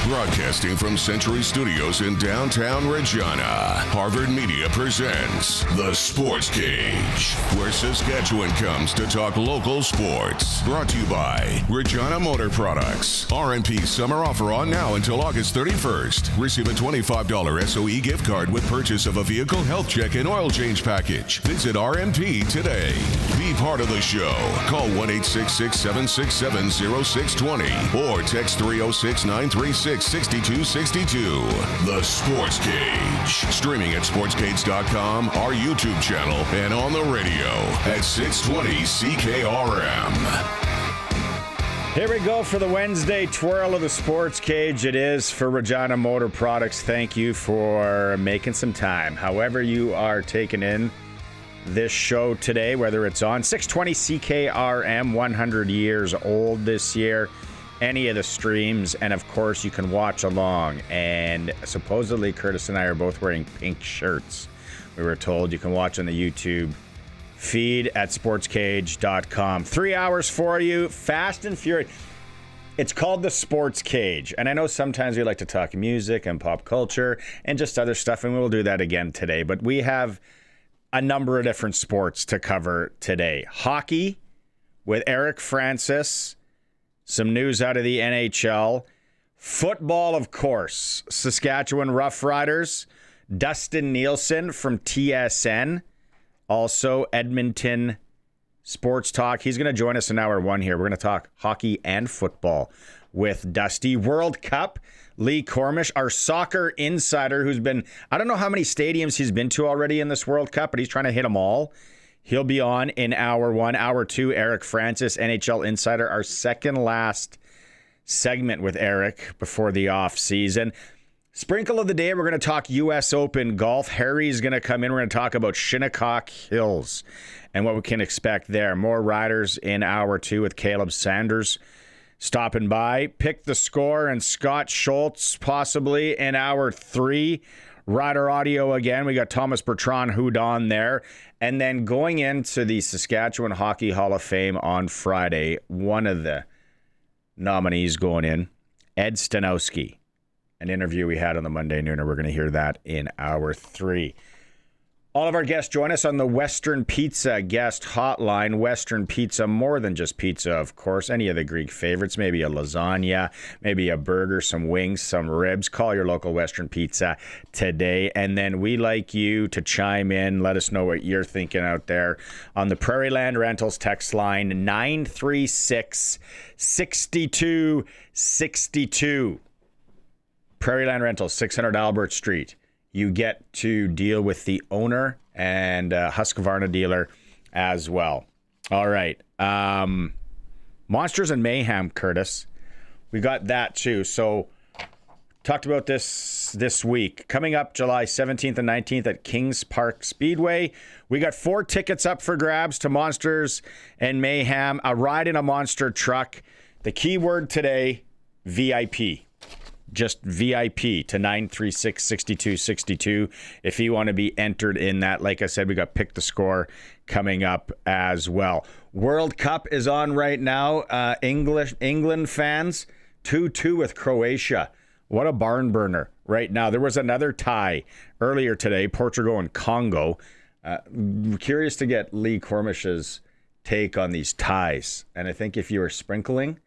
Broadcasting from Century Studios in downtown Regina, Harvard Media presents The Sports Cage, where Saskatchewan comes to talk local sports. Brought to you by Regina Motor Products. RMP summer offer on now until August 31st. Receive a $25 SOE gift card with purchase of a vehicle health check and oil change package. Visit RMP today. Be part of the show. Call 1-866-767-0620 or text 306-936-6262. The Sports Cage. Streaming at sportscage.com, our YouTube channel, and on the radio at 620 CKRM. Here we go for the Wednesday twirl of the Sports Cage. It is for Regina Motor Products. Thank you for making some time. However you are taking in this show today, whether it's on 620 CKRM, 100 years old this year, any of the streams, and of course you can watch along. And supposedly Curtis and I are both wearing pink shirts. We were told you can watch on the YouTube feed at sportscage.com. 3 hours for you, fast and furious. It's called the Sports Cage, and I know sometimes we like to talk music and pop culture and just other stuff, and we'll do that again today, but we have a number of different sports to cover today. Hockey with Eric Francis. Some news out of the NHL. Football, of course. Saskatchewan Roughriders. Dustin Neilson from TSN. Also, Edmonton Sports Talk. He's going to join us in hour one here. We're going to talk hockey and football with Dusty. World Cup. Lee Kormish, our soccer insider, who's been, I don't know how many stadiums he's been to already in this World Cup, but he's trying to hit them all. He'll be on in hour one. Hour two, Eric Francis, NHL Insider, our second last segment with Eric before the off season. Sprinkle of the day, we're going to talk U.S. Open golf. Haryy is going to come in. We're going to talk about Shinnecock Hills and what we can expect there. More riders in hour two with Caleb Sanders stopping by. Pick the score and Scott Schultz possibly in hour three. Rider audio again. We got Thomas Bertrand Houdon there. And then going into the Saskatchewan Hockey Hall of Fame on Friday, one of the nominees going in, Ed Staniowski. An interview we had on the Monday Nooner. We're going to hear that in hour three. All of our guests join us on the Western Pizza guest hotline. Western Pizza, more than just pizza, of course. Any of the Greek favorites, maybe a lasagna, maybe a burger, some wings, some ribs. Call your local Western Pizza today. And then we like you to chime in. Let us know what you're thinking out there on the Prairie Land Rentals text line 936-6262. Prairie Land Rentals, 600 Albert Street. You get to deal with the owner and Husqvarna dealer as well. All right. Monsters and Mayhem, Curtis. We got that too. So talked about this week. Coming up July 17th and 19th at Kings Park Speedway. We got 4 tickets up for grabs to Monsters and Mayhem. A ride in a monster truck. The key word today, VIP. Just VIP to 936-6262 if you want to be entered in that. Like I said, we got Pick the Score coming up as well. World Cup is on right now. England fans, 2-2 with Croatia. What a barn burner right now. There was another tie earlier today, Portugal and Congo. Curious to get Lee Kormish's take on these ties. And I think if you were sprinkling,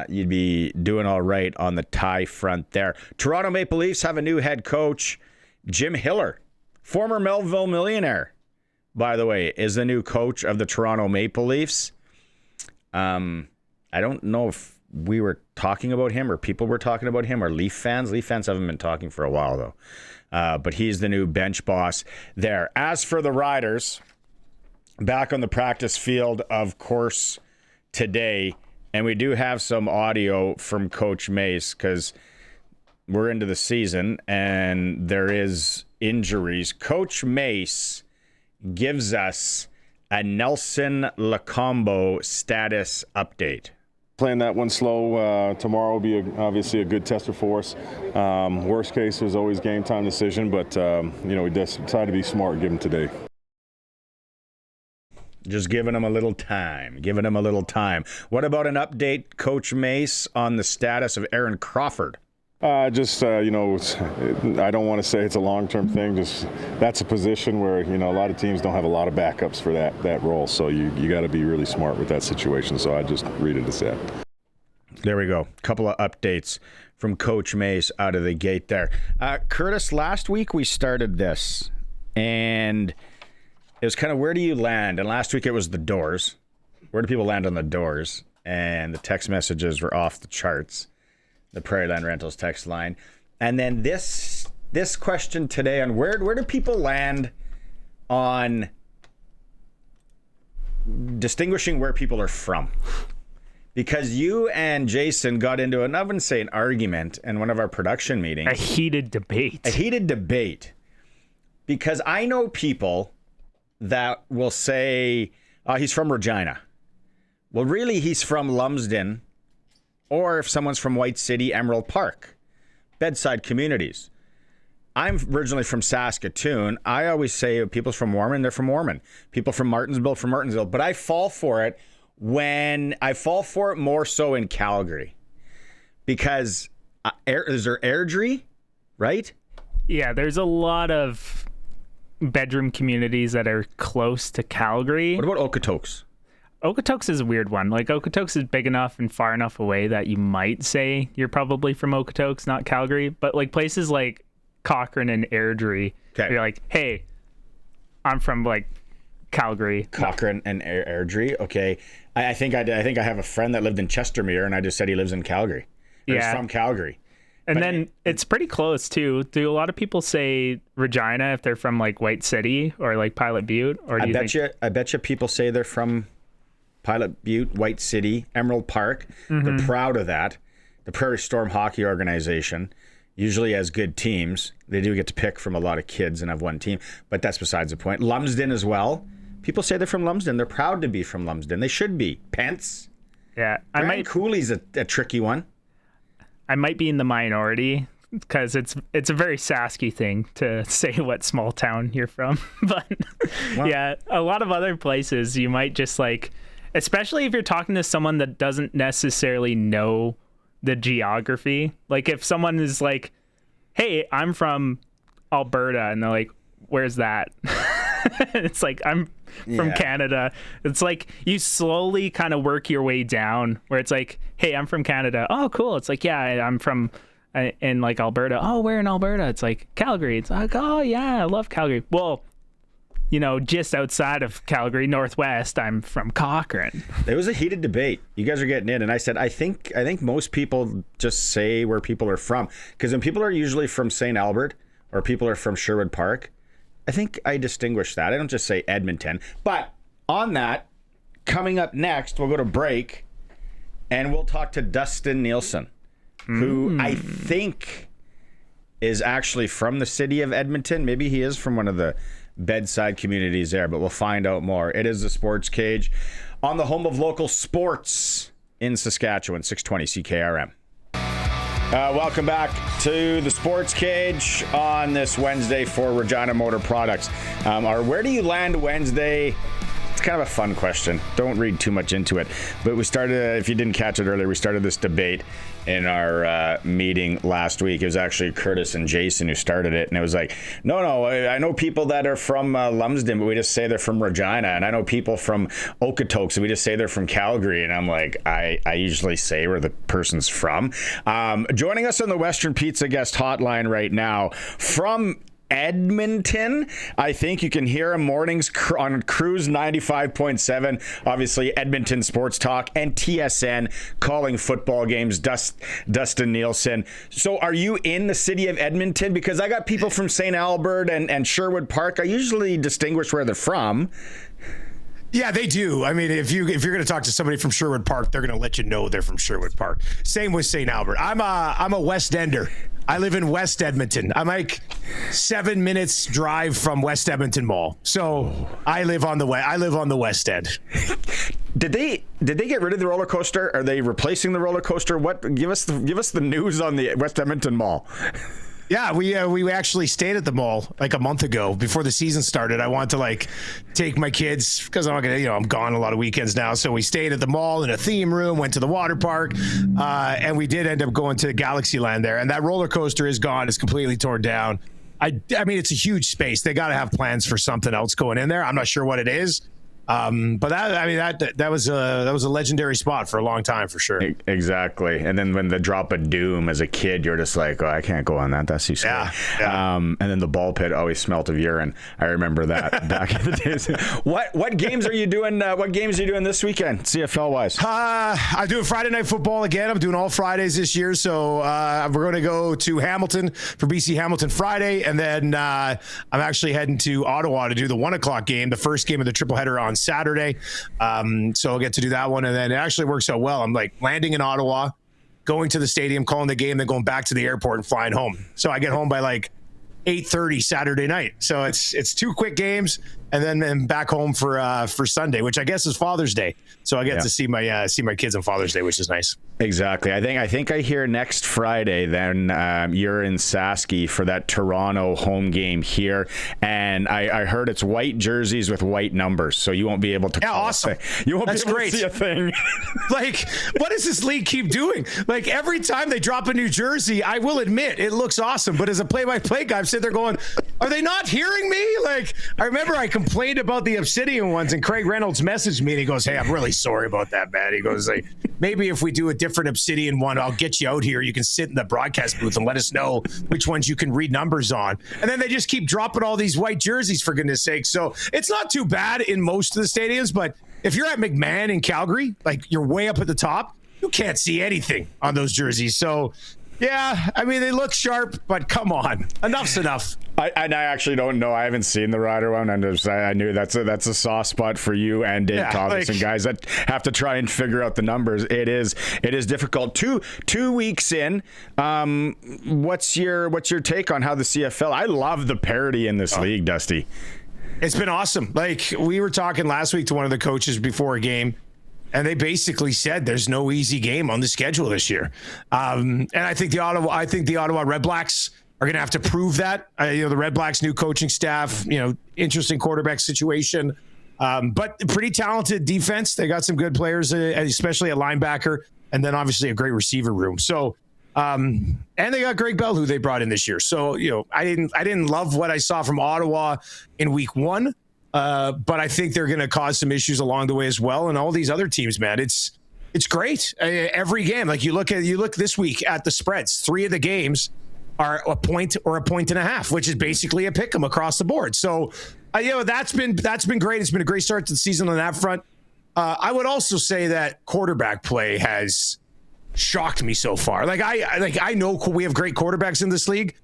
you'd be doing all right on the tie front there. Toronto Maple Leafs have a new head coach. Jim Hiller, former Melville Millionaire, by the way, is the new coach of the Toronto Maple Leafs. I don't know if we were talking about him or people were talking about him or Leaf fans. Leaf fans haven't been talking for a while, though. But he's the new bench boss there. As for the Riders, back on the practice field, of course, today. And we do have some audio from Coach Mace because we're into the season and there is injuries. Coach Mace gives us a Nelson Lacombo status update. Playing that one slow tomorrow will be obviously a good tester for us. Worst case is always game time decision, but we decided to be smart and give him today. Just giving him a little time. What about an update, Coach Mace, on the status of Aaron Crawford? I don't want to say it's a long-term thing. Just that's a position where, a lot of teams don't have a lot of backups for that role. So you got to be really smart with that situation. So I just read it as that. There we go. Couple of updates from Coach Mace out of the gate there. Curtis, last week we started this, and it was kind of where do you land? And last week it was the doors. Where do people land on the doors? And the text messages were off the charts. The Prairie Land Rentals text line. And then this question today on where do people land on distinguishing where people are from? Because you and Jason got into I wouldn't say an argument in one of our production meetings. A heated debate. Because I know people that will say, he's from Regina. Well, really, he's from Lumsden. Or if someone's from White City, Emerald Park. Bedside communities. I'm originally from Saskatoon. I always say people's from Warman, they're from Warman. People from Martinsville, from Martinsville. But I fall for it more so in Calgary. Because is there Airdrie, right? Yeah, there's a lot of bedroom communities that are close to Calgary. What about Okotoks? Okotoks is a weird one. Like, Okotoks is big enough and far enough away that you might say you're probably from Okotoks, not Calgary. But like places like Cochrane and Airdrie, you're like, hey, I'm from like Calgary. Cochrane and Airdrie. Okay, I think I have a friend that lived in Chestermere, and I just said he lives in Calgary. He's from Calgary. And then it's pretty close too. Do a lot of people say Regina if they're from like White City or like Pilot Butte? Or do I bet you people say they're from Pilot Butte, White City, Emerald Park. Mm-hmm. They're proud of that. The Prairie Storm Hockey Organization usually has good teams. They do get to pick from a lot of kids and have one team, but that's besides the point. Lumsden as well. People say they're from Lumsden. They're proud to be from Lumsden. They should be. Pence. Yeah. Cooley's a tricky one. I might be in the minority because it's a very Sasky thing to say what small town you're from. But yeah, a lot of other places you might just like, especially if you're talking to someone that doesn't necessarily know the geography. Like if someone is like, hey, I'm from Alberta, and they're like, where's that? It's like, I'm from Canada. It's like you slowly kind of work your way down where it's like, hey, I'm from Canada. Oh, cool. It's like, yeah, I'm from in like Alberta. Oh, where in Alberta? It's like Calgary. It's like, oh yeah, I love Calgary. Well, just outside of Calgary, northwest, I'm from Cochrane. It was a heated debate. You guys are getting in, and I said, I think most people just say where people are from, because when people are usually from St. Albert or people are from Sherwood Park, I think I distinguish that. I don't just say Edmonton. But on that, coming up next, we'll go to break, and we'll talk to Dustin Neilson, who I think is actually from the city of Edmonton. Maybe he is from one of the bedside communities there, but we'll find out more. It is the Sports Cage on the home of local sports in Saskatchewan, 620 CKRM. Welcome back to the Sports Cage on this Wednesday for Regina Motor Products. Our Where Do You Land Wednesday? It's kind of a fun question. Don't read too much into it. But we started, if you didn't catch it earlier, we started this debate in our meeting last week. It was actually Curtis and Jason who started it. And it was like, no, I know people that are from Lumsden, but we just say they're from Regina. And I know people from Okotoks, and we just say they're from Calgary. And I'm like, I usually say where the person's from. Joining us on the Western Pizza Guest Hotline right now from Edmonton. I think you can hear him mornings on Cruise 95.7, obviously Edmonton Sports Talk, and TSN calling football games. Dustin Neilson. So are you in the city of Edmonton? Because I got people from St. Albert and Sherwood Park. I usually distinguish where they're from. Yeah, they do. I mean, if you're going to talk to somebody from Sherwood Park, they're going to let you know they're from Sherwood Park. Same with St. Albert. I'm a West Ender. I live in West Edmonton. I'm like 7 minutes drive from West Edmonton Mall. So I live on the West End. Did they get rid of the roller coaster? Are they replacing the roller coaster? What? Give us the news on the West Edmonton Mall. Yeah, we actually stayed at the mall like a month ago before the season started. I wanted to like take my kids because I'm gone a lot of weekends now. So we stayed at the mall in a theme room, went to the water park, and we did end up going to Galaxyland there. And that roller coaster is gone; it's completely torn down. I mean, it's a huge space. They got to have plans for something else going in there. I'm not sure what it is. But that was a legendary spot for a long time for sure. Exactly. And then when the drop of doom as a kid, you're just like, oh, I can't go on that. That's too scary. Yeah. And then the ball pit always smelt of urine. I remember that back in the days. What games are you doing? What games are you doing this weekend, CFL wise? I do Friday night football again. I'm doing all Fridays this year. So we're going to go to Hamilton for BC Hamilton Friday, and then I'm actually heading to Ottawa to do the 1:00 game, the first game of the triple-header on Saturday. So I'll get to do that one. And then it actually works out well. I'm like landing in Ottawa, going to the stadium, calling the game, then going back to the airport and flying home. So I get home by like 8:30 Saturday night. So it's 2 quick games and then back home for Sunday, which I guess is Father's Day. So I get to see my kids on Father's Day, which is nice. Exactly. I think I hear next Friday then you're in Saskatchewan for that Toronto home game here, and I heard it's white jerseys with white numbers, so you won't be able to. Yeah, awesome. You won't That's be able great. to see a thing. Like, what does this league keep doing? Like every time they drop a new jersey, I will admit it looks awesome, but as a play-by-play guy, I'm sitting there going, "Are they not hearing me?" Like I remember I complained about the Obsidian ones, and Craig Reynolds messaged me and he goes, "Hey, I'm really sorry about that, man." He goes, like, maybe if we do a different Obsidian one, I'll get you out here. You can sit in the broadcast booth and let us know which ones you can read numbers on. And then they just keep dropping all these white jerseys, for goodness sake. So it's not too bad in most of the stadiums, but if you're at McMahon in Calgary, like you're way up at the top, you can't see anything on those jerseys. So yeah, I mean, they look sharp, but come on, enough's enough. I actually don't know. I haven't seen the Rider one. I knew that's a soft spot for you and Dave Thomas and guys that have to try and figure out the numbers. It is difficult. Two weeks in. What's your take on how the CFL? I love the parity in this league, Dusty. It's been awesome. Like we were talking last week to one of the coaches before a game, and they basically said there's no easy game on the schedule this year. And I think the Ottawa Red Blacks are going to have to prove that. The Red Blacks' new coaching staff, interesting quarterback situation, but pretty talented defense. They got some good players, especially a linebacker, and then obviously a great receiver room. So, and they got Greg Bell, who they brought in this year. So, I didn't love what I saw from Ottawa in week 1. But I think they're going to cause some issues along the way as well. And all these other teams, man, it's great. Every game, like you look this week at the spreads, 3 of the games are a point or a point and a half, which is basically a pick 'em across the board. So, that's been great. It's been a great start to the season on that front. I would also say that quarterback play has shocked me so far. I know we have great quarterbacks in this league.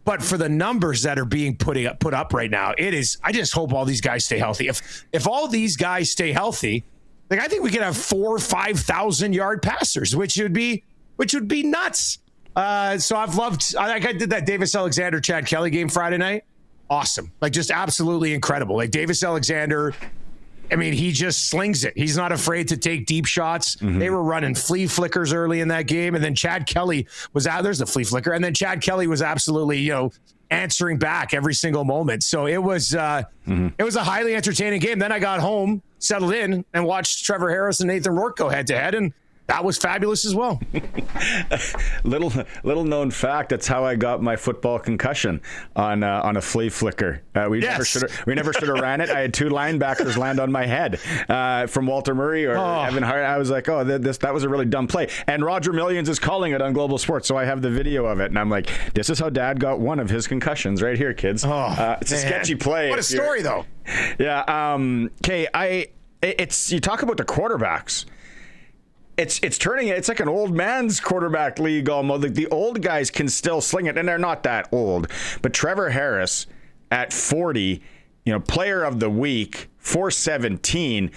But for the numbers that are being put up right now, I just hope all these guys stay healthy. If all these guys stay healthy, like I think we could have 4,000 or 5,000 yard passers, which would be nuts. So I did that Davis Alexander Chad Kelly game Friday night. Awesome. Like just absolutely incredible. Like Davis Alexander, I mean, he just slings it. He's not afraid to take deep shots. Mm-hmm. They were running flea flickers early in that game. And then Chad Kelly was out. There's the flea flicker. And then Chad Kelly was absolutely, answering back every single moment. So it was a highly entertaining game. Then I got home, settled in, and watched Trevor Harris and Nathan Rourke go head to head. And that was fabulous as well. Little known fact, that's how I got my football concussion on a flea flicker. We never should have ran it. I had 2 linebackers land on my head from Walter Murray or Evan Hart. I was like, that was a really dumb play. And Roger Millions is calling it on Global Sports, so I have the video of it. And I'm like, this is how Dad got one of his concussions right here, kids. It's a sketchy play. What a story, though. Yeah. Okay. You talk about the quarterbacks. It's like an old man's quarterback league almost. Like the old guys can still sling it, and they're not that old. But Trevor Harris at 40, player of the week, 417.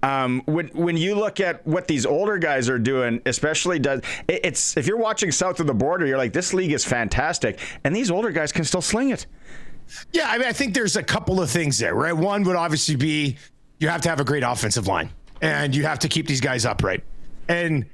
When you look at what these older guys are doing, especially if you're watching south of the border, you're like, this league is fantastic, and these older guys can still sling it. Yeah, I mean, I think there's a couple of things there, right? One would obviously be you have to have a great offensive line, and you have to keep these guys upright. And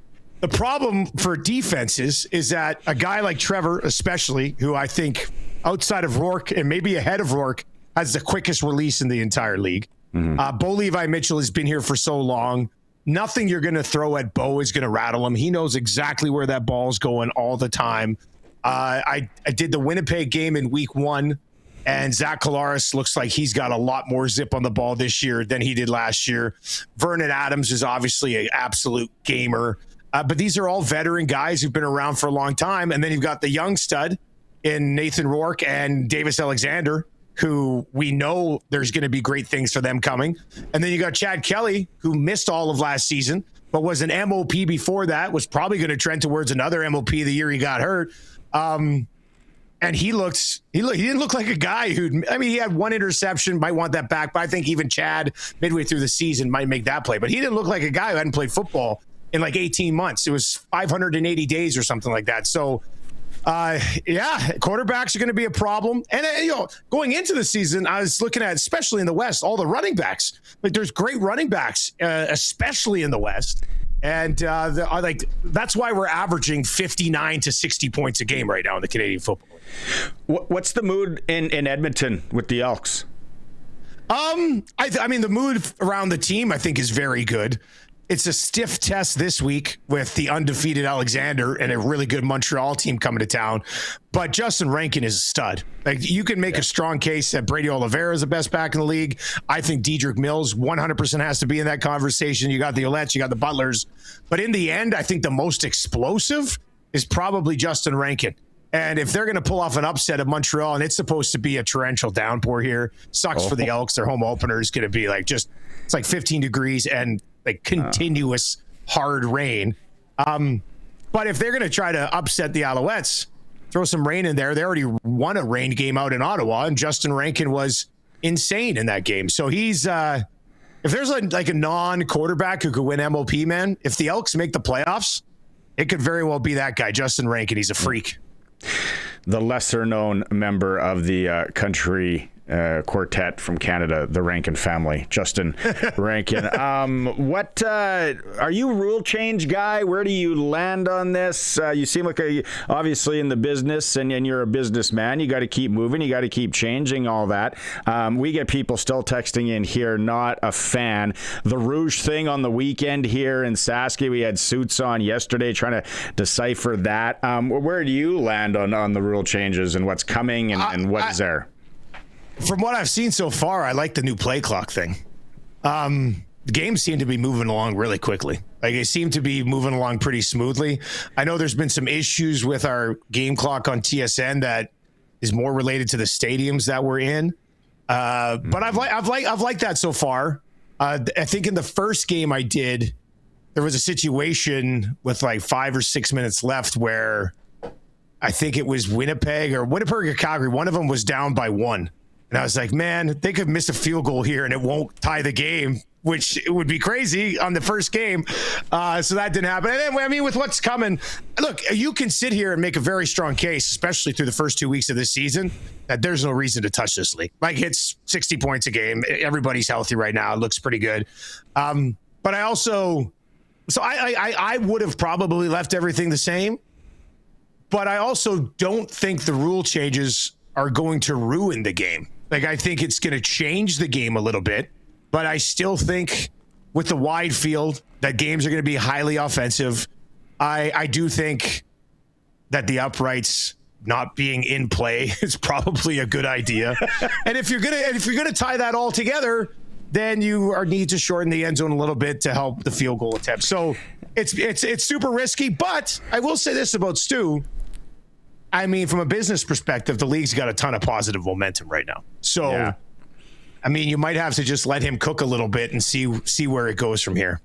The problem for defenses is that a guy like Trevor, especially, who I think outside of Rourke and maybe ahead of Rourke, has the quickest release in the entire league. Bo Levi Mitchell has been here for so long. Nothing you're going to throw at Bo is going to rattle him. He knows exactly where that ball's going all the time. I did the Winnipeg game in week 1, and Zach Collaros looks like he's got a lot more zip on the ball this year than he did last year. Vernon Adams is obviously an absolute gamer. But these are all veteran guys who've been around for a long time. And then you've got the young stud in Nathan Rourke and Davis Alexander, who we know there's going to be great things for them coming. And then you got Chad Kelly, who missed all of last season, but was an MOP before that, was probably going to trend towards another MOP the year he got hurt. And he didn't look like a guy he had one interception, might want that back, but I think even Chad midway through the season might make that play. But he didn't look like a guy who hadn't played football in like 18 months. It was 580 days or something like that. So, quarterbacks are going to be a problem. And, going into the season, I was looking at, especially in the West, all the running backs. Like, there's great running backs, especially in the West. And that's why we're averaging 59 to 60 points a game right now in the Canadian Football League. What's the mood in Edmonton with the Elks? The mood around the team, I think, is very good. It's a stiff test this week with the undefeated Alexander and a really good Montreal team coming to town. But Justin Rankin is a stud. Like, you can make a strong case that Brady Oliveira is the best back in the league. I think Dedrick Mills 100% has to be in that conversation. You got the Ouellette, you got the Butlers. But in the end, I think the most explosive is probably Justin Rankin. And if they're going to pull off an upset of Montreal, and it's supposed to be a torrential downpour here, sucks for the Elks. Their home opener is going to be it's like 15 degrees and like continuous hard rain. But if they're going to try to upset the Alouettes, throw some rain in there. They already won a rain game out in Ottawa, and Justin Rankin was insane in that game. So he's if there's like a non-quarterback who could win MOP, man, if the Elks make the playoffs, it could very well be that guy, Justin Rankin. He's a freak. The lesser-known member of the country quartet from Canada, the Rankin family, Justin Rankin. What are you a rule change guy? Where do you land on this? You seem like obviously in the business, and you're a businessman. You got to keep moving. You got to keep changing all that. We get people still texting in here, not a fan. The Rouge thing on the weekend here in Saskatchewan, we had suits on yesterday trying to decipher that. Where do you land on the rule changes and what's coming and what is there? From what I've seen so far, I like the new play clock thing. The games seem to be moving along really quickly. Like, they seem to be moving along pretty smoothly. I know there's been some issues with our game clock on TSN that is more related to the stadiums that we're in. But I've liked that so far. I think in the first game I did, there was a situation with like 5 or 6 minutes left where I think it was Winnipeg or Calgary. One of them was down by 1. And I was like, man, they could miss a field goal here and it won't tie the game, which would be crazy on the first game. So that didn't happen. And then, with what's coming, look, you can sit here and make a very strong case, especially through the first 2 weeks of this season, that there's no reason to touch this league. Like, it's 60 points a game. Everybody's healthy right now. It looks pretty good. But I also, I would have probably left everything the same. But I also don't think the rule changes are going to ruin the game. Like, I think it's going to change the game a little bit, but I still think with the wide field that games are going to be highly offensive. I do think that the uprights not being in play is probably a good idea. And if you're gonna tie that all together, then you need to shorten the end zone a little bit to help the field goal attempt. So it's super risky, but I will say this about Stu. I mean, from a business perspective, the league's got a ton of positive momentum right now. So, yeah. I mean, you might have to just let him cook a little bit and see where it goes from here.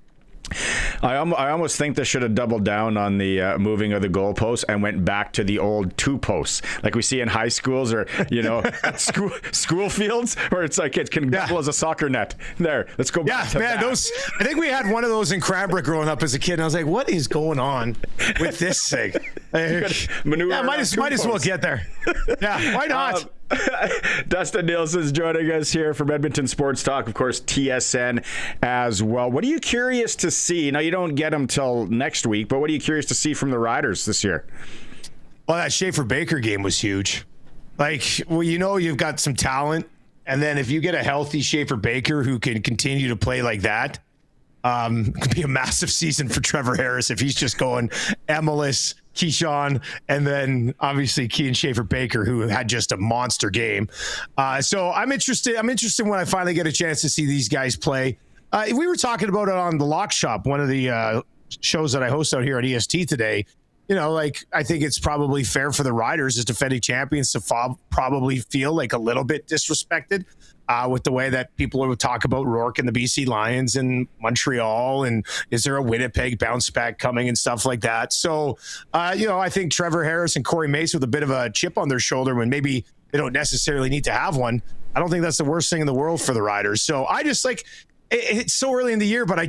I almost think they should have doubled down on the moving of the goalposts and went back to the old 2 posts, like we see in high schools or at school fields, where it's like it can double as a soccer net. There, let's go back to that. I think we had one of those in Cranbrook growing up as a kid, and I was like, what is going on with this thing? Manure. Yeah, might as well get there. Yeah, why not? Dustin Neilson is joining us here from Edmonton Sports Talk, of course, TSN as well. What are you curious to see? Now, you don't get them till next week, but what are you curious to see from the Riders this year? Well, that Schaefer-Baker game was huge. Like, well, you've got some talent, and then if you get a healthy Schaefer-Baker who can continue to play like that, it could be a massive season for Trevor Harris if he's just going Emilus, Keyshawn, and then obviously Kean Schaefer-Baker, who had just a monster game. So I'm interested when I finally get a chance to see these guys play. We were talking about it on the Lock Shop, one of the shows that I host out here at EST today. I think it's probably fair for the Riders as defending champions to probably feel like a little bit disrespected with the way that people would talk about Rourke and the BC Lions and Montreal, and is there a Winnipeg bounce back coming and stuff like that. So, I think Trevor Harris and Corey Mace with a bit of a chip on their shoulder when maybe they don't necessarily need to have one. I don't think that's the worst thing in the world for the Riders. So I just it's so early in the year, but I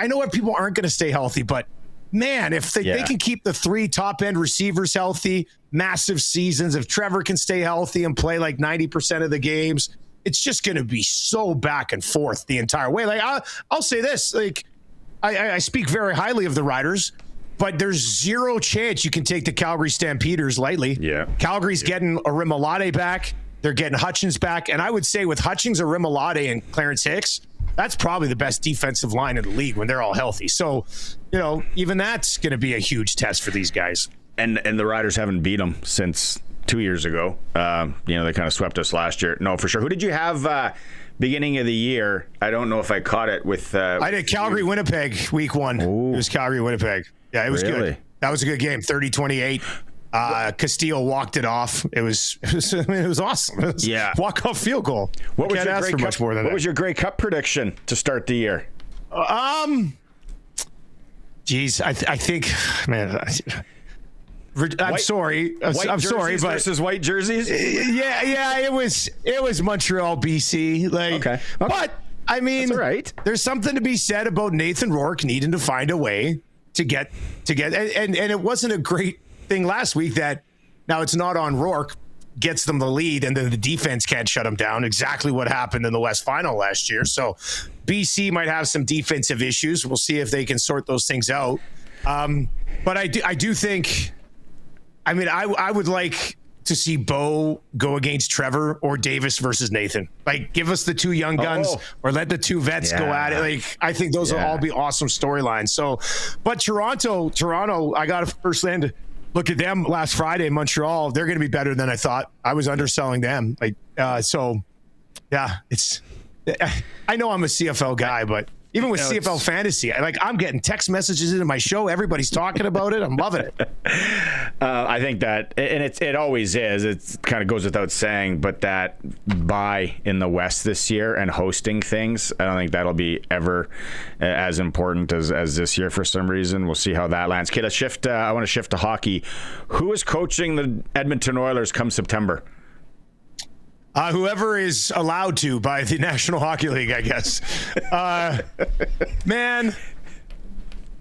know what people aren't going to stay healthy, but man, if they can keep the 3 top-end receivers healthy, massive seasons, if Trevor can stay healthy and play like 90% of the games, it's just going to be so back and forth the entire way. Like, I'll say this, I speak very highly of the Riders, but there's zero chance you can take the Calgary Stampeders lightly. Yeah. Calgary's getting Arimolade back. They're getting Hutchins back. And I would say with Hutchins, Arimolade, and Clarence Hicks, that's probably the best defensive line in the league when they're all healthy. So, even that's going to be a huge test for these guys. And the Riders haven't beat them since 2 years ago. They kind of swept us last year. No, for sure. Who did you have beginning of the year? I don't know if I caught it with... I did Calgary-Winnipeg week 1. Ooh. It was Calgary-Winnipeg. Yeah, it was Really? good. That was a good game, 30-28. Castillo walked it off. It was awesome. It was walk-off field goal. What was Can't your ask Grey for Cup, much more than what that. was your Grey Cup prediction to start the year? Geez, I think, man, I'm sorry. I'm sorry, but versus white jerseys. Yeah, it was Montreal, BC. Okay. But I mean, that's all right. There's something to be said about Nathan Rourke needing to find a way to get, and it wasn't a great thing last week that now it's not on Rourke, gets them the lead, and then the defense can't shut them down. Exactly what happened in the West Final last year. So BC might have some defensive issues. We'll see if they can sort those things out. But I do think, I would like to see Bo go against Trevor or Davis versus Nathan. Like, give us the 2 young guns or let the 2 vets go at it. Like, I think those will all be awesome storylines. So, but Toronto, I got to firsthand look at them last Friday in Montreal. They're going to be better than I thought. I was underselling them. I know I'm a CFL guy, but even with CFL fantasy, I'm getting text messages into my show. Everybody's talking about it. I'm loving it. I think that, and it always is. It kind of goes without saying, but that bye in the West this year and hosting things, I don't think that'll be ever as important as this year for some reason. We'll see how that lands. Okay, let's shift. I want to shift to hockey. Who is coaching the Edmonton Oilers come September? Whoever is allowed to by the National Hockey League, I guess. Man,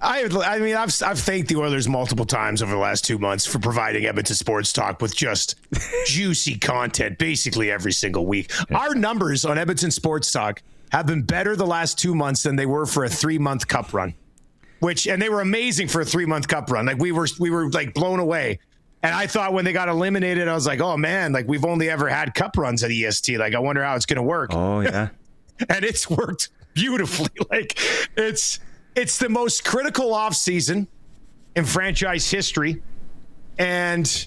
I've thanked the Oilers multiple times over the last 2 months for providing Edmonton Sports Talk with just juicy content basically every single week. Our numbers on Edmonton Sports Talk have been better the last 2 months than they were for a 3-month cup run, and they were amazing for a 3-month cup run. Like we were like blown away. And I thought when they got eliminated, I was like, oh man, like we've only ever had cup runs at EST. Like, I wonder how it's going to work. Oh yeah. And it's worked beautifully. Like it's the most critical offseason in franchise history. And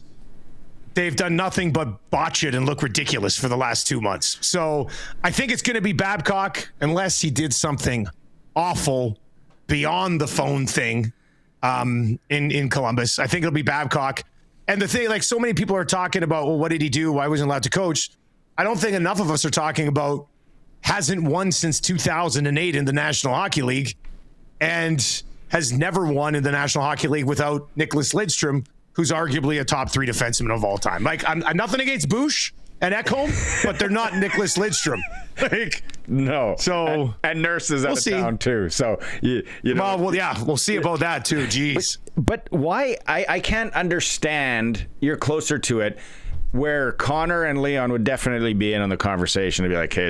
they've done nothing but botch it and look ridiculous for the last 2 months. So I think it's going to be Babcock unless he did something awful beyond the phone thing in Columbus. I think it'll be Babcock. And the thing, like, so many people are talking about, well, what did he do? Why wasn't he allowed to coach? I don't think enough of us are talking about hasn't won since 2008 in the National Hockey League and has never won in the National Hockey League without Nicholas Lidstrom, who's arguably a top 3 defenseman of all time. Like, I'm nothing against Bush. and Ekholm, but they're not Nicholas Lidstrom. Like, no. So and Nurse is out of town too. So you know. Well, yeah, we'll see about that too. Jeez. But why? I can't understand. You're closer to it. Where Connor and Leon would definitely be in on the conversation to be like, hey,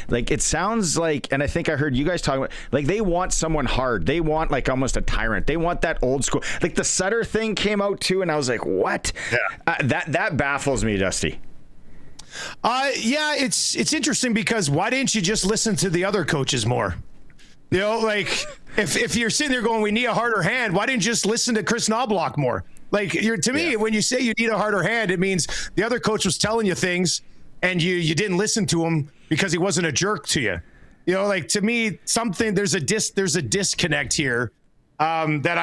like, it sounds like, and I think I heard you guys talking about, like, they want someone hard. They want like almost a tyrant. They want that old school. Like the Sutter thing came out too, and I was like, what? Yeah. That baffles me, Dusty. Yeah, it's interesting because why didn't you just listen to the other coaches more? You know, like if you're sitting there going, we need a harder hand, why didn't you just listen to Chris Knobloch more? Like, to me, when you say you need a harder hand, it means the other coach was telling you things and you didn't listen to him because he wasn't a jerk to you. You know, like, to me, there's a disconnect here that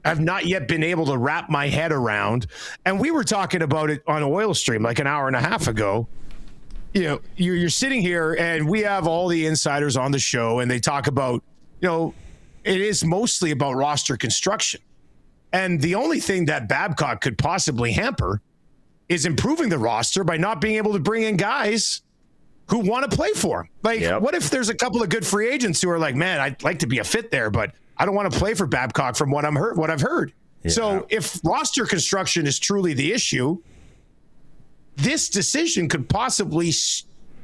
I've not yet been able to wrap my head around. And we were talking about it on Oil Stream like an hour and a half ago. You know, you're sitting here and we have all the insiders on the show and they talk about, you know, it is mostly about roster construction. And the only thing that Babcock could possibly hamper is improving the roster by not being able to bring in guys who want to play for him. Like, What if there's a couple of good free agents who are like, man, I'd like to be a fit there, but I don't want to play for Babcock from what I've heard. Yeah. So if roster construction is truly the issue, this decision could possibly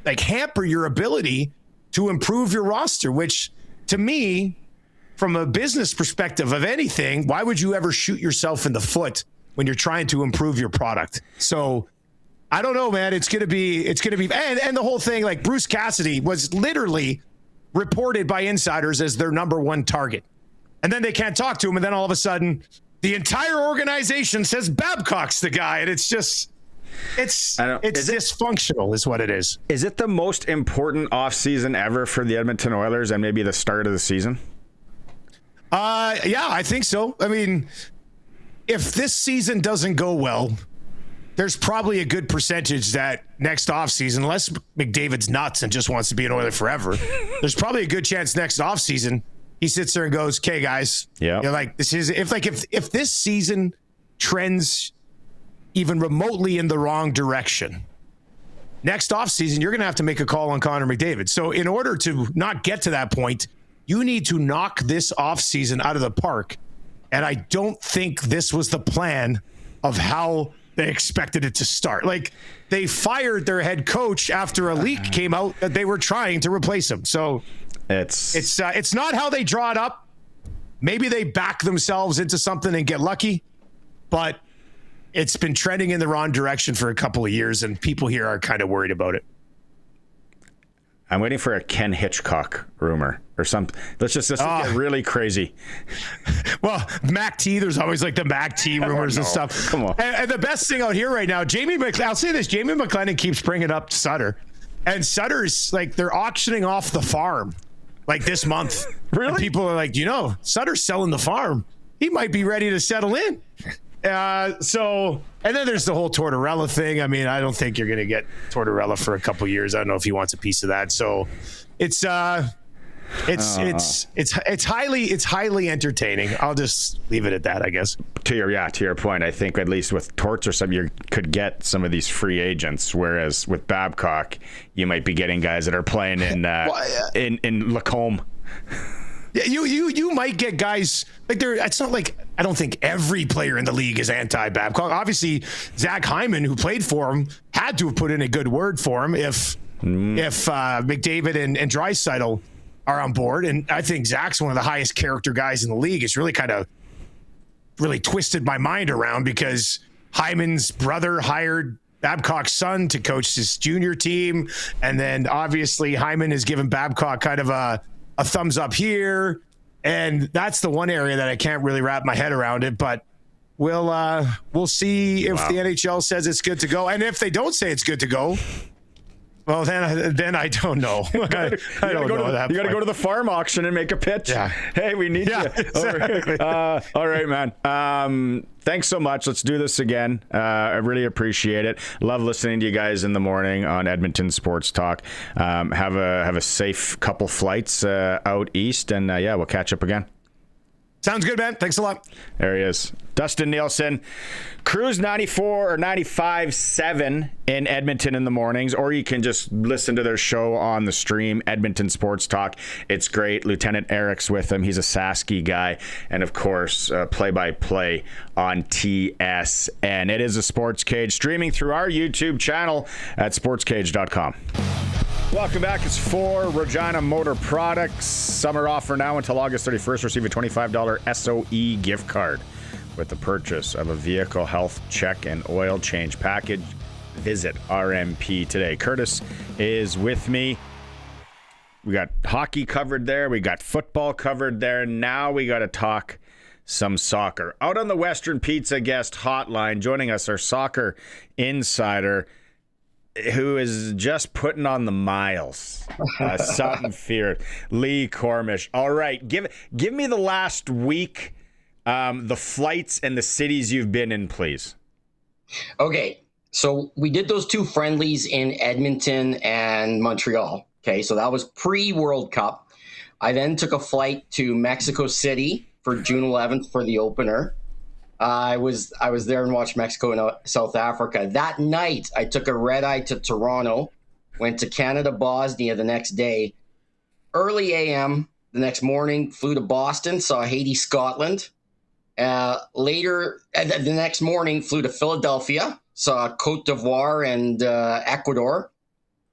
like hamper your ability to improve your roster, which to me, from a business perspective of anything, why would you ever shoot yourself in the foot when you're trying to improve your product? So I don't know, man. It's going to be, and the whole thing, like Bruce Cassidy was literally reported by insiders as their number one target. And then they can't talk to him. And then all of a sudden the entire organization says Babcock's the guy. And it's just, it's dysfunctional is what it is. Is it the most important offseason ever for the Edmonton Oilers and maybe the start of the season? Yeah, I think so. I mean, if this season doesn't go well, there's probably a good percentage that next offseason, unless McDavid's nuts and just wants to be an Oiler forever, there's probably a good chance next offseason he sits there and goes, okay, guys, you know, like, this is if this season trends even remotely in the wrong direction, next offseason, you're going to have to make a call on Connor McDavid. So in order to not get to that point, you need to knock this offseason out of the park. And I don't think this was the plan of how they expected it to start. Like, they fired their head coach after a leak came out that they were trying to replace him. So it's not how they draw it up. Maybe they back themselves into something and get lucky, but it's been trending in the wrong direction for a couple of years, and people here are kind of worried about it. I'm waiting for a Ken Hitchcock rumor or something. Let's get really crazy. Well, Mac T, there's always like the Mac T rumors and stuff. Come on. And the best thing out here right now, I'll say this, Jamie McLennan keeps bringing up Sutter. And Sutter's like, they're auctioning off the farm like this month. Really? And people are like, you know, Sutter's selling the farm. He might be ready to settle in. And then there's the whole Tortorella thing. I mean, I don't think you're going to get Tortorella for a couple of years. I don't know if he wants a piece of that. So it's highly entertaining. I'll just leave it at that, I guess. To your point, I think at least with Torts or something, you could get some of these free agents, whereas with Babcock, you might be getting guys that are playing in Lacombe. Yeah, you might get guys like there. It's not like, I don't think every player in the league is anti-Babcock. Obviously, Zach Hyman, who played for him, had to have put in a good word for him if McDavid and Draisaitl are on board. And I think Zach's one of the highest character guys in the league. It's really really twisted my mind around because Hyman's brother hired Babcock's son to coach his junior team, and then obviously Hyman has given Babcock kind of a thumbs up here, and that's the one area that I can't really wrap my head around it. But we'll see if the NHL says it's good to go, and if they don't say it's good to go, well, then I don't know. I don't know that. You got to go to the farm auction and make a pitch. Yeah. Hey, we need you. Exactly. All right, man. Thanks so much. Let's do this again. I really appreciate it. Love listening to you guys in the morning on Edmonton Sports Talk. Have a safe couple flights out east, and we'll catch up again. Sounds good, man. Thanks a lot. There he is. Dustin Neilson. Cruise 94 or 95.7 in Edmonton in the mornings, or you can just listen to their show on the stream, Edmonton Sports Talk. It's great. Lieutenant Eric's with him. He's a Sasky guy. And, of course, play-by-play on TSN. It is a Sports Cage, streaming through our YouTube channel at sportscage.com. Welcome back. It's for Regina Motor Products. Summer offer now until August 31st. Receive a $25 SOE gift card with the purchase of a vehicle health check and oil change package. Visit RMP today. Curtis is with me. We got hockey covered there. We got football covered there. Now we got to talk some soccer. Out on the Western Pizza guest hotline, joining us, our soccer insider, who is just putting on the miles. Sutton Fear, Lee Kormish. All right, give me the last week, the flights and the cities you've been in, please. Okay, so we did those 2 friendlies in Edmonton and Montreal. Okay, so that was pre-World Cup. I then took a flight to Mexico City for June 11th for the opener. I was there and watched Mexico and South Africa. That night, I took a red-eye to Toronto, went to Canada, Bosnia the next day. Early a.m. the next morning, flew to Boston, saw Haiti, Scotland. Later, the next morning, flew to Philadelphia, saw Cote d'Ivoire and Ecuador.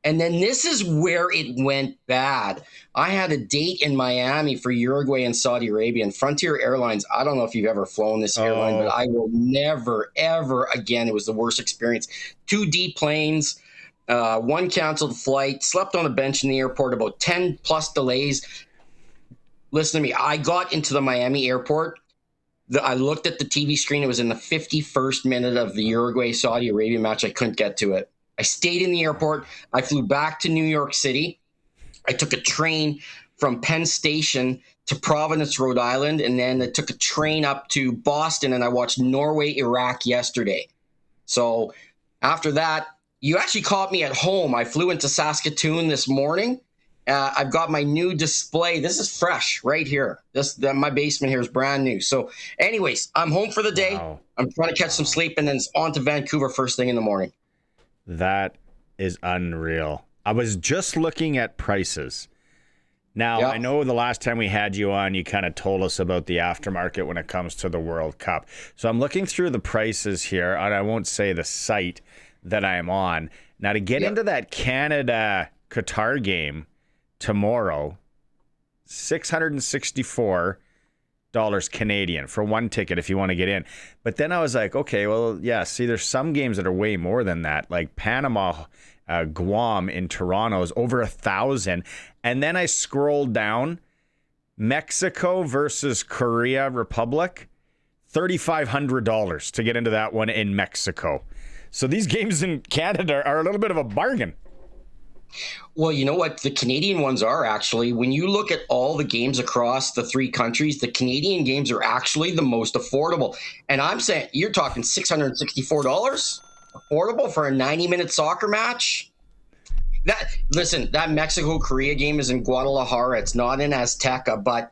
And then this is where it went bad. I had a date in Miami for Uruguay and Saudi Arabia, and Frontier Airlines, I don't know if you've ever flown this airline, but I will never, ever again. It was the worst experience. 2 deplanes, 1 canceled flight, slept on a bench in the airport, about 10 plus delays. Listen to me. I got into the Miami airport. I looked at the TV screen. It was in the 51st minute of the Uruguay-Saudi Arabia match. I couldn't get to it. I stayed in the airport. I flew back to New York City. I took a train from Penn Station to Providence, Rhode Island, and then I took a train up to Boston, and I watched Norway, Iraq yesterday. So after that, you actually caught me at home. I flew into Saskatoon this morning. I've got my new display. This is fresh right here. My basement here is brand new. So anyways, I'm home for the day. Wow. I'm trying to catch some sleep, and then it's on to Vancouver first thing in the morning. That is unreal. I was just looking at prices. Now, I know the last time we had you on, you kind of told us about the aftermarket when it comes to the World Cup. So I'm looking through the prices here, and I won't say the site that I'm on. Now, to get into that Canada-Qatar game tomorrow, $664 Canadian for 1 ticket if you want to get in. But then I was like, okay, well, yeah, see, there's some games that are way more than that, like Panama, Guam in Toronto is over 1,000. And then I scrolled down, Mexico versus Korea Republic, $3,500 to get into that one in Mexico. So these games in Canada are a little bit of a bargain. Well, you know what? The Canadian ones are actually. When you look at all the games across the 3 countries, the Canadian games are actually the most affordable. And I'm saying you're talking $664 affordable for a 90-minute soccer match. That Mexico-Korea game is in Guadalajara. It's not in Azteca, but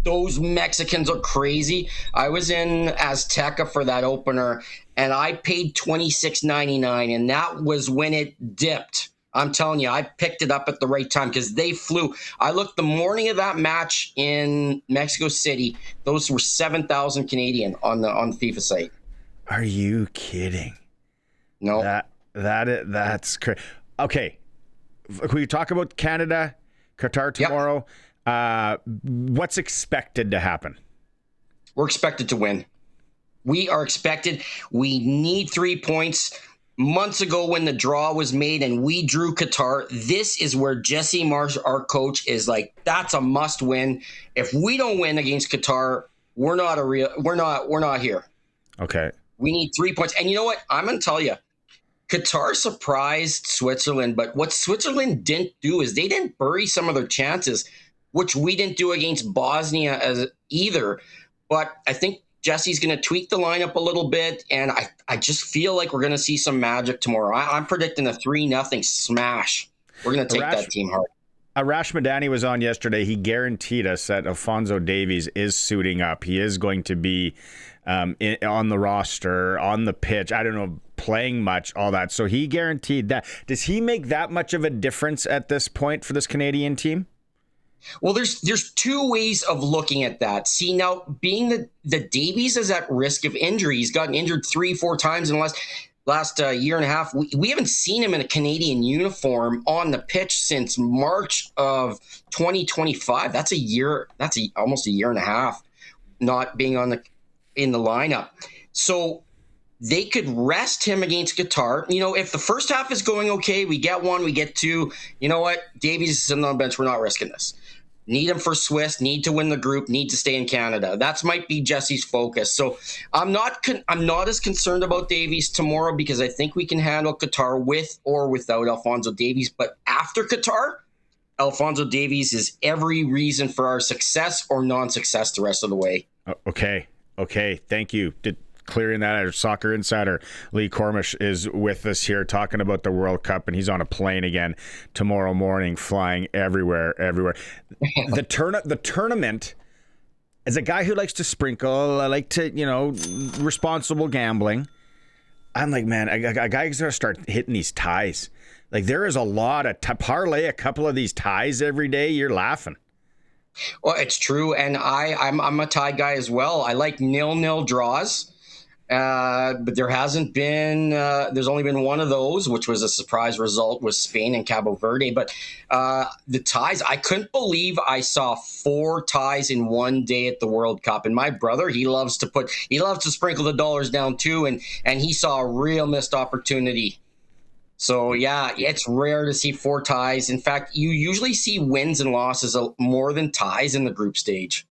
those Mexicans are crazy. I was in Azteca for that opener, and I paid $26.99, and that was when it dipped. I'm telling you, I picked it up at the right time because they flew. I looked the morning of that match in Mexico City. Those were 7,000 Canadian on the FIFA site. Are you kidding? No. That's crazy. Okay, we talk about Canada, Qatar tomorrow. Yep. What's expected to happen? We're expected to win. We are expected. We need 3 points. Months ago when the draw was made and we drew Qatar, this is where Jesse Marsh, our coach, is like, that's a must win. If we don't win against Qatar, we're not here. Okay. We need 3 points. And you know what? I'm going to tell you, Qatar surprised Switzerland, but what Switzerland didn't do is they didn't bury some of their chances, which we didn't do against Bosnia as either. But I think Jesse's going to tweak the lineup a little bit, and I just feel like we're going to see some magic tomorrow. I'm predicting a 3-0 smash. We're going to take that team hard. Arash Madani was on yesterday. He guaranteed us that Alphonso Davies is suiting up. He is going to be on the roster, on the pitch. I don't know, playing much, all that. So he guaranteed that. Does he make that much of a difference at this point for this Canadian team? Well, there's two ways of looking at that. See, now being the Davies is at risk of injury. He's gotten injured 3-4 times in the last year and a half. We haven't seen him in a Canadian uniform on the pitch since March of 2025. That's almost a year and a half not being in the lineup. So they could rest him against Qatar. If the first half is going okay, we get one, we get two. You know what? Davies is sitting on the bench. We're not risking this. Need him for Swiss, need to win the group, need to stay in Canada. That might be Jesse's focus. So I'm not as concerned about Davies tomorrow because I think we can handle Qatar with or without Alphonso Davies. But after Qatar, Alphonso Davies is every reason for our success or non-success the rest of the way. Okay. Thank you. Clearing that, our soccer insider Lee Kormish is with us here talking about the World Cup, and he's on a plane again tomorrow morning, flying everywhere. The tournament, as a guy who likes to sprinkle, I like to, responsible gambling. I'm like, man, a guy's gonna start hitting these ties. Like, there is a lot of parlay a couple of these ties every day. You're laughing. Well, it's true, and I'm a tie guy as well. I like 0-0 draws. But there hasn't been, there's only been one of those, which was a surprise result with Spain and Cabo Verde. But the ties, I couldn't believe I saw 4 ties in one day at the World Cup. And my brother, he loves to sprinkle the dollars down too. And he saw a real missed opportunity. So yeah, it's rare to see 4 ties. In fact, you usually see wins and losses more than ties in the group stage.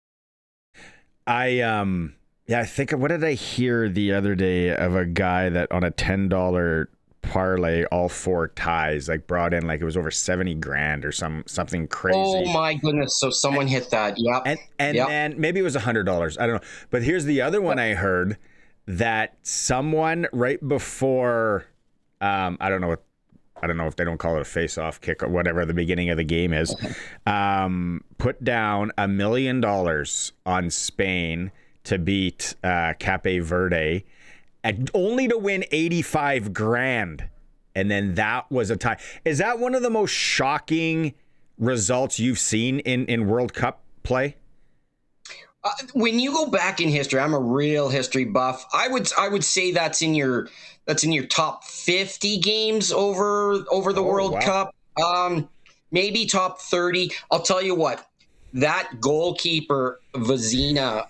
Yeah, I think, what did I hear the other day of a guy that on a $10 parlay, all 4 ties, like brought in, like it was over 70 grand or something crazy. Oh my goodness. So someone hit that. Yep. And then maybe it was $100. I don't know. But here's the other one I heard, that someone right before, I don't know if they don't call it a face-off kick or whatever the beginning of the game is, put down $1 million on Spain to beat Cape Verde, and only to win 85 grand. And then that was a tie. Is that one of the most shocking results you've seen in World Cup play? When you go back in history, I'm a real history buff. I would say that's in your top 50 games over the World Cup. Maybe top 30. I'll tell you what. That goalkeeper, Vezina,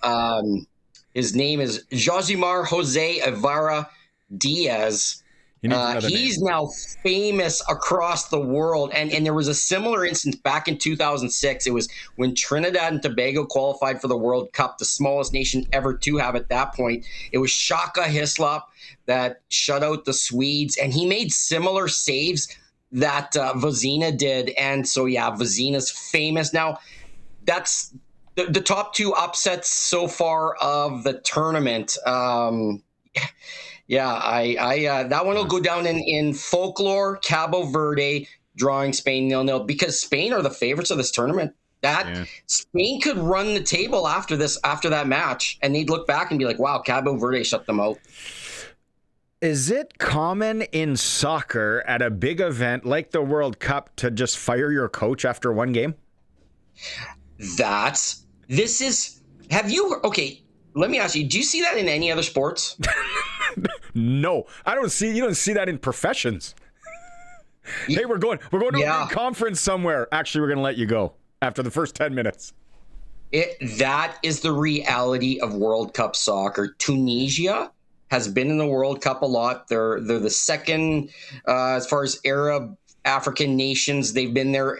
his name is Josimar Jose Evara Diaz. He's now famous across the world. And there was a similar instance back in 2006. It was when Trinidad and Tobago qualified for the World Cup, the smallest nation ever to have at that point. It was Shaka Hislop that shut out the Swedes, and he made similar saves that Vezina did. And so, yeah, Vezina's famous. Now, that's the top 2 upsets so far of the tournament. That one will go down in folklore. Cabo Verde drawing Spain 0-0 because Spain are the favorites of this tournament. Spain could run the table after that match, and they'd look back and be like, "Wow, Cabo Verde shut them out." Is it common in soccer at a big event like the World Cup to just fire your coach after one game? Let me ask you, do you see that in any other sports? No, I don't see, you don't see that in professions. Hey, we're going to a big conference somewhere. Actually, we're going to let you go after the first 10 minutes. That is the reality of World Cup soccer. Tunisia has been in the World Cup a lot. They're the second as far as Arab African nations. They've been there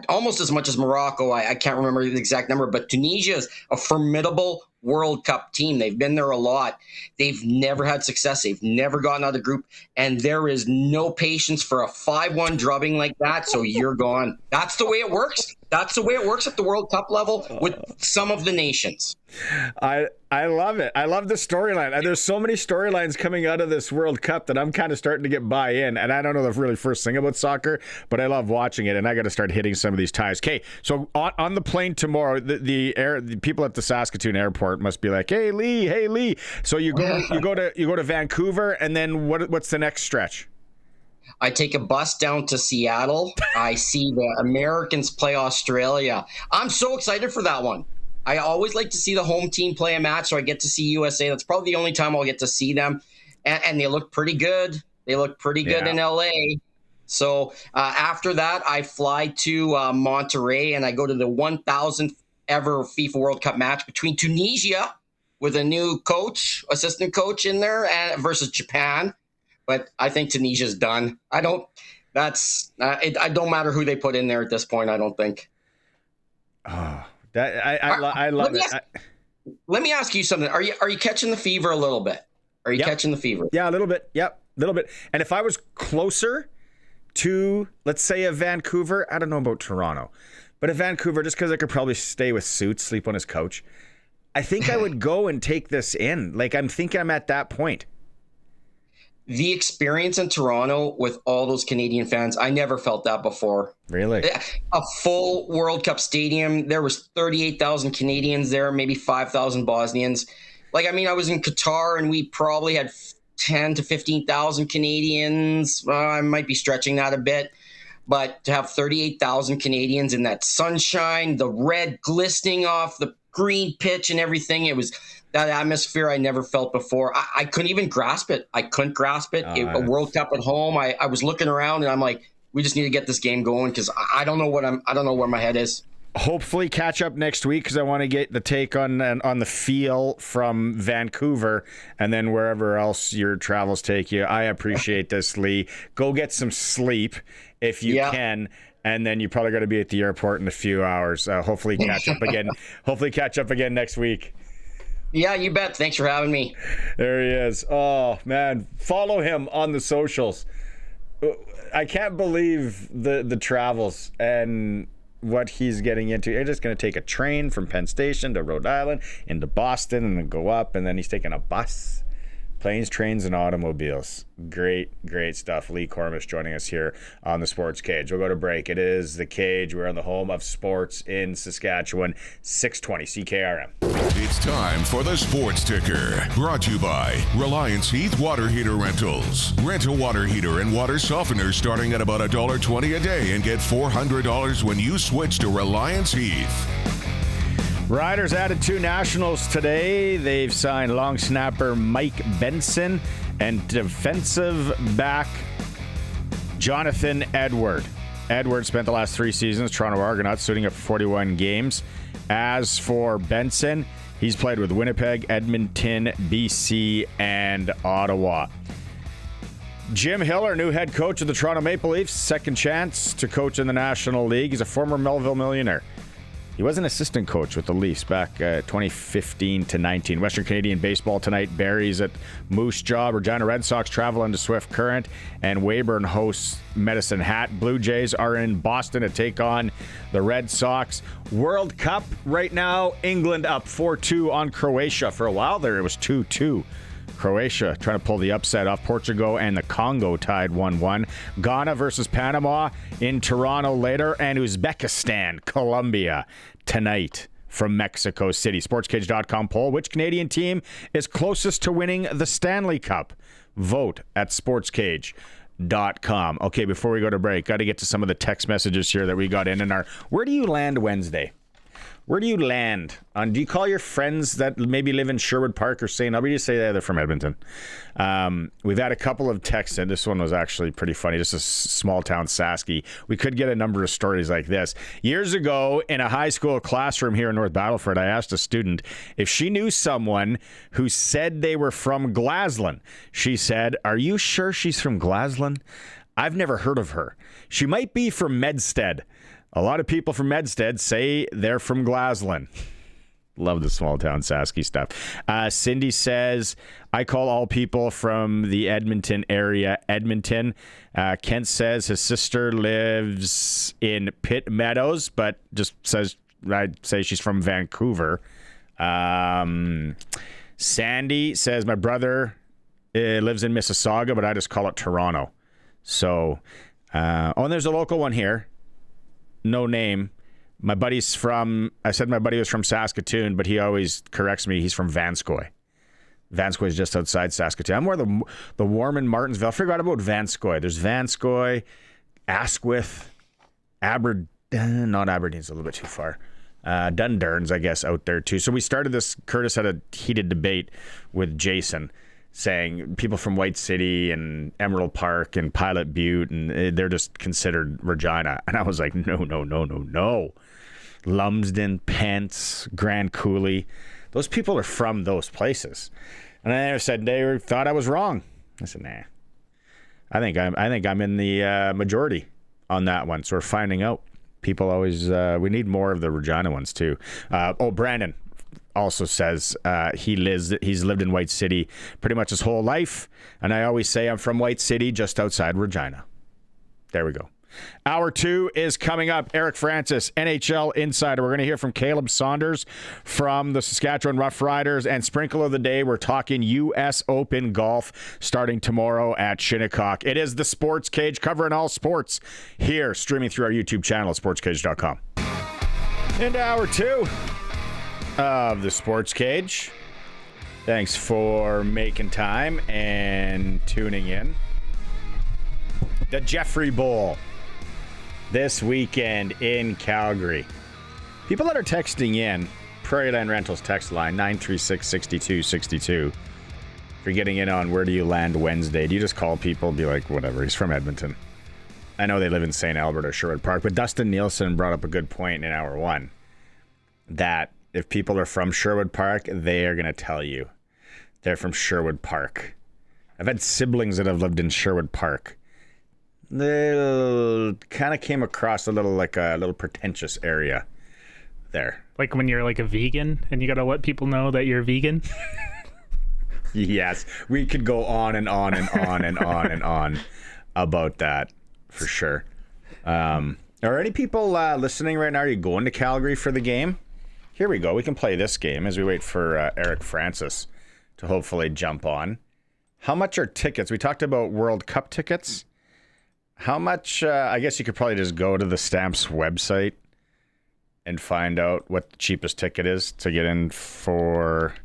almost as much as Morocco. I can't remember the exact number, but Tunisia is a formidable World Cup team. They've been there a lot. They've never had success. They've never gotten out of the group, and there is no patience for a 5-1 drubbing like that, so you're gone. That's the way it works. That's the way it works at the World Cup level with some of the nations. I love it. I love the storyline. There's so many storylines coming out of this World Cup that I'm kind of starting to get buy-in. And I don't know the really first thing about soccer, but I love watching it. And I got to start hitting some of these ties. Okay, so on the plane tomorrow, the people at the Saskatoon airport must be like, "Hey Lee." So you go to Vancouver, and then what's the next stretch? I take a bus down to Seattle. I see the Americans play Australia. I'm so excited for that one. I always like to see the home team play a match, so I get to see USA. That's probably the only time I'll get to see them. And they look pretty good. They look pretty good in LA. So after that, I fly to Monterrey, and I go to the 1,000th ever FIFA World Cup match between Tunisia with a new assistant coach in there, versus Japan. But I think Tunisia's done. It don't matter who they put in there at this point, I don't think. Oh, I love it. Let me ask you something. Are you catching the fever a little bit? Are you catching the fever? Yeah, a little bit. Yep, a little bit. And if I was closer to, let's say, a Vancouver, I don't know about Toronto, but a Vancouver, just because I could probably stay with Suits, sleep on his couch, I think I would go and take this in. Like, I'm thinking I'm at that point. The experience in Toronto with all those Canadian fans, I never felt that before. Really? A full World Cup stadium. There was 38,000 Canadians there, maybe 5,000 Bosnians. Like, I mean, I was in Qatar and we probably had 10 to 15,000 Canadians. I might be stretching that a bit. But to have 38,000 Canadians in that sunshine, the red glistening off the green pitch and everything, it was that atmosphere I never felt before. I couldn't even grasp it. A World Cup at home. I was looking around and I'm like, we just need to get this game going because I don't know where my head is. Hopefully catch up next week because I want to get the take on the feel from Vancouver and then wherever else your travels take you. I appreciate this, Lee. Go get some sleep if you can. And then you probably got to be at the airport in a few hours. Hopefully catch up again. Hopefully catch up again next week. Yeah, you bet. Thanks for having me. There he is. Oh, man. Follow him on the socials. I can't believe the travels and what he's getting into. He's just going to take a train from Penn Station to Rhode Island into Boston and then go up. And then he's taking a bus. Planes, trains, and automobiles. Great stuff. Lee Kormish joining us here on the Sports Cage. We'll go to break. It is the Cage. We're on the home of sports in Saskatchewan, 620 CKRM. It's time for the Sports Ticker. Brought to you by Reliance Heath Water Heater Rentals. Rent a water heater and water softener starting at about $1.20 a day and get $400 when you switch to Reliance Heath. Riders added 2 nationals today. They've signed long snapper Mike Benson and defensive back Jonathan Edward. Edward spent the last 3 seasons Toronto Argonauts, suiting up for 41 games. As for Benson, he's played with Winnipeg, Edmonton, BC, and Ottawa. Jim Hiller, new head coach of the Toronto Maple Leafs, second chance to coach in the National League. He's a former Melville Millionaire. He was an assistant coach with the Leafs back 2015 to 19. Western Canadian baseball tonight. Barry's at Moose Jaw. Regina Red Sox travel into Swift Current. And Weyburn hosts Medicine Hat. Blue Jays are in Boston to take on the Red Sox. World Cup right now. England up 4-2 on Croatia. For a while there, it was 2-2. Croatia trying to pull the upset off. Portugal and the Congo tied 1-1. Ghana versus Panama in Toronto later. And Uzbekistan, Colombia tonight from Mexico City. SportsCage.com poll. Which Canadian team is closest to winning the Stanley Cup? Vote at SportsCage.com. Okay, before we go to break, got to get to some of the text messages here that we got in our Where Do You Land Wednesday? Where do you land? Do you call your friends that maybe live in Sherwood Park or St. Albert? You say they're from Edmonton. We've had a couple of texts, and this one was actually pretty funny. Just a small town Sasky. We could get a number of stories like this. Years ago, in a high school classroom here in North Battleford, I asked a student if she knew someone who said they were from Glasgow. She said, "Are you sure she's from Glasgow? I've never heard of her. She might be from Medstead. A lot of people from Medstead say they're from Glasgow." Love the small town Sasky stuff. Cindy says, I call all people from the Edmonton area Edmonton. Kent says his sister lives in Pitt Meadows, but just says, I'd say she's from Vancouver. Sandy says, my brother lives in Mississauga, but I just call it Toronto. So, and there's a local one here. No name. My buddy was from Saskatoon, but he always corrects me. He's from Vanscoy. Vanscoy is just outside Saskatoon. I'm more the Warman, Martinsville. I forgot about Vanscoy. There's Vanscoy, Asquith, not Aberdeen's a little bit too far. Dunderns, I guess, out there too. So we started this. Curtis had a heated debate with Jason, saying people from White City and Emerald Park and Pilot Butte, and they're just considered Regina. And I was like, no. Lumsden, Pence, Grand Coulee, those people are from those places. And I said they thought I was wrong. I said, nah. I think I'm in the majority on that one. So we're finding out. People always we need more of the Regina ones too. Brandon also says he's lived in White City pretty much his whole life, and I always say I'm from White City, just outside Regina. There we go. Hour 2 is coming up. Eric Francis, NHL Insider. We're going to hear from Caleb Saunders from the Saskatchewan Roughriders. And sprinkle of the day, we're talking U.S. Open golf starting tomorrow at Shinnecock. It is the Sports Cage, covering all sports here, streaming through our YouTube channel at sportscage.com. Into hour 2 of the Sports Cage. Thanks for making time and tuning in. The Jeffrey Bowl this weekend in Calgary. People that are texting in, Prairie Land Rentals text line 936-6262. If you're getting in on where do you land Wednesday, do you just call people and be like, whatever, he's from Edmonton. I know they live in St. Albert or Sherwood Park, but Dustin Neilson brought up a good point in hour 1 that if people are from Sherwood Park, they are going to tell you they're from Sherwood Park. I've had siblings that have lived in Sherwood Park. They kind of came across a little pretentious area there. Like when you're like a vegan and you got to let people know that you're vegan. Yes, we could go on and on and on and on and on about that for sure. Are any people listening right now? Are you going to Calgary for the game? Here we go. We can play this game as we wait for Eric Francis to hopefully jump on. How much are tickets? We talked about World Cup tickets. How much, I guess you could probably just go to the Stamps website and find out what the cheapest ticket is to get in for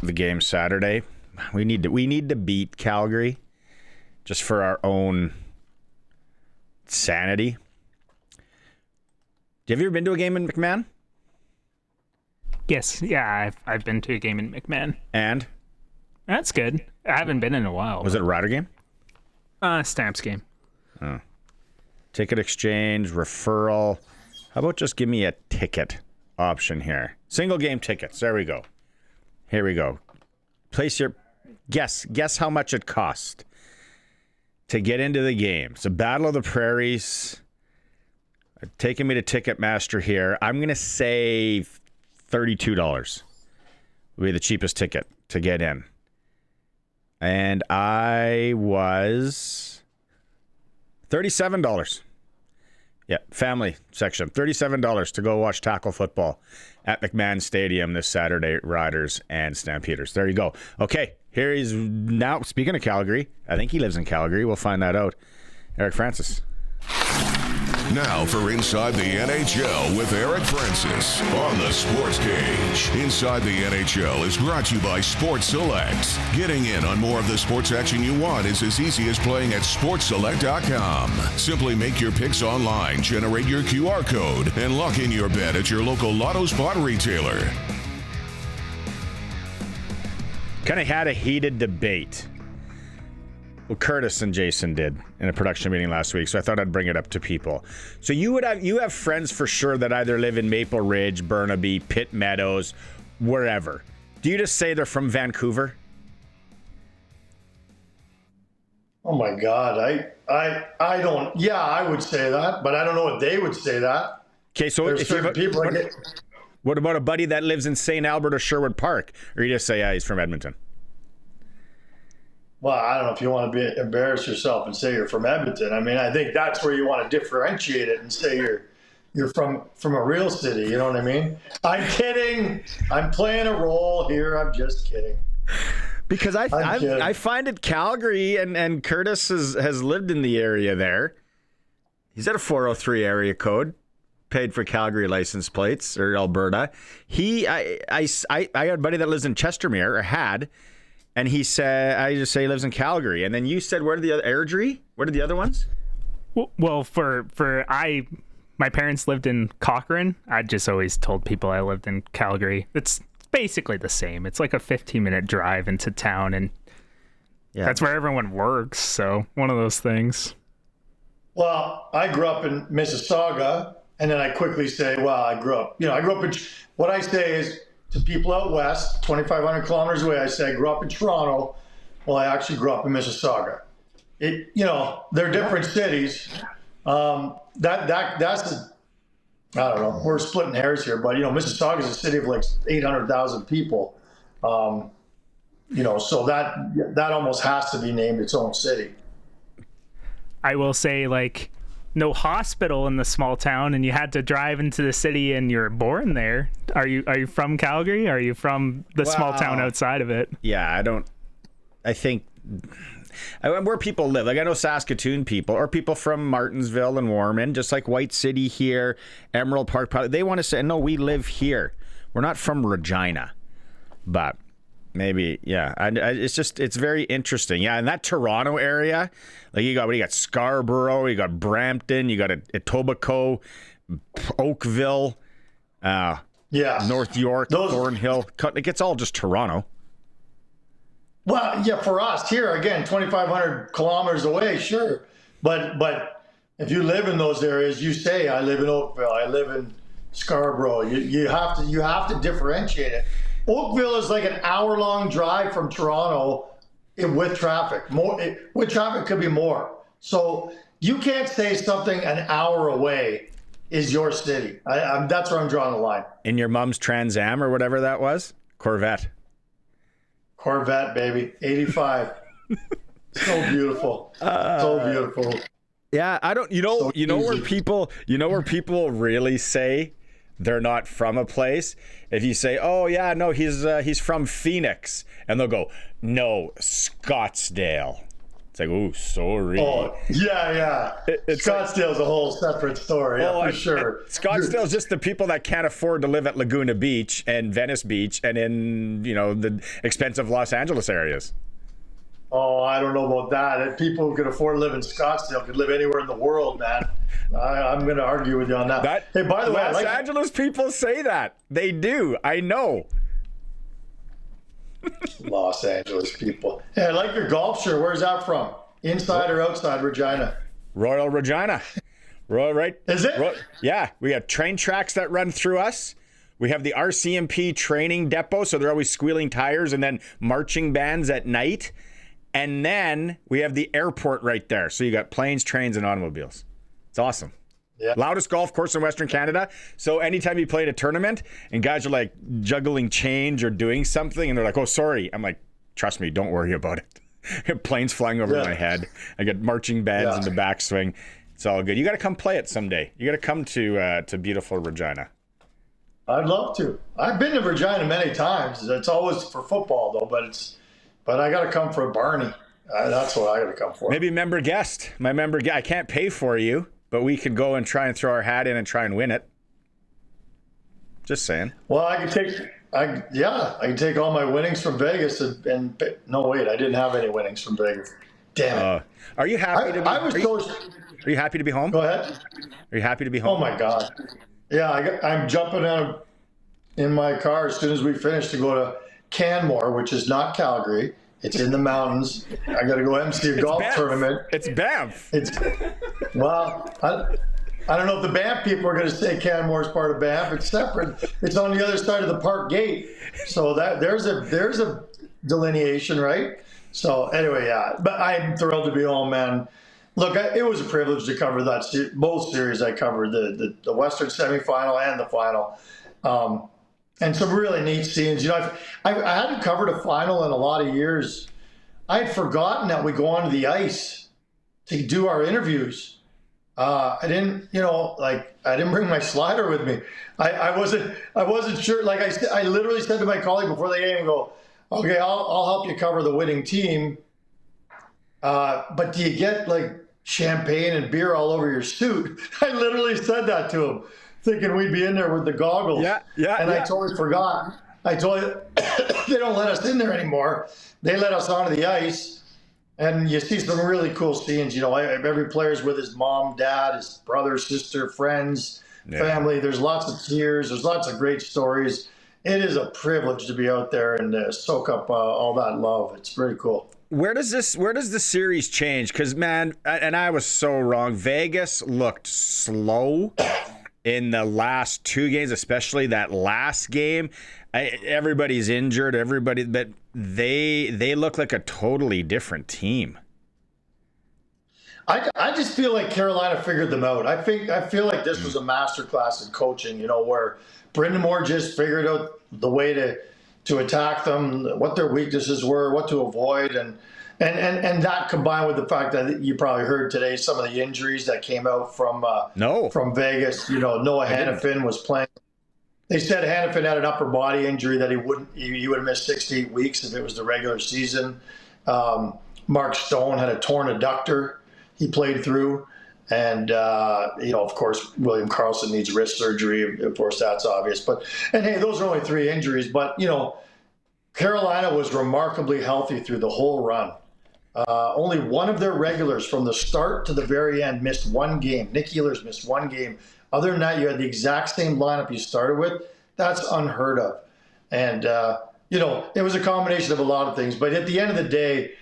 the game Saturday. We need to beat Calgary just for our own sanity. Have you ever been to a game in McMahon? Yes. Yeah, I've been to a game in McMahon. And? That's good. I haven't been in a while. Was it a Rider game? Stamps game. Oh. Ticket exchange, referral. How about just give me a ticket option here? Single game tickets. There we go. Here we go. Place your guess how much it cost to get into the game. It's a Battle of the Prairies. Taking me to Ticketmaster here. I'm going to say $32 would be the cheapest ticket to get in. And I was $37. Yeah, family section. $37 to go watch tackle football at McMahon Stadium this Saturday, Riders and Stampeders. There you go. Okay, here he's now. Speaking of Calgary, I think he lives in Calgary. We'll find that out. Eric Francis. Now for Inside the NHL with Eric Francis on the Sports Cage. Inside the NHL is brought to you by Sports Select. Getting in on more of the sports action you want is as easy as playing at sportselect.com. Simply make your picks online, generate your QR code, and lock in your bet at your local Lotto Spot retailer. Kind of had a heated debate. Well, Curtis and Jason did in a production meeting last week, so I thought I'd bring it up to people. So you have friends for sure that either live in Maple Ridge, Burnaby, Pitt Meadows, wherever. Do you just say they're from Vancouver? Oh my God, I don't. Yeah, I would say that, but I don't know if they would say that. Okay, so there's certain people. What about a buddy that lives in St. Albert or Sherwood Park? Or you just say, yeah, he's from Edmonton? Well, I don't know if you want to embarrass yourself and say you're from Edmonton. I mean, I think that's where you want to differentiate it and say you're from a real city. You know what I mean? I'm kidding. I'm playing a role here. I'm just kidding. Because I find it Calgary, and Curtis has lived in the area there. He's at a 403 area code, paid for Calgary license plates, or Alberta. I got a buddy that lives in Chestermere, or had, and he said, I just say he lives in Calgary. And then you said, where are the other, Airdrie? What are the other ones? Well, my parents lived in Cochrane. I just always told people I lived in Calgary. It's basically the same. It's like a 15-minute drive into town, and that's where everyone works. So one of those things. Well, I grew up in Mississauga, and then I quickly say, well, I grew up in, what I say is to people out west, 2,500 kilometers away, I say I grew up in Toronto. Well, I actually grew up in Mississauga. They're different cities. That's I don't know. We're splitting hairs here, but Mississauga is a city of like 800,000 people. So that almost has to be named its own city. I will say, like, no hospital in the small town, and you had to drive into the city, and you're born there. Are you from Calgary? Are you from the small town outside of it? Yeah, I think where people live. Like, I know Saskatoon people, or people from Martinsville and Warman, just like White City here, Emerald Park. They want to say, no, we live here. We're not from Regina. But maybe, yeah. It's very interesting. Yeah, in that Toronto area, like you got Scarborough, you got Brampton, you got Etobicoke, Oakville, North York, Thornhill. It's all just Toronto. Well, yeah, for us here, again, 2,500 kilometers away, sure. But if you live in those areas, you say, I live in Oakville, I live in Scarborough. You have to differentiate it. Oakville is like an hour-long drive from Toronto with traffic. With traffic could be more. So you can't say something an hour away is your city. That's where I'm drawing the line. In your mom's Trans Am or whatever that was? Corvette, baby. 85. So beautiful. So beautiful. Yeah, I don't. Where people really say they're not from a place. If you say, "Oh yeah, no, he's from Phoenix," and they'll go, "No, Scottsdale." It's like, "Ooh, sorry." Oh yeah. Scottsdale's a whole separate story. For sure. Scottsdale's just the people that can't afford to live at Laguna Beach and Venice Beach and in the expensive Los Angeles areas. Oh, I don't know about that. If people who could afford to live in Scottsdale could live anywhere in the world, man. I'm going to argue with you on that. Hey, by the way, Los Angeles people say that. They do. I know. Los Angeles people. Hey, I like your golf shirt. Where's that from? Inside or outside Regina? Royal Regina. Right? Is it? Yeah. We have train tracks that run through us. We have the RCMP training depot, so they're always squealing tires, and then marching bands at night. And then we have the airport right there. So you got planes, trains, and automobiles. It's awesome. Yeah. Loudest golf course in Western Canada. So anytime you play in a tournament and guys are like juggling change or doing something and they're like, "Oh, sorry." I'm like, "Trust me, don't worry about it." Planes flying over my head. I got marching bands in the backswing. It's all good. You got to come play it someday. You got to come to beautiful Regina. I'd love to. I've been to Regina many times. It's always for football though, but I got to come for Barney. That's what I got to come for. Maybe member guest. My member guest. I can't pay for you, but we could go and try and throw our hat in and try and win it. Just saying. Well, I can take all my winnings from Vegas and no, wait, I didn't have any winnings from Vegas. Damn it. Are you happy to be? Are you happy to be home? Go ahead. Are you happy to be home? Oh my God. Yeah, I'm jumping out in my car as soon as we finish to go to Canmore, which is not Calgary. It's in the mountains. I got to go MC a golf tournament. It's Banff. Well, I don't know if the Banff people are going to say Canmore is part of Banff. It's separate. It's on the other side of the park gate. So there's a delineation, right? So anyway, yeah. But I'm thrilled to be home, man. Look, it was a privilege to cover both series I covered, the Western semifinal and the final. And some really neat scenes. You know, I hadn't covered a final in a lot of years. I had forgotten that we go onto the ice to do our interviews. I didn't, I didn't bring my slider with me. I wasn't sure. Like I literally said to my colleague before the game, okay, I'll help you cover the winning team. But do you get like champagne and beer all over your suit? I literally said that to him, thinking we'd be in there with the goggles. Yeah. I totally forgot. I told you, they don't let us in there anymore. They let us onto the ice, and you see some really cool scenes. You know, every player's with his mom, dad, his brother, sister, friends, family. There's lots of tears. There's lots of great stories. It is a privilege to be out there and soak up all that love. It's very cool. Where does the series change? Because, man, and I was so wrong. Vegas looked slow in the last two games, especially that last game. Everybody's injured, but they look like a totally different team. I just feel like Carolina figured them out. I feel like this was a masterclass in coaching, where Brendan Moore just figured out the way to attack them, what their weaknesses were, what to avoid, and that combined with the fact that you probably heard today some of the injuries that came out from Vegas. Noah Hannafin was playing. They said Hannafin had an upper body injury that he would have missed 6 to 8 weeks if it was the regular season. Mark Stone had a torn adductor he played through. And, of course, William Karlsson needs wrist surgery. Of course, that's obvious. And hey, those are only 3 injuries. But, Carolina was remarkably healthy through the whole run. Only one of their regulars from the start to the very end missed 1 game. Nick Ehlers missed 1 game. Other than that, you had the exact same lineup you started with. That's unheard of. And, it was a combination of a lot of things. But at the end of the day,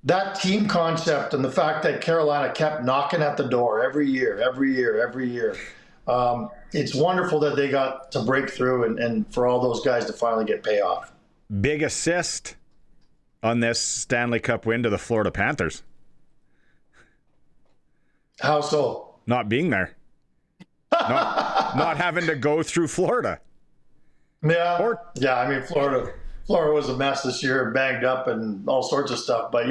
that team concept and the fact that Carolina kept knocking at the door every year, it's wonderful that they got to break through and for all those guys to finally get payoff. Big assist on this Stanley Cup win to the Florida Panthers. How so? Not being there. not having to go through Florida. Yeah. I mean, Florida was a mess this year, banged up and all sorts of stuff. But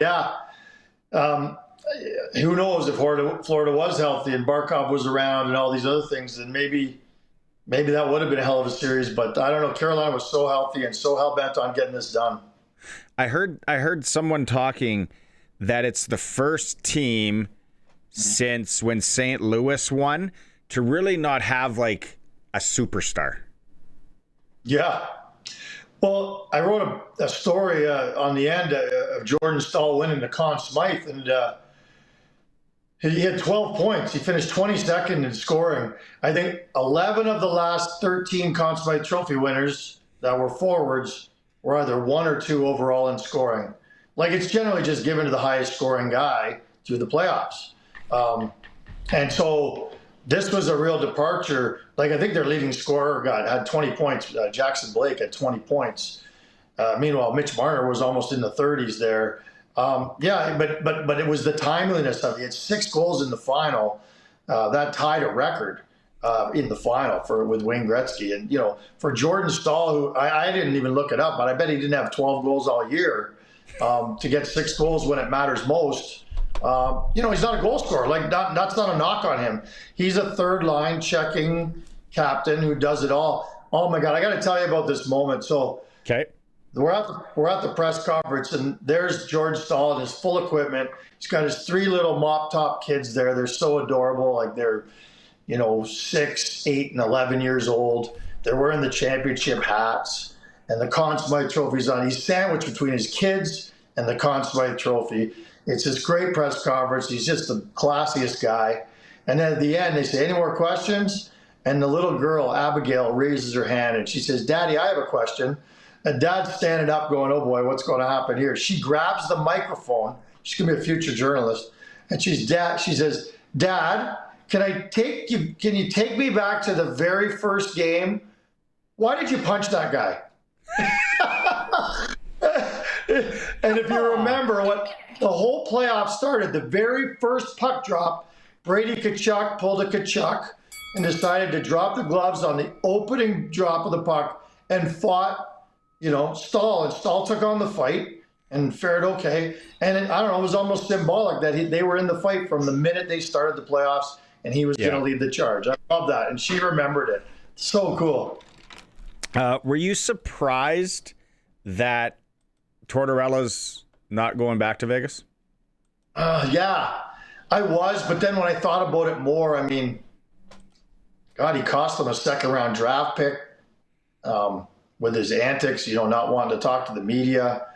who knows if Florida was healthy and Barkov was around and all these other things, then maybe that would have been a hell of a series. But I don't know. Carolina was so healthy and so hell-bent on getting this done. I heard someone talking that it's the first team since when St. Louis won to really not have like a superstar. Yeah. Well, I wrote a story on the end of Jordan Staal winning the Conn Smythe, and he had 12 points. He finished 22nd in scoring. I think 11 of the last 13 Conn Smythe Trophy winners that were forwards were either 1 or 2 overall in scoring. Like, it's generally just given to the highest scoring guy through the playoffs. And so this was a real departure. Like, I think their leading scorer had 20 points. Jackson Blake had 20 points. Meanwhile, Mitch Marner was almost in the 30s there. But it was the timeliness of it. He had 6 goals in the final. That tied a record in the final with Wayne Gretzky. And, for Jordan Staal, who I didn't even look it up, but I bet he didn't have 12 goals all year, to get 6 goals when it matters most. He's not a goal scorer. Like, that's not a knock on him. He's a third-line checking captain who does it all. Oh, my God, I got to tell you about this moment. So okay, we're at the press conference, and there's George Staal in his full equipment. He's got his 3 little mop-top kids there. They're so adorable. Like, they're, 6, 8, and 11 years old. They're wearing the championship hats, and the Conn Smythe trophy's on. He's sandwiched between his kids and the Conn Smythe trophy. It's this great press conference. He's just the classiest guy. And then at the end, they say, any more questions? And the little girl, Abigail, raises her hand, and she says, Daddy, I have a question. And Dad's standing up going, oh, boy, what's going to happen here? She grabs the microphone. She's going to be a future journalist. And she says, Dad, can you take me back to the very first game? Why did you punch that guy? And if you remember what the whole playoff started, the very first puck drop, Brady Tkachuk pulled a Tkachuk. and decided to drop the gloves on the opening drop of the puck and fought, Stahl. And Stahl took on the fight and fared okay. And I don't know, it was almost symbolic that they were in the fight from the minute they started the playoffs, and he was going to lead the charge. I love that. And she remembered it. So cool. Were you surprised that Tortorella's not going back to Vegas? Yeah, I was. But then when I thought about it more, I mean, God, he cost them a second-round draft pick with his antics, not wanting to talk to the media.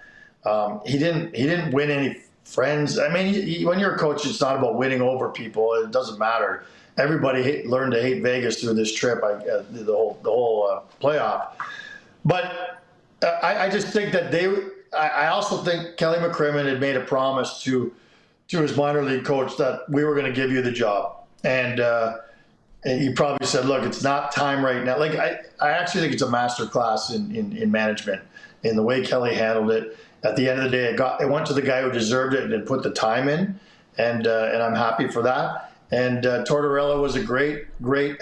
He didn't win any friends. I mean, when you're a coach, it's not about winning over people. It doesn't matter. Everybody learned to hate Vegas through this trip, the whole playoff. But I just think that I also think Kelly McCrimmon had made a promise to his minor league coach that we were going to give you the job. And he probably said, look, it's not time right now. Like, I actually think it's a masterclass in management, in the way Kelly handled it. At the end of the day, it went to the guy who deserved it and put the time in, and I'm happy for that. And Tortorella was a great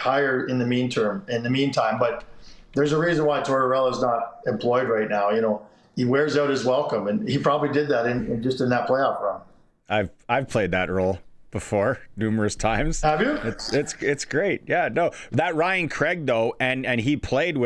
hire in the meantime. But there's a reason why Tortorella's not employed right now. He wears out his welcome, and he probably did that in that playoff run. I've played that role before numerous times. Have you? It's great. Yeah, no, that Ryan Craig though, and he played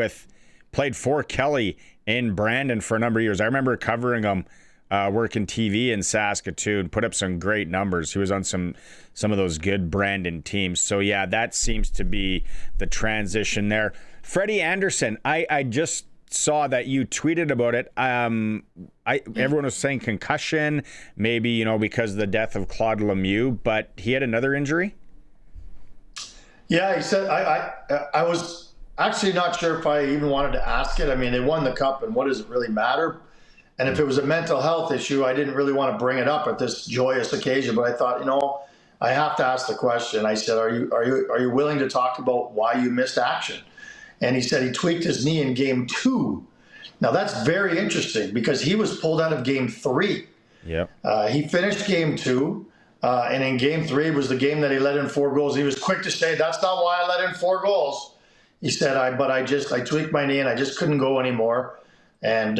for Kelly in Brandon for a number of years. I remember covering him, working TV in Saskatoon, put up some great numbers. He was on some of those good Brandon teams. So yeah, that seems to be the transition there. Freddie Anderson, I just saw that you tweeted about it. Everyone was saying concussion, maybe, because of the death of Claude Lemieux, but he had another injury? Yeah, he said, I was actually not sure if I even wanted to ask it. I mean, they won the cup, and what does it really matter? And if it was a mental health issue, I didn't really want to bring it up at this joyous occasion, but I thought, I have to ask the question. I said, are you willing to talk about why you missed action? And he said he tweaked his knee in game 2. Now that's very interesting because he was pulled out of game 3. Yep. He finished game 2. And in game 3 was the game that he let in 4 goals. He was quick to say, that's not why I let in 4 goals. He said, I tweaked my knee and I just couldn't go anymore. And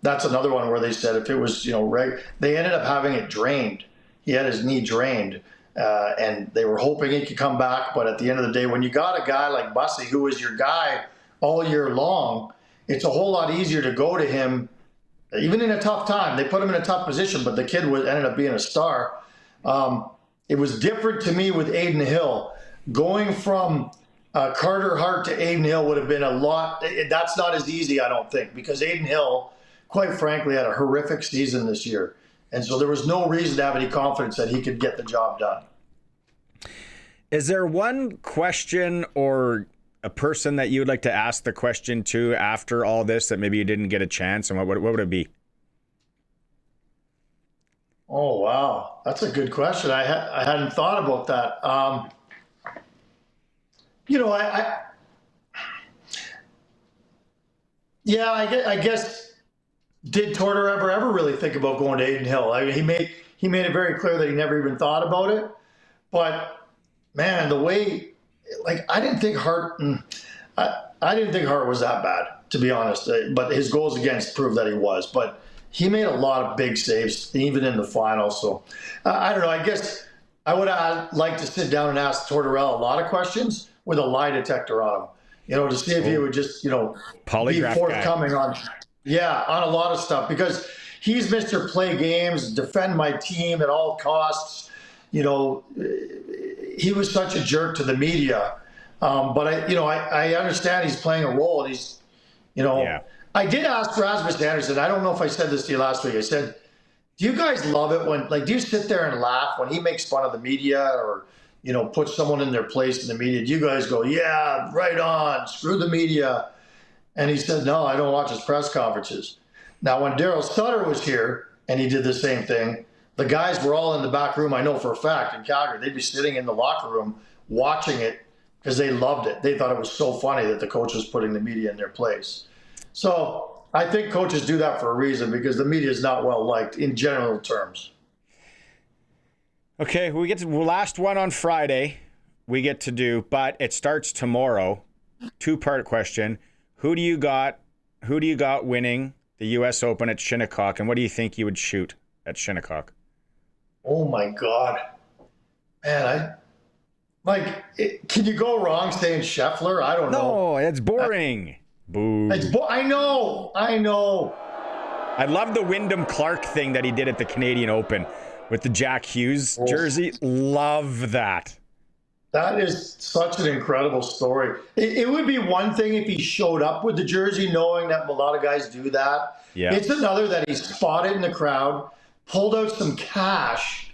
that's another one where they said if it was, they ended up having it drained. He had his knee drained. And they were hoping he could come back. But at the end of the day, when you got a guy like Bussy, who was your guy all year long, it's a whole lot easier to go to him, even in a tough time. They put him in a tough position, but the kid ended up being a star. It was different to me with Aiden Hill. Going from Carter Hart to Aiden Hill would have been a lot. That's not as easy, I don't think, because Aiden Hill, quite frankly, had a horrific season this year. And so there was no reason to have any confidence that he could get the job done. Is there one question or a person that you would like to ask the question to after all this that maybe you didn't get a chance? And what would it be? Oh, wow. That's a good question. I hadn't thought about that. I guess, did Tortor ever really think about going to Aiden Hill? I mean, he made it very clear that he never even thought about it. But man, the way, I didn't think Hart was that bad, to be honest. But his goals against proved that he was. But he made a lot of big saves, even in the final. So I don't know. I guess I would have liked to sit down and ask Tortorella a lot of questions with a lie detector on him, to see if he would just, be forthcoming on a lot of stuff, because he's Mr. Play games, defend my team at all costs. He was such a jerk to the media. But I understand he's playing a role, and he's, I did ask Rasmus Anderson. I don't know if I said this to you last week. I said, do you guys love it when, do you sit there and laugh when he makes fun of the media or, puts someone in their place in the media? Do you guys go, yeah, right on, screw the media? And he said, no, I don't watch his press conferences. Now, when Daryl Sutter was here and he did the same thing, the guys were all in the back room, I know for a fact, in Calgary. They'd be sitting in the locker room watching it because they loved it. They thought it was so funny that the coach was putting the media in their place. So I think coaches do that for a reason, because the media is not well liked in general terms. Okay, we get to the last one on Friday. we get to do, but it starts tomorrow. 2-part question. Who do you got winning the U.S. Open at Shinnecock, and what do you think you would shoot at Shinnecock? Oh my God, man! Can you go wrong saying Scheffler? I don't know. No, it's boring. Boo. I know. I love the Wyndham Clark thing that he did at the Canadian Open with the Jack Hughes jersey. Love that. That is such an incredible story. It would be one thing if he showed up with the jersey, knowing that a lot of guys do that. Yeah. It's another that he spotted in the crowd, pulled out some cash,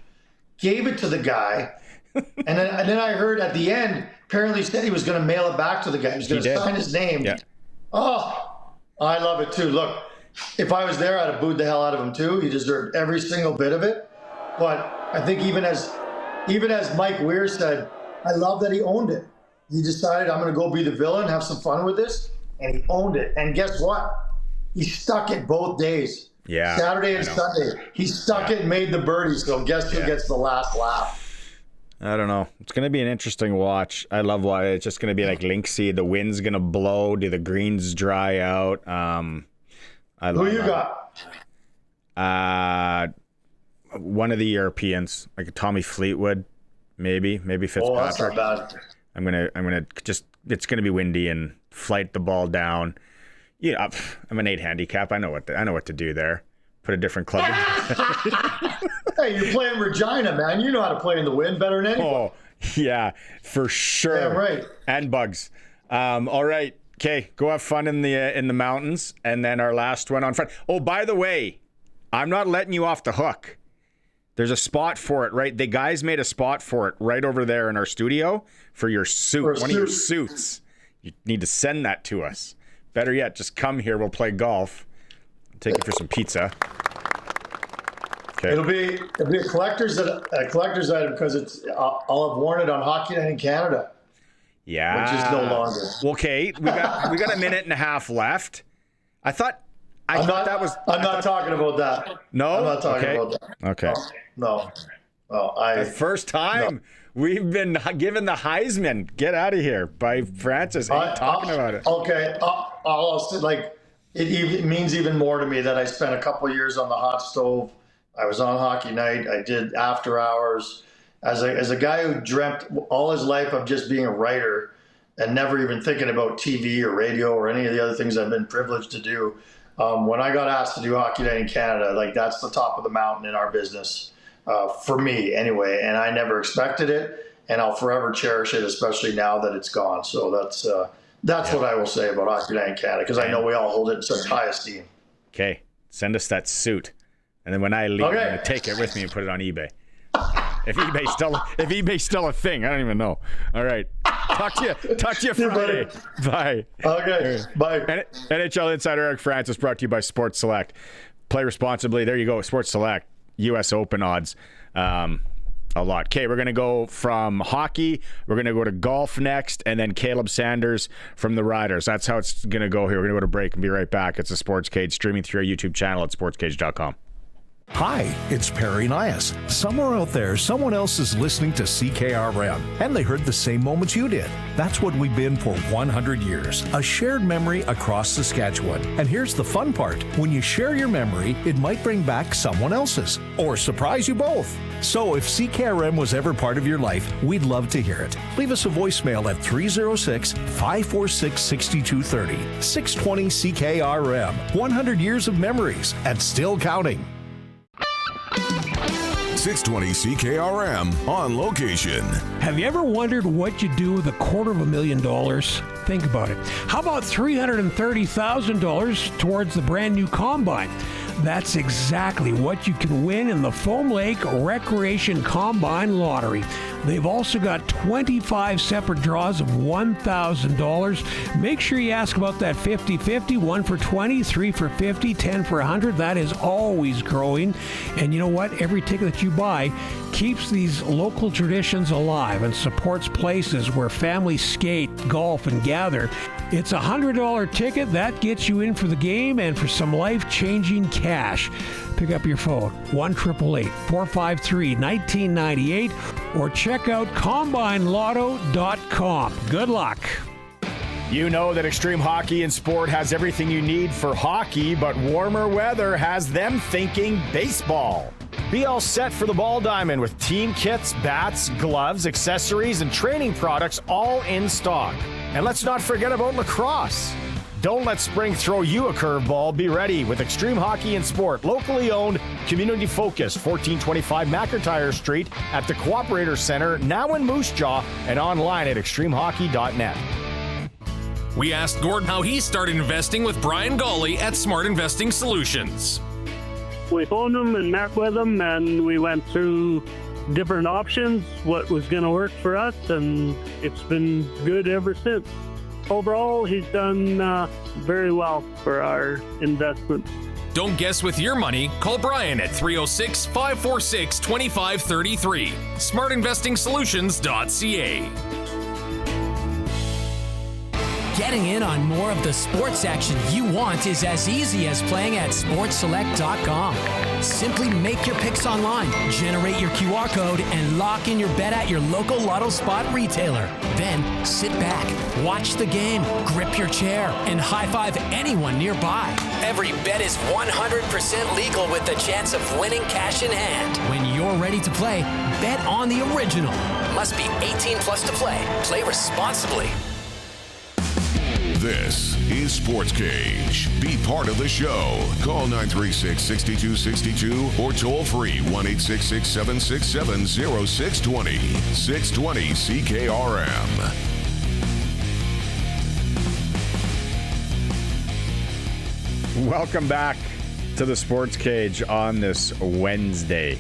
gave it to the guy, and then I heard at the end, apparently said he was going to mail it back to the guy. He was going to sign his name. Yeah. Oh, I love it too. Look, if I was there, I'd have booed the hell out of him too. He deserved every single bit of it. But I think even as Mike Weir said, I love that he owned it. He decided, I'm going to go be the villain, have some fun with this, and he owned it. And guess what? He stuck it both days. Yeah. Saturday and Sunday. He stuck it and made the birdie. So guess who gets the last laugh? I don't know. It's going to be an interesting watch. I love why it's just going to be like Linksy. The wind's going to blow. Do the greens dry out? Who you got? One of the Europeans, like Tommy Fleetwood, maybe Fitzpatrick. Oh, that's not bad. I'm gonna just. It's gonna be windy and flight the ball down. Yeah, I'm an 8 handicap. I know what to do there. Put a different club. Hey, you're playing Regina, man. You know how to play in the wind better than anyone. Oh, yeah, for sure. Yeah, right. And bugs. All right. Okay, go have fun in the mountains, and then our last one on Friday. Oh, by the way, I'm not letting you off the hook. There's a spot for it, right? The guys made a spot for it right over there in our studio for your suit, one of your suits. You need to send that to us. Better yet, just come here. We'll play golf. I'll take you for some pizza. Okay. It'll be a collector's item because I'll have worn it on Hockey Night in Canada. Yeah. Which is no longer. Okay, we got a minute and a half left. I thought that was. I'm not talking about that. No, I'm not talking about that. Okay. No. The first time we've been given the Heisman. Get out of here by Francis. Talking about it. Okay. I'll say, like, it means even more to me that I spent a couple years on the hot stove. I was on Hockey Night. I did after hours. As a guy who dreamt all his life of just being a writer and never even thinking about TV or radio or any of the other things I've been privileged to do. When I got asked to do Hockey Night in Canada, like, that's the top of the mountain in our business, for me anyway. And I never expected it, and I'll forever cherish it, especially now that it's gone. So that's what I will say about Hockey Night in Canada, because I know we all hold it in such high esteem. Okay, send us that suit, and then when I leave, I'm gonna take it with me and put it on eBay. If eBay's still a thing, I don't even know. All right. Talk to you Friday. Bye. Okay. Bye. NHL Insider Eric Francis brought to you by Sports Select. Play responsibly. There you go. Sports Select. U.S. Open odds. A lot. Okay, we're going to go from hockey. We're going to go to golf next, and then Caleb Sanders from the Riders. That's how it's going to go here. We're going to go to break and be right back. It's the Sports Cage, streaming through our YouTube channel at sportscage.com. Hi, it's Perry Nias. Somewhere out there, someone else is listening to CKRM, and they heard the same moments you did. That's what we've been for 100 years, a shared memory across Saskatchewan. And here's the fun part. When you share your memory, it might bring back someone else's, or surprise you both. So if CKRM was ever part of your life, we'd love to hear it. Leave us a voicemail at 306-546-6230. 620 CKRM. 100 years of memories, and still counting. 620 CKRM on location. Have you ever wondered what you do with $250,000? Think about it. How about $330,000 towards the brand new combine? That's exactly what you can win in the Foam Lake Recreation Combine Lottery. They've also got 25 separate draws of $1,000. Make sure you ask about that 50-50, 1 for 20, 3 for 50, 10 for 100. That is always growing. And you know what? Every ticket that you buy keeps these local traditions alive and supports places where families skate, golf, and gather. It's a $100 ticket. That gets you in for the game and for some life-changing cash. Pick up your phone, 1-888-453-1998, or check check out CombineLotto.com. Good luck. You know that Extreme Hockey and Sport has everything you need for hockey, but warmer weather has them thinking baseball. Be all set for the ball diamond with team kits, bats, gloves, accessories, and training products all in stock. And let's not forget about lacrosse. Don't let spring throw you a curveball. Be ready with Extreme Hockey and Sport, locally owned, community-focused, 1425 McIntyre Street at the Cooperator Center, now in Moose Jaw, and online at extremehockey.net. We asked Gordon how he started investing with Brian Gawley at Smart Investing Solutions. We phoned them and met with them, and we went through different options, what was going to work for us, and it's been good ever since. Overall, he's done very well for our investment. Don't guess with your money. Call Brian at 306-546-2533. SmartInvestingSolutions.ca. Getting in on more of the sports action you want is as easy as playing at sportselect.com. Simply make your picks online, generate your QR code, and lock in your bet at your local Lotto Spot retailer. Then sit back, watch the game, grip your chair, and high-five anyone nearby. Every bet is 100% legal with the chance of winning cash in hand. When you're ready to play, bet on the original. Must be 18 plus to play. Play responsibly. This is Sports Cage. Be part of the show. Call 936-6262 or toll free 1-866-767-0620. 620 CKRM. Welcome back to the Sports Cage on this Wednesday.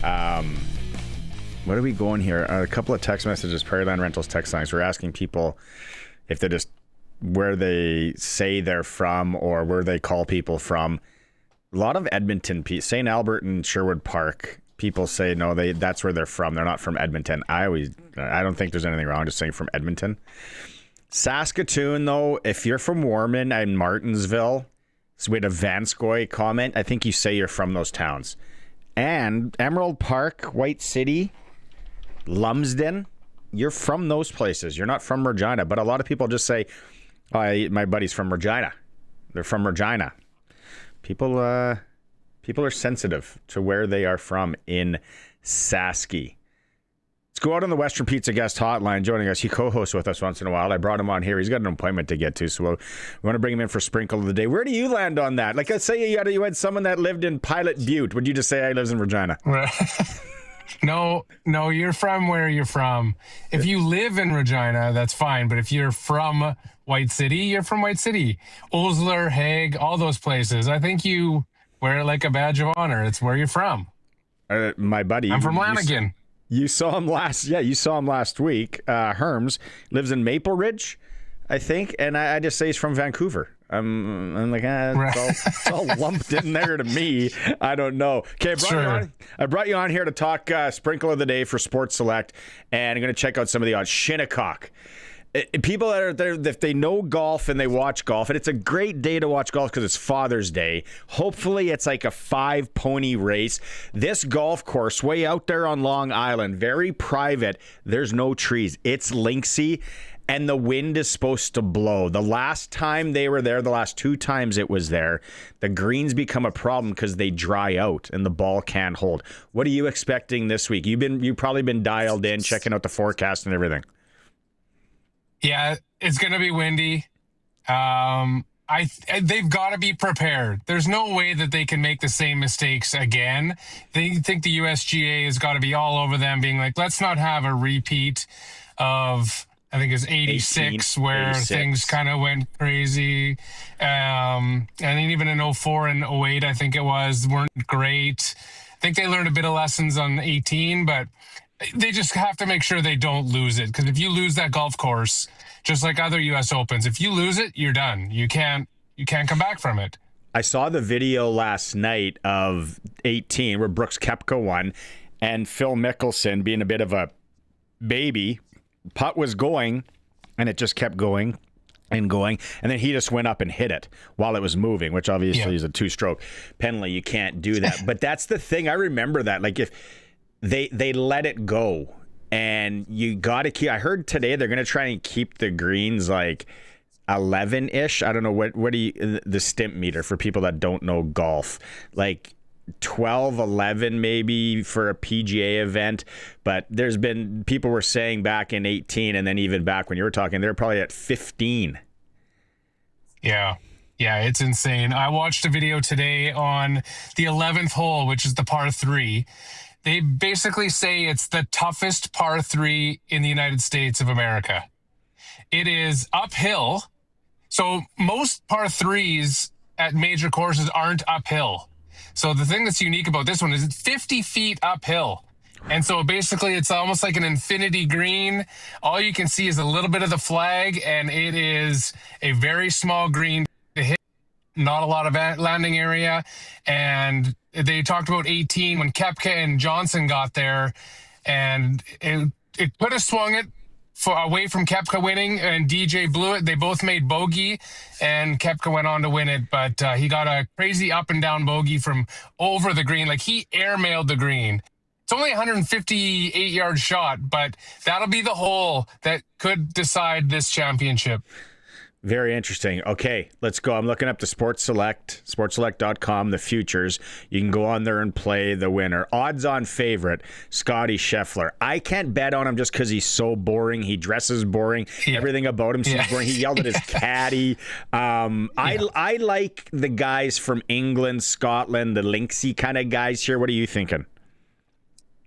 What are we going here? A couple of text messages, Prairieland Rentals text lines. We're asking people if they're just where they say they're from or where they call people from. A lot of Edmonton, St. Albert and Sherwood Park, people say no, that's where they're from. They're not from Edmonton. I don't think there's anything wrong just saying from Edmonton. Saskatoon, though, if you're from Warman and Martinsville, so we had a Vanscoy comment, I think you say you're from those towns. And Emerald Park, White City, Lumsden, you're from those places. You're not from Regina, but a lot of people just say, my buddy's from Regina. They're from Regina. People are sensitive to where they are from in Sasky. Let's go out on the Western Pizza guest hotline. Joining us, he co-hosts with us once in a while. I brought him on here. He's got an appointment to get to, so we want to bring him in for Sprinkle of the Day. Where do you land on that? Like, let's say you had someone that lived in Pilot Butte. Would you just say, I lives in Regina? No, you're from where you're from. If you live in Regina, that's fine. But if you're from White City, you're from White City. Osler, Hague, all those places. I think you wear it like a badge of honor. It's where you're from. My buddy. I'm from Lanigan. You saw him last week. Herms lives in Maple Ridge, I think. And I just say he's from Vancouver. I'm like, it's all lumped in there to me. I don't know. Okay, I brought you on here to talk Sprinkle of the Day for Sports Select, and I'm going to check out some of the odds. Shinnecock. People that are there, if they know golf and they watch golf, and it's a great day to watch golf because it's Father's Day. Hopefully it's like a 5-pony race. This golf course way out there on Long Island, very private. There's no trees. It's linksy. And the wind is supposed to blow. The last time they were there, the last 2 times it was there, the greens become a problem because they dry out and the ball can't hold. What are you expecting this week? You've probably been dialed in, checking out the forecast and everything. Yeah, it's going to be windy. They've got to be prepared. There's no way that they can make the same mistakes again. They think the USGA has got to be all over them, being like, let's not have a repeat of, I think it's 86, where things kind of went crazy. And even in 04 and 08, I think it was, weren't great. I think they learned a bit of lessons on 18, but they just have to make sure they don't lose it. Because if you lose that golf course, just like other U.S. Opens, if you lose it, you're done. You can't come back from it. I saw the video last night of 18 where Brooks Koepka won, and Phil Mickelson, being a bit of a baby, putt was going, and it just kept going and going, and then he just went up and hit it while it was moving, which obviously is a 2-stroke penalty. You can't do that. But that's the thing. I remember that. Like, if they let it go and you got to keep. I heard today they're going to try and keep the greens like 11-ish. I don't know what do you the stimp meter for people that don't know golf, like 12, 11 maybe for a PGA event. But there's been people were saying back in 18, and then even back when you were talking, they're probably at 15. Yeah, it's insane. I watched a video today on the 11th hole, which is the par 3. They basically say it's the toughest par 3 in the United States of America. It is uphill. So most par 3s at major courses aren't uphill. So the thing that's unique about this one is it's 50 feet uphill. And so basically it's almost like an infinity green. All you can see is a little bit of the flag, and it is a very small green to hit, not a lot of landing area. And they talked about 18 when Koepka and Johnson got there, and it could have swung it away from Koepka winning, and DJ blew it. They both made bogey, and Koepka went on to win it, but he got a crazy up and down bogey from over the green. Like, he airmailed the green. It's only a 158-yard shot, but that'll be the hole that could decide this championship. Very interesting. Okay, let's go. I'm looking up the Sports Select, sportselect.com, the futures. You can go on there and play the winner. Odds-on favorite, Scotty Scheffler. I can't bet on him just because he's so boring. He dresses boring. Yeah. Everything about him seems boring. He yelled at his caddy. I like the guys from England, Scotland, the Lynxy kind of guys here. What are you thinking?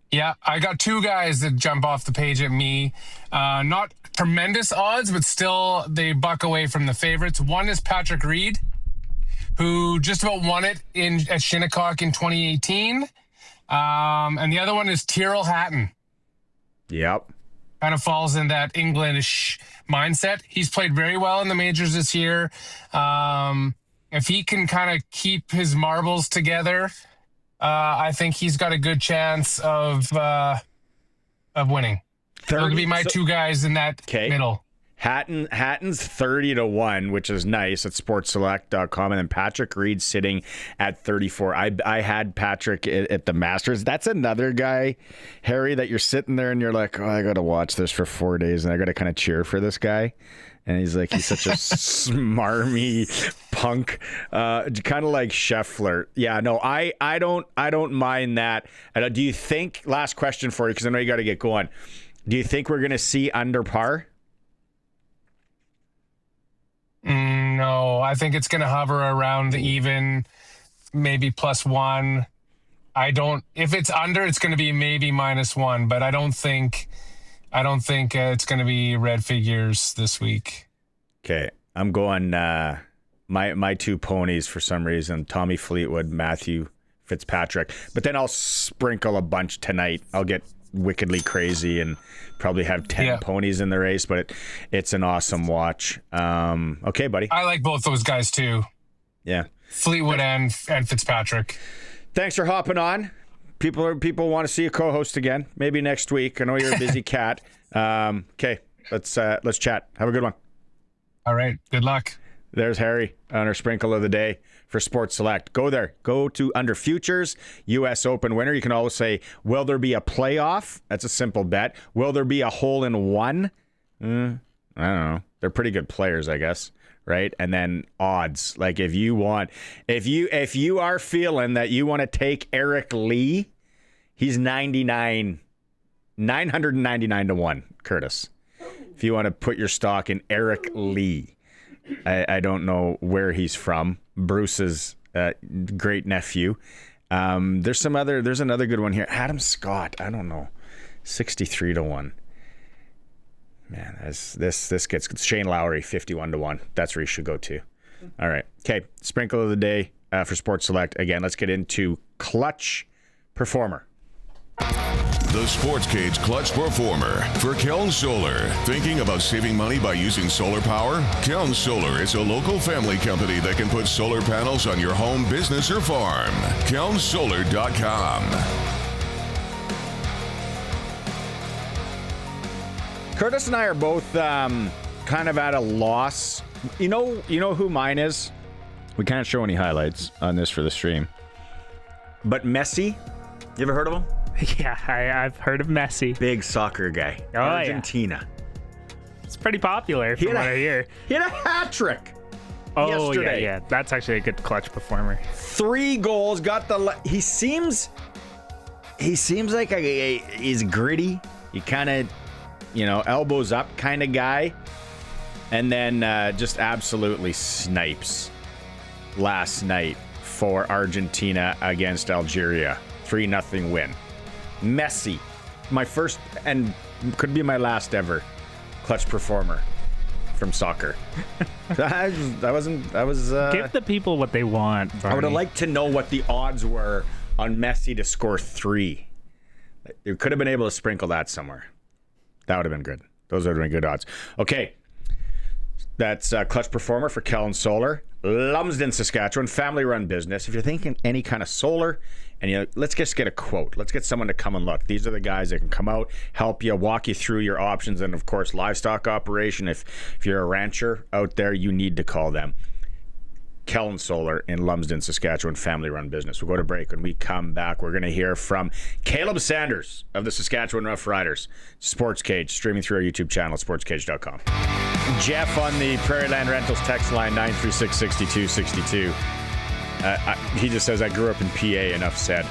Yeah, I got two guys that jump off the page at me. Not tremendous odds, but still they buck away from the favorites. One is Patrick Reed, who just about won it at Shinnecock in 2018. And the other one is Tyrrell Hatton. Yep. Kind of falls in that English mindset. He's played very well in the majors this year. If he can kind of keep his marbles together, I think he's got a good chance of winning. Those would be my two guys in that middle. Hatton's 30-1, which is nice at sportselect.com, and then Patrick Reed sitting at 34. I had Patrick at the Masters. That's another guy, Haryy, that you're sitting there and you're like, oh, I got to watch this for 4 days, and I got to kind of cheer for this guy. And he's such a smarmy punk, kind of like Scheffler. Yeah, no, I don't mind that. Do you think, last question for you, because I know you got to get going, do you think we're going to see under par? No, I think it's going to hover around the even, maybe +1. If it's under, it's going to be maybe -1, but I don't think it's going to be red figures this week. Okay, I'm going my two ponies for some reason, Tommy Fleetwood, Matthew Fitzpatrick. But then I'll sprinkle a bunch tonight. I'll get wickedly crazy and probably have 10 ponies in the race, but it's an awesome watch. Okay, buddy. I like both those guys too. Yeah. Fleetwood and Fitzpatrick. Thanks for hopping on. People want to see a co-host again. Maybe next week. I know you're a busy cat. Okay, let's chat. Have a good one. All right. Good luck. There's Haryy on our sprinkle of the day for Sports Select. Go there. Go to under futures, U.S. Open winner. You can always say, will there be a playoff? That's a simple bet. Will there be a hole in one? I don't know. They're pretty good players, I guess. Right? And then odds. Like if you are feeling that you want to take Eric Lee, he's 999 to 1, Curtis. If you want to put your stock in Eric Lee. I don't know where he's from. Bruce's great nephew. There's another good one here. Adam Scott. I don't know. 63 to 1. Man, this gets Shane Lowry 51 to 1. That's where you should go to. All right. Okay. Sprinkle of the day for Sports Select. Again, let's get into Clutch Performer. The Sports Cage Clutch Performer for Keln Solar. Thinking about saving money by using solar power? Keln Solar is a local family company that can put solar panels on your home, business, or farm. KelnSolar.com. Curtis and I are both kind of at a loss. You know who mine is? We can't show any highlights on this for the stream. But Messi, you ever heard of him? Yeah, I've heard of Messi. Big soccer guy. Oh, Argentina. It's pretty popular from what I hear. He had a hat trick. Oh, yesterday. yeah. That's actually a good clutch performer. 3 goals, got the... He seems like he's gritty. He kind of, elbows up kind of guy. And then just absolutely snipes last night for Argentina against Algeria. 3-0 win. Messi. My first and could be my last ever clutch performer from soccer. I was Give the people what they want, Barney. I would have liked to know what the odds were on Messi to score 3. You could have been able to sprinkle that somewhere. That would have been good. Those would have been good odds. Okay. That's clutch performer for Kellen Solar. Lumsden, Saskatchewan, family-run business. If you're thinking any kind of solar, and let's just get a quote. Let's get someone to come and look. These are the guys that can come out, help you, walk you through your options, and of course, livestock operation. If you're a rancher out there, you need to call them. Kellen Solar in Lumsden, Saskatchewan, family-run business. We'll go to break. When we come back, we're going to hear from Caleb Sanders of the Saskatchewan Roughriders. Sports Cage, streaming through our YouTube channel at sportscage.com. Jeff on the Prairie Land Rentals text line 936-6262. He just says, I grew up in PA, enough said.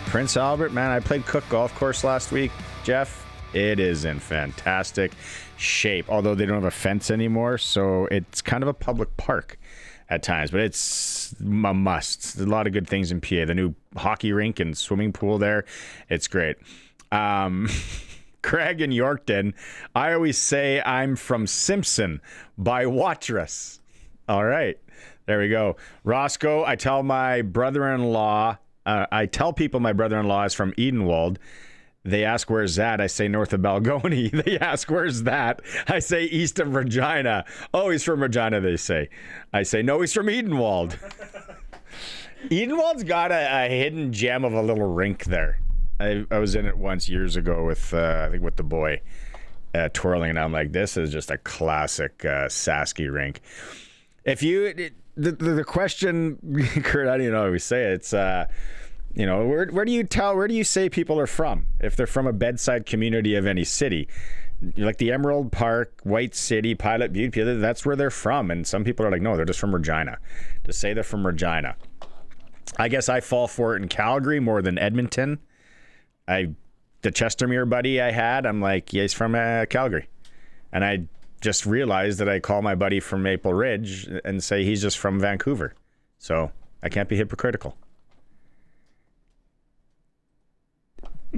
Prince Albert, man, I played Cook Golf Course last week. Jeff, it is in fantastic shape, although they don't have a fence anymore, so it's kind of a public park at times, but it's a must. There's a lot of good things in PA. The new hockey rink and swimming pool there, it's great. Craig in Yorkton, I always say I'm from Simpson by Watrous. All right, there we go. Roscoe, I tell people my brother-in-law is from Edenwald. They ask, where's that? I say north of Balgony. They ask, where's that? I say east of Regina. Oh, he's from Regina, they say. I say, no, he's from Edenwald. Edenwald's got a hidden gem of a little rink there. I was in it once years ago with, I think, with the boy twirling, and I'm like, this is just a classic Sasky rink. If you, the question, Kurt, I don't even know how we say it. It's, where do you say people are from? If they're from a bedside community of any city, like the Emerald Park, White City, Pilot Butte, that's where they're from. And some people are like, no, they're just from Regina. Just say they're from Regina. I guess I fall for it in Calgary more than Edmonton. The Chestermere buddy I had, I'm like, yeah, he's from Calgary. And I just realized that I call my buddy from Maple Ridge and say he's just from Vancouver. So I can't be hypocritical.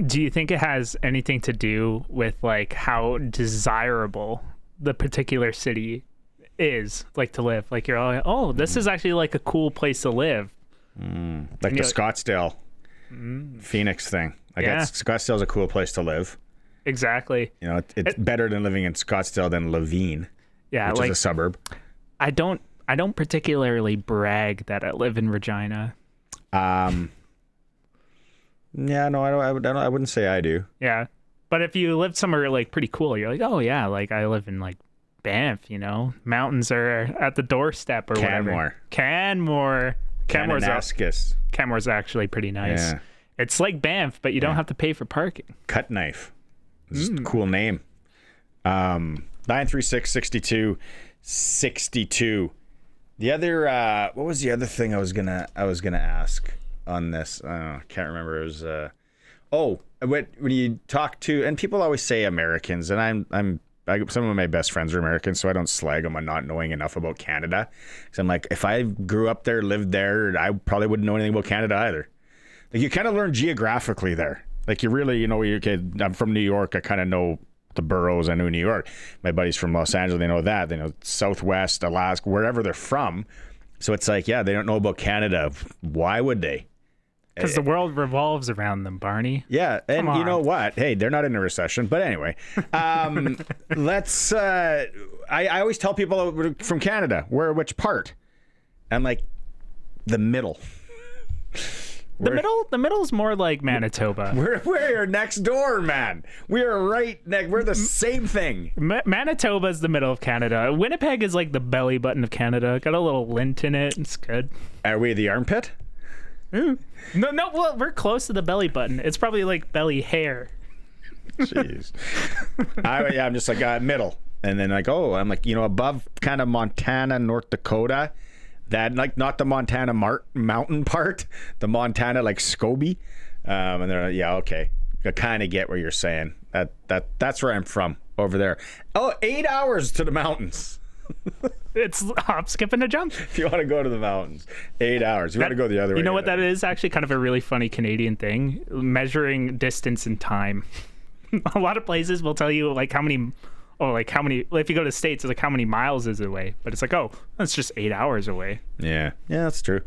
Do you think it has anything to do with like how desirable the particular city is, like, to live? Like, you're all like, oh, this is actually like a cool place to live. Like the Scottsdale, Phoenix thing. Like, Scottsdale's a cool place to live. Exactly. It's better than living in Scottsdale than Levine, which is a suburb. I don't particularly brag that I live in Regina. Yeah, no, I wouldn't say I do. Yeah, but if you live somewhere like pretty cool, you're like, oh yeah, like I live in like Banff. Mountains are at the doorstep or whatever. Canmore. Canmore's actually pretty nice. Yeah. It's like Banff, but you don't have to pay for parking. Cut Knife. This is a cool name. 936-6262. The other, what was the other thing I was gonna ask on this? I can't remember. It was, when you talk to, and people always say Americans, and some of my best friends are Americans, so I don't slag them on not knowing enough about Canada. Because I'm like, if I grew up there, lived there, I probably wouldn't know anything about Canada either. Like, you kind of learn geographically there. Like, you really, I'm from New York. I kind of know the boroughs. I know New York. My buddies from Los Angeles, they know that. They know Southwest, Alaska, wherever they're from. So it's like, yeah, they don't know about Canada. Why would they? Because the world revolves around them, Barney. Yeah, and you know what? Hey, they're not in a recession. But anyway, let's... I always tell people from Canada, which part? I'm like, the middle. The middle's more like Manitoba. We're next door, man. We are right next. We're the same thing. Manitoba's the middle of Canada. Winnipeg is like the belly button of Canada. Got a little lint in it. It's good. Are we the armpit? No, well, we're close to the belly button. It's probably like belly hair. Jeez. I'm just like middle. And then I'm like, above kind of Montana, North Dakota. That, like, not the Montana mountain part, the Montana, like, Scobie. And they're like, yeah, okay. I kind of get what you're saying. That's where I'm from, over there. Oh, 8 hours to the mountains. It's hop, skip, and a jump. If you want to go to the mountains, 8 hours. You want to go the other way. You know what that is? Actually kind of a really funny Canadian thing, measuring distance and time. A lot of places will tell you like how many, if you go to the States, it's like how many miles is it away? But it's like, oh, that's just 8 hours away. Yeah, that's true.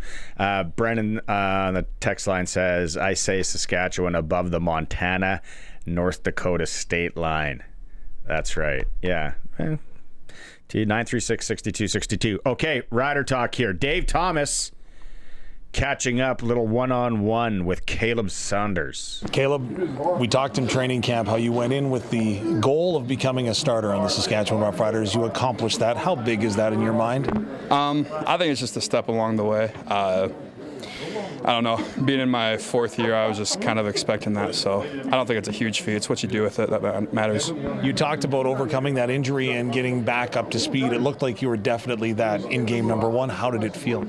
Brennan on the text line says, I say Saskatchewan above the Montana, North Dakota state line. That's right. Yeah. 936-6262. Okay, Rider Talk here. Dave Thomas catching up, little one-on-one with Caleb Saunders. Caleb, we talked in training camp how you went in with the goal of becoming a starter on the Saskatchewan Roughriders. You accomplished that. How big is that in your mind? I think it's just a step along the way. I don't know. Being in my fourth year, I was just kind of expecting that. So I don't think it's a huge feat. It's what you do with it that matters. You talked about overcoming that injury and getting back up to speed. It looked like you were definitely that in game number one. How did it feel?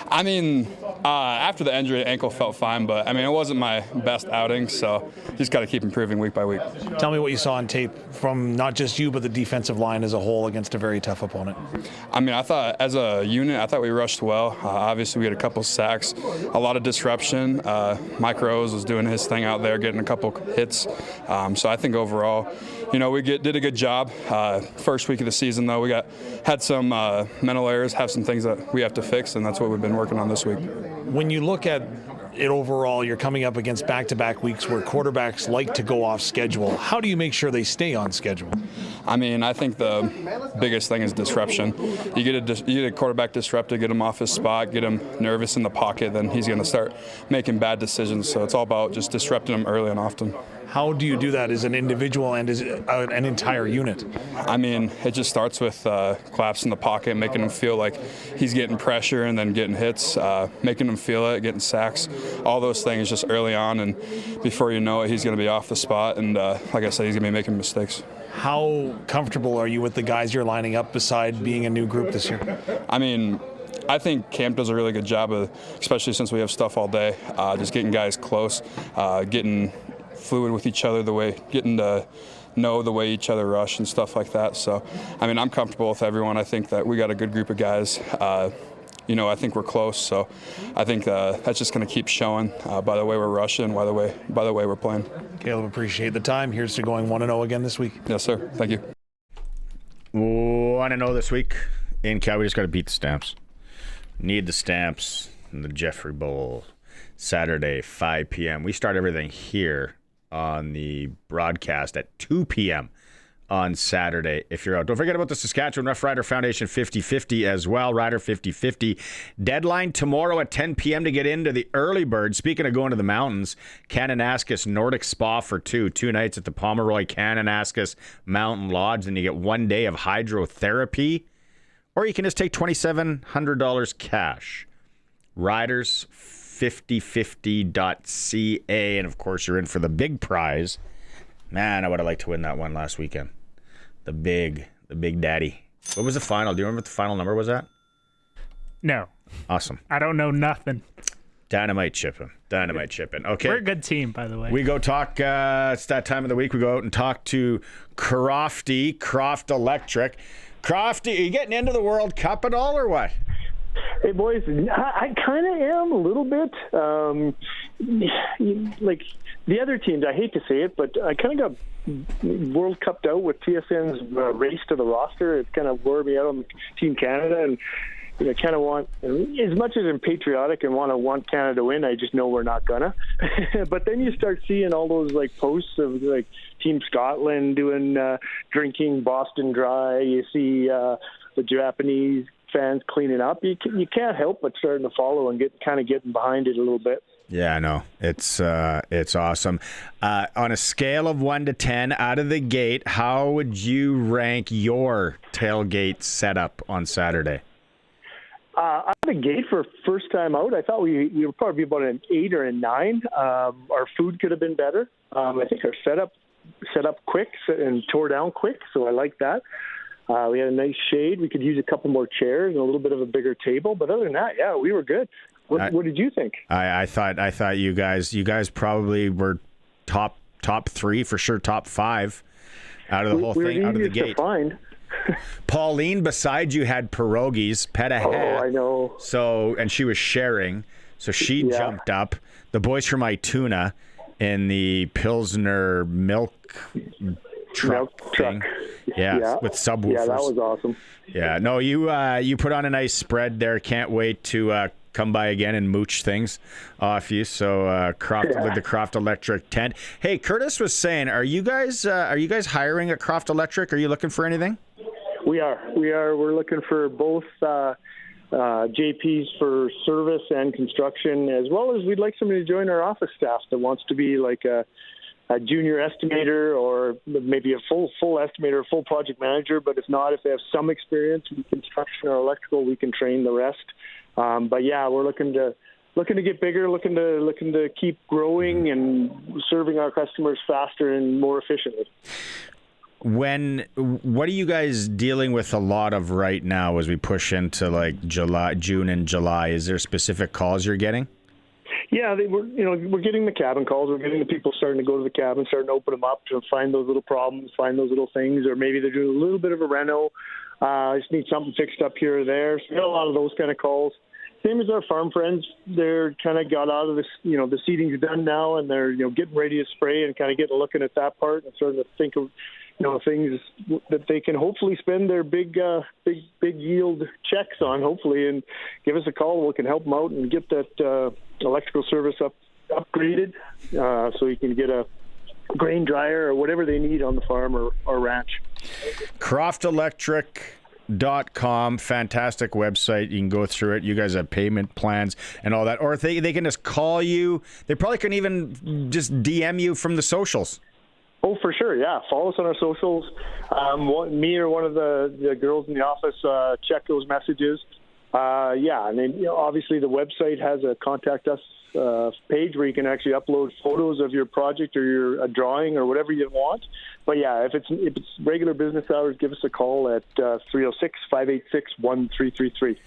I mean, after the injury, the ankle felt fine, but I mean, it wasn't my best outing. So just got to keep improving week by week. Tell me what you saw on tape from not just you, but the defensive line as a whole against a very tough opponent. I mean, I thought as a unit, I thought we rushed well. Obviously, we had a couple sacks, a lot of disruption. Mike Rose was doing his thing out there, getting a couple hits. So I think overall, we did a good job. First week of the season, though, we had some mental errors, have some things that we have to fix, and that's what we've been working on this week. When you look at it overall, you're coming up against back-to-back weeks where quarterbacks like to go off schedule. How do you make sure they stay on schedule? I mean, I think the biggest thing is disruption. You get a quarterback disrupted, get him off his spot, get him nervous in the pocket, then he's going to start making bad decisions. So it's all about just disrupting him early and often. How do you do that as an individual and as an entire unit? I mean, it just starts with claps in the pocket, making him feel like he's getting pressure and then getting hits, making him feel it, getting sacks, all those things just early on. And before you know it, he's going to be off the spot. And like I said, he's going to be making mistakes. How comfortable are you with the guys you're lining up beside being a new group this year? I mean, I think camp does a really good job of, especially since we have stuff all day, just getting guys close, getting fluid with each other, getting to know the way each other rush and stuff like that. So, I mean, I'm comfortable with everyone. I think that we got a good group of guys. I think we're close. So I think that's just going to keep showing by the way we're rushing, by the way we're playing. Caleb, appreciate the time. Here's to going 1-0 again this week. Yes, sir. Thank you. 1-0 this week in Cal. We just got to beat the Stamps. Need the Stamps in the Jeffrey Bowl. Saturday, 5 p.m. We start everything here on the broadcast at 2 p.m. on Saturday if you're out. Don't forget about the Saskatchewan Rough Rider Foundation 50-50 as well. Rider 50-50. Deadline tomorrow at 10 p.m. to get into the early bird. Speaking of going to the mountains, Kananaskis Nordic Spa for two nights at the Pomeroy Kananaskis Mountain Lodge. Then you get 1 day of hydrotherapy. Or you can just take $2,700 cash. Riders 5050.ca, and of course you're in for the big prize. Man, I would have liked to win that one last weekend. The big daddy. What was the final? Do you remember what the final number was at? No. Awesome. I don't know nothing. Dynamite chipping. Okay. We're a good team, by the way. We go talk, it's that time of the week, we go out and talk to Croft Electric. Crofty, are you getting into the World Cup at all or what? Hey, boys, I kind of am a little bit. Like the other teams, I hate to say it, but I kind of got World Cupped out with TSN's race to the roster. It kind of wore me out on Team Canada, and kind of want, as much as I'm patriotic and want Canada to win, I just know we're not gonna. But then you start seeing all those posts of Team Scotland doing drinking Boston Dry. You see the Japanese fans cleaning up. You can't help but starting to follow and getting behind it a little bit. Yeah, I know. It's awesome. On a scale of 1 to 10, out of the gate, how would you rank your tailgate setup on Saturday? Out of the gate for first time out, I thought we would probably be about an 8 or a 9. Our food could have been better. I think our setup quick and tore down quick, so I like that. We had a nice shade. We could use a couple more chairs and a little bit of a bigger table. But other than that, yeah, we were good. What did you think? I thought you guys probably were top 3 for sure, top 5 out of the whole thing out of the gate. To find. Pauline beside you had pierogies, pet a hat. Oh, I know. So, and she was sharing, so she jumped up. The boys from Ituna in the Pilsner milk truck thing. Yeah, with subwoofers. Yeah, that was awesome. Yeah, no, you put on a nice spread there. Can't wait to come by again and mooch things off you. So the Croft Electric tent. Hey, Curtis was saying, are you guys hiring at Croft Electric? Are you looking for anything? We are. We're looking for both JPs for service and construction, as well as we'd like somebody to join our office staff that wants to be like a junior estimator or maybe a full estimator, full project manager. But if they have some experience in construction or electrical, we can train the rest. But yeah, we're looking to get bigger, looking to keep growing and serving our customers faster and more efficiently. What are you guys dealing with a lot of right now as we push into like June and July? Is there specific calls you're getting? Yeah, we're getting the cabin calls. We're getting the people starting to go to the cabin, starting to open them up to find those little problems, find those little things, or maybe they're doing a little bit of a reno. Just need something fixed up here or there. So we got a lot of those kind of calls. Same as our farm friends. They're kind of got out of this, the seeding's done now, and they're getting ready to spray and kind of looking at that part and starting to think of things that they can hopefully spend their big yield checks on, hopefully, and give us a call. We can help them out and get that electrical service upgraded so you can get a grain dryer or whatever they need on the farm or ranch. CroftElectric.com, fantastic website. You can go through it. You guys have payment plans and all that. Or if they can just call you. They probably can even just DM you from the socials. Oh, for sure, yeah. Follow us on our socials. Me or one of the girls in the office check those messages. And then obviously the website has a contact us page where you can actually upload photos of your project or a drawing or whatever you want. But yeah, if it's regular business hours, give us a call at 306-586-1333.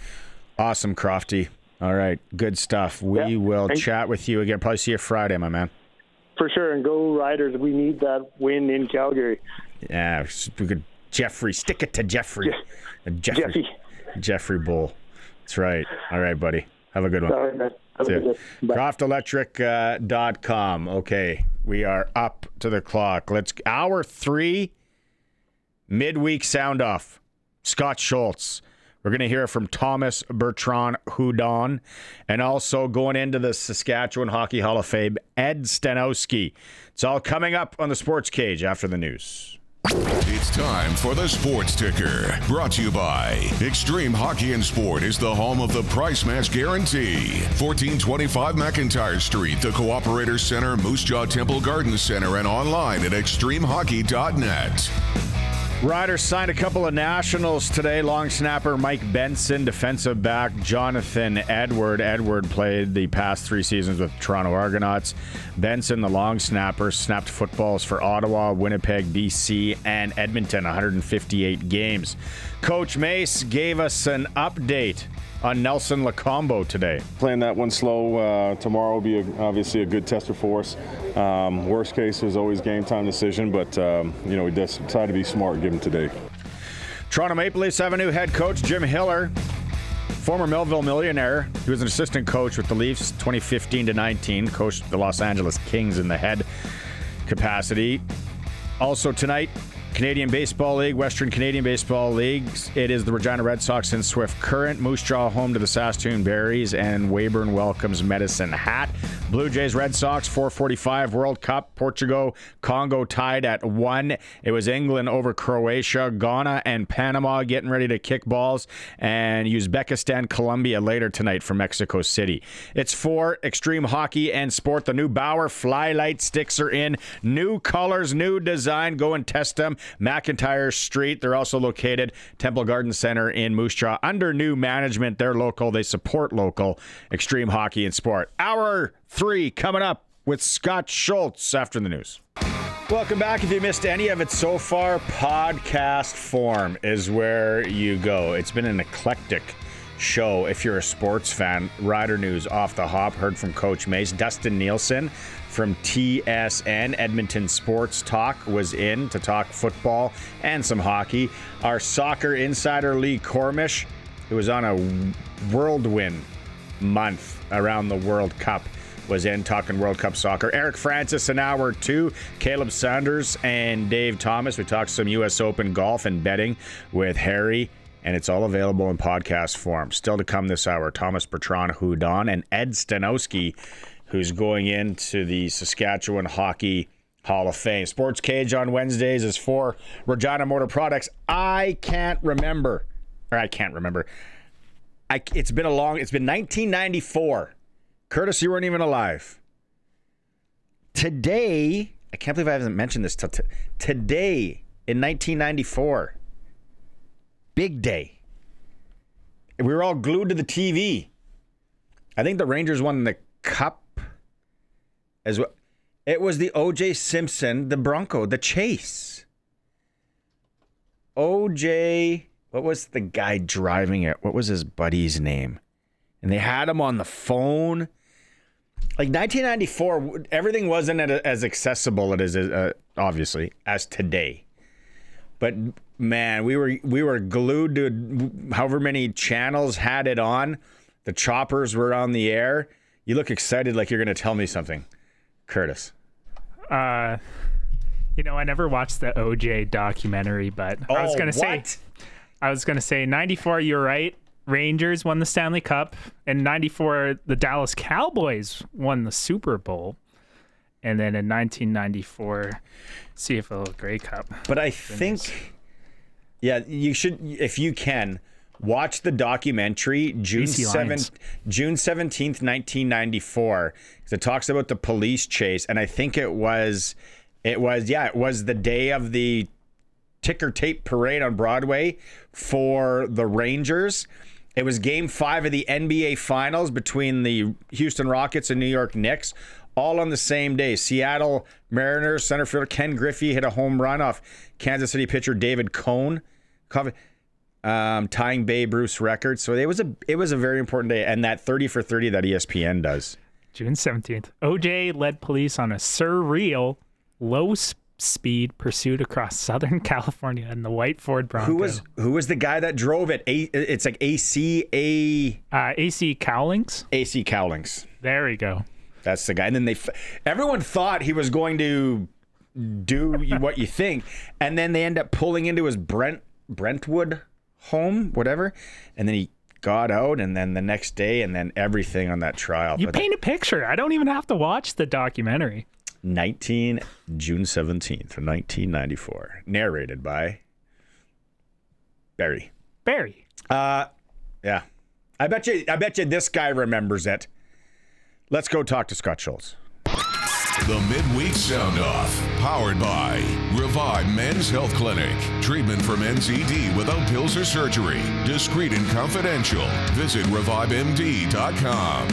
Awesome, Crofty. All right, good stuff. We will chat with you again. Probably see you Friday, my man. For sure, and go Riders. We need that win in Calgary. Yeah, we could stick it to Jeffrey. Yeah. Jeffrey Bull. That's right. All right, buddy. Have a good one. All right, man. CroftElectric.com. Okay, we are up to the clock. Hour 3, midweek sound off. Scott Schultz. We're going to hear from Thomas Bertrand Houdon, and also going into the Saskatchewan Hockey Hall of Fame, Ed Staniowski. It's all coming up on the Sports Cage after the news. It's time for the Sports Ticker, brought to you by Extreme Hockey and Sport is the home of the price match guarantee. 1425 McIntyre Street, the Cooperator Center, Moose Jaw Temple Garden Center, and online at extremehockey.net. Riders signed a couple of nationals today. Long snapper Mike Benson, defensive back Jonathan Edward. Edward played the past 3 seasons with Toronto Argonauts. Benson, the long snapper, snapped footballs for Ottawa, Winnipeg, BC, and Edmonton, 158 games. Coach Mace gave us an update on Nelson Lacombo today. Playing that one slow tomorrow will be obviously a good tester for us. Worst case is always game time decision, but we decided to be smart and give him today. Toronto Maple Leafs have a new head coach, Jim Hiller, former Millville millionaire. He was an assistant coach with the Leafs 2015-19, coached the Los Angeles Kings in the head capacity. Also tonight, Canadian Baseball League, Western Canadian Baseball Leagues. It is the Regina Red Sox and Swift Current. Moose Jaw home to the Saskatoon Berries, and Weyburn welcomes Medicine Hat. Blue Jays Red Sox 4:45 World Cup. Portugal Congo tied at 1. It was England over Croatia. Ghana and Panama getting ready to kick balls, and Uzbekistan Colombia later tonight for Mexico City. It's for Extreme Hockey and Sport. The new Bauer Flylight sticks are in. New colors, new design. Go and test them McIntyre Street. They're also located Temple Garden Center in Moose Jaw. Under new management, they're local. They support local extreme hockey and sport. Hour 3 coming up with Scott Schultz after the news. Welcome back. If you missed any of it so far, podcast form is where you go. It's been an eclectic show. If you're a sports fan, Rider News off the hop. Heard from Coach Mace. Dustin Neilson from TSN, Edmonton Sports Talk, was in to talk football and some hockey. Our soccer insider, Lee Kormish, who was on a whirlwind month around the World Cup, was in talking World Cup soccer. Eric Francis in hour 2, Caleb Saunders and Dave Thomas. We talked some U.S. Open golf and betting with Haryy, and it's all available in podcast form. Still to come this hour, Thomas Bertrand Houdon and Ed Staniowski, who's going into the Saskatchewan Hockey Hall of Fame. Sports Cage on Wednesdays is for Regina Motor Products. It's been 1994. Curtis, you weren't even alive. Today, I can't believe I haven't mentioned this. Today, in 1994, big day. We were all glued to the TV. I think the Rangers won the Cup as well. It was the O.J. Simpson, the Bronco, the chase. O.J., what was the guy driving it? What was his buddy's name? And they had him on the phone. Like 1994, everything wasn't as accessible as obviously as today. But man, we were glued to however many channels had it on. The choppers were on the air. You look excited, like you're going to tell me something, Curtis. I never watched the OJ documentary, but I was going to say 94. You're right. Rangers won the Stanley Cup. In 94, the Dallas Cowboys won the Super Bowl. And then in 1994, CFL Grey Cup. But I think, you should, if you can, watch the documentary June 17th, 1994. Because it talks about the police chase. And I think it was the day of the ticker tape parade on Broadway for the Rangers. It was Game 5 of the NBA Finals between the Houston Rockets and New York Knicks, all on the same day. Seattle Mariners center fielder Ken Griffey hit a home run off Kansas City pitcher David Cone, tying Babe Ruth's record. So it was a very important day, and that 30 for 30 that ESPN does. June 17th. OJ led police on a surreal low-speed pursuit across Southern California in the white Ford Bronco. Who was the guy that drove it? It's like AC Cowlings. AC Cowlings. There we go. That's the guy. And then everyone thought he was going to do what you think, and then they end up pulling into his Brentwood home, whatever, and then he got out, and then the next day, and then everything on that trial. You paint a picture. I don't even have to watch the documentary. June 17th, 1994. Narrated by Barry. Yeah. I bet you this guy remembers it. Let's go talk to Scott Schultz. The Midweek Sound Off, powered by Revive Men's Health Clinic. Treatment for men's ED without pills or surgery. Discreet and confidential. Visit revivemd.com.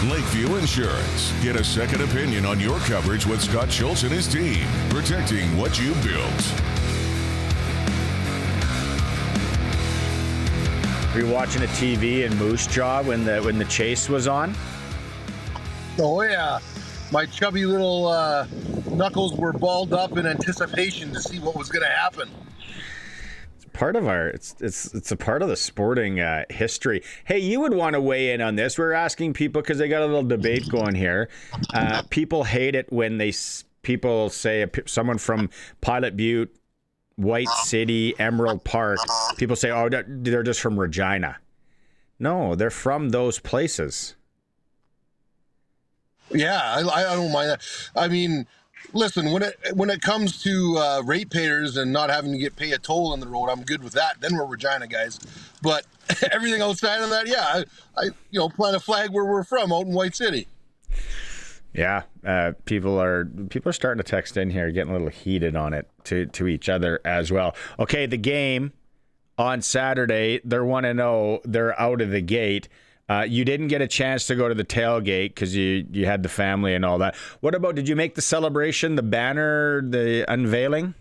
Lakeview Insurance. Get a second opinion on your coverage with Scott Schultz and his team. Protecting what you built. Were you watching a TV in Moose Jaw when the chase was on? Oh yeah. My chubby little knuckles were balled up in anticipation to see what was going to happen. It's part of it's a part of the sporting history. Hey, you would want to weigh in on this. We're asking people because they got a little debate going here. People hate it when people say someone from Pilot Butte, White City, Emerald Park. People say, oh, they're just from Regina. No, they're from those places. Yeah, I don't mind that. I mean, listen, when it comes to ratepayers and not having to pay a toll on the road, I'm good with that. Then we're Regina guys. But everything outside of that, yeah, I plant a flag where we're from, out in White City. Yeah, people are starting to text in here, getting a little heated on it to each other as well. Okay, the game on Saturday, they're 1-0. They're out of the gate. You didn't get a chance to go to the tailgate because you had the family and all that. What about, did you make the celebration, the banner, the unveiling?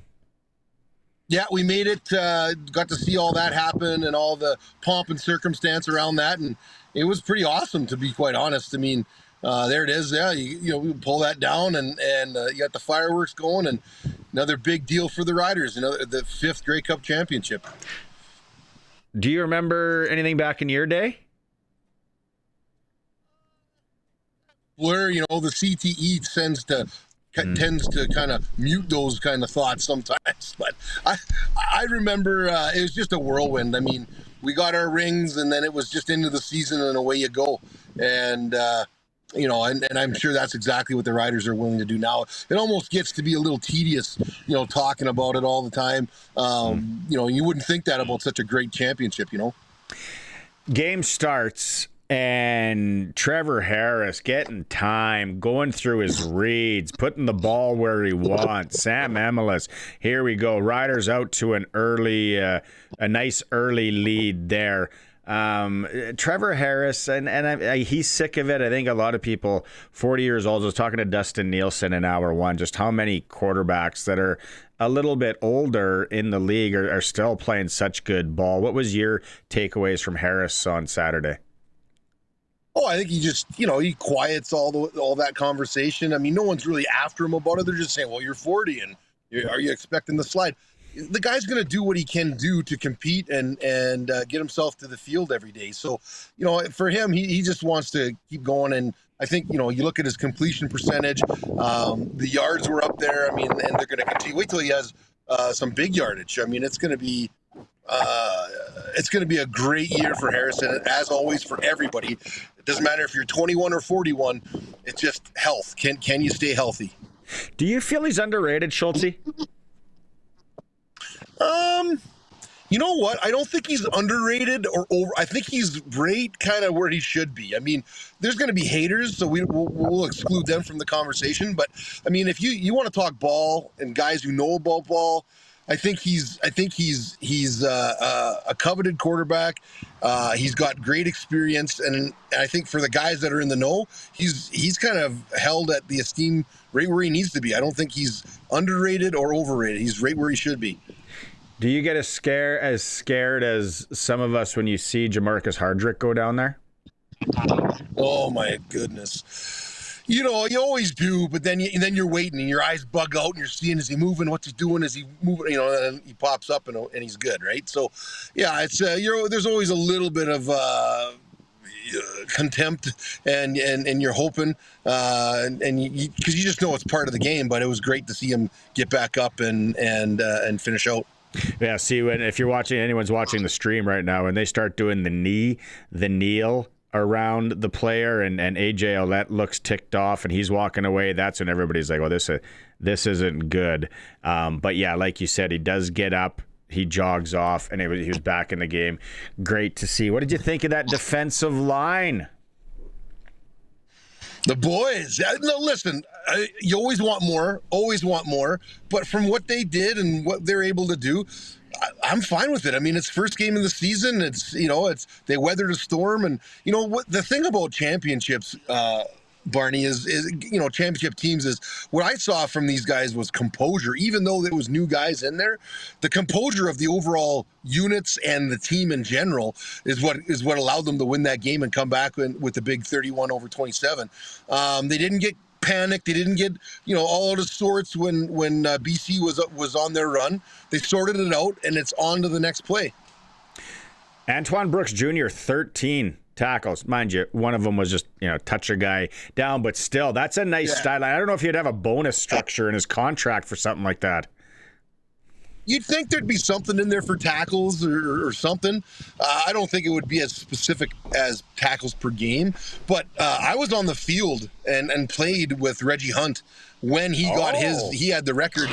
Yeah, we made it. Got to see all that happen and all the pomp and circumstance around that, and it was pretty awesome, to be quite honest. I mean, there it is. Yeah, we pull that down, and you got the fireworks going, and another big deal for the Riders. The 5th Grey Cup championship. Do you remember anything back in your day? Where the CTE tends to kind of mute those kind of thoughts sometimes. But I remember it was just a whirlwind. I mean, we got our rings, and then it was just into the season, and away you go. And and I'm sure that's exactly what the Riders are willing to do now. It almost gets to be a little tedious, talking about it all the time. You wouldn't think that about such a great championship, Game starts, and Trevor Harris getting time, going through his reads, putting the ball where he wants. Sam Emelis, here we go. Riders out to a nice early lead there. Trevor Harris, and he's sick of it. I think a lot of people, 40 years old, I was talking to Dustin Neilson in hour one, just how many quarterbacks that are a little bit older in the league are still playing such good ball. What was your takeaways from Harris on Saturday? Oh, I think he just, he quiets all that conversation. I mean, no one's really after him about it. They're just saying, well, you're 40 and are you expecting the slide? The guy's going to do what he can do to compete and get himself to the field every day. So, for him, he just wants to keep going. And I think, you look at his completion percentage, the yards were up there. I mean, and they're going to continue. Wait till he has some big yardage. I mean, it's going to be a great year for Harrison, as always for everybody. It doesn't matter if you're 21 or 41. It's just health. Can you stay healthy? Do you feel he's underrated, Schultzy? You know what? I don't think he's underrated or over. I think he's right kind of where he should be. I mean, there's going to be haters, so we'll exclude them from the conversation. But I mean, if you want to talk ball and guys who know about ball, I think he's a coveted quarterback. He's got great experience, and I think for the guys that are in the know, he's kind of held at the esteem right where he needs to be. I don't think he's underrated or overrated. He's right where he should be. Do you get as scared as some of us when you see Jamarcus Hardrick go down there? Oh my goodness. You always do, but then you're waiting and your eyes bug out and you're seeing, is he moving? What's he doing? Is he moving? And he pops up and he's good, right? So, yeah, it's there's always a little bit of contempt and you're hoping because you just know it's part of the game. But it was great to see him get back up and finish out. Yeah, see, if anyone's watching the stream right now, and they start doing the kneel around the player, and AJ Ouellette looks ticked off, and he's walking away, that's when everybody's like, "Oh, this isn't good." But yeah, like you said, he does get up, he jogs off, and he was back in the game. Great to see. What did you think of that defensive line? The boys, no, listen, you always want more, but from what they did and what they're able to do, I'm fine with it. I mean, it's first game of the season. It's they weathered a storm, and what the thing about championships, Barney, is championship teams is what I saw from these guys was composure. Even though there was new guys in there, the composure of the overall units and the team in general is what allowed them to win that game and come back with the big 31-27. They didn't get panicked. They didn't get all out of sorts when BC was on their run. They sorted it out, and it's on to the next play. Antoine Brooks Jr., 13 tackles. Mind you, one of them was just, touch a guy down, but still, that's a nice style. I don't know if he'd have a bonus structure in his contract for something like that. You'd think there'd be something in there for tackles or something. I don't think it would be as specific as tackles per game, but I was on the field and played with Reggie Hunt when he got he had the record.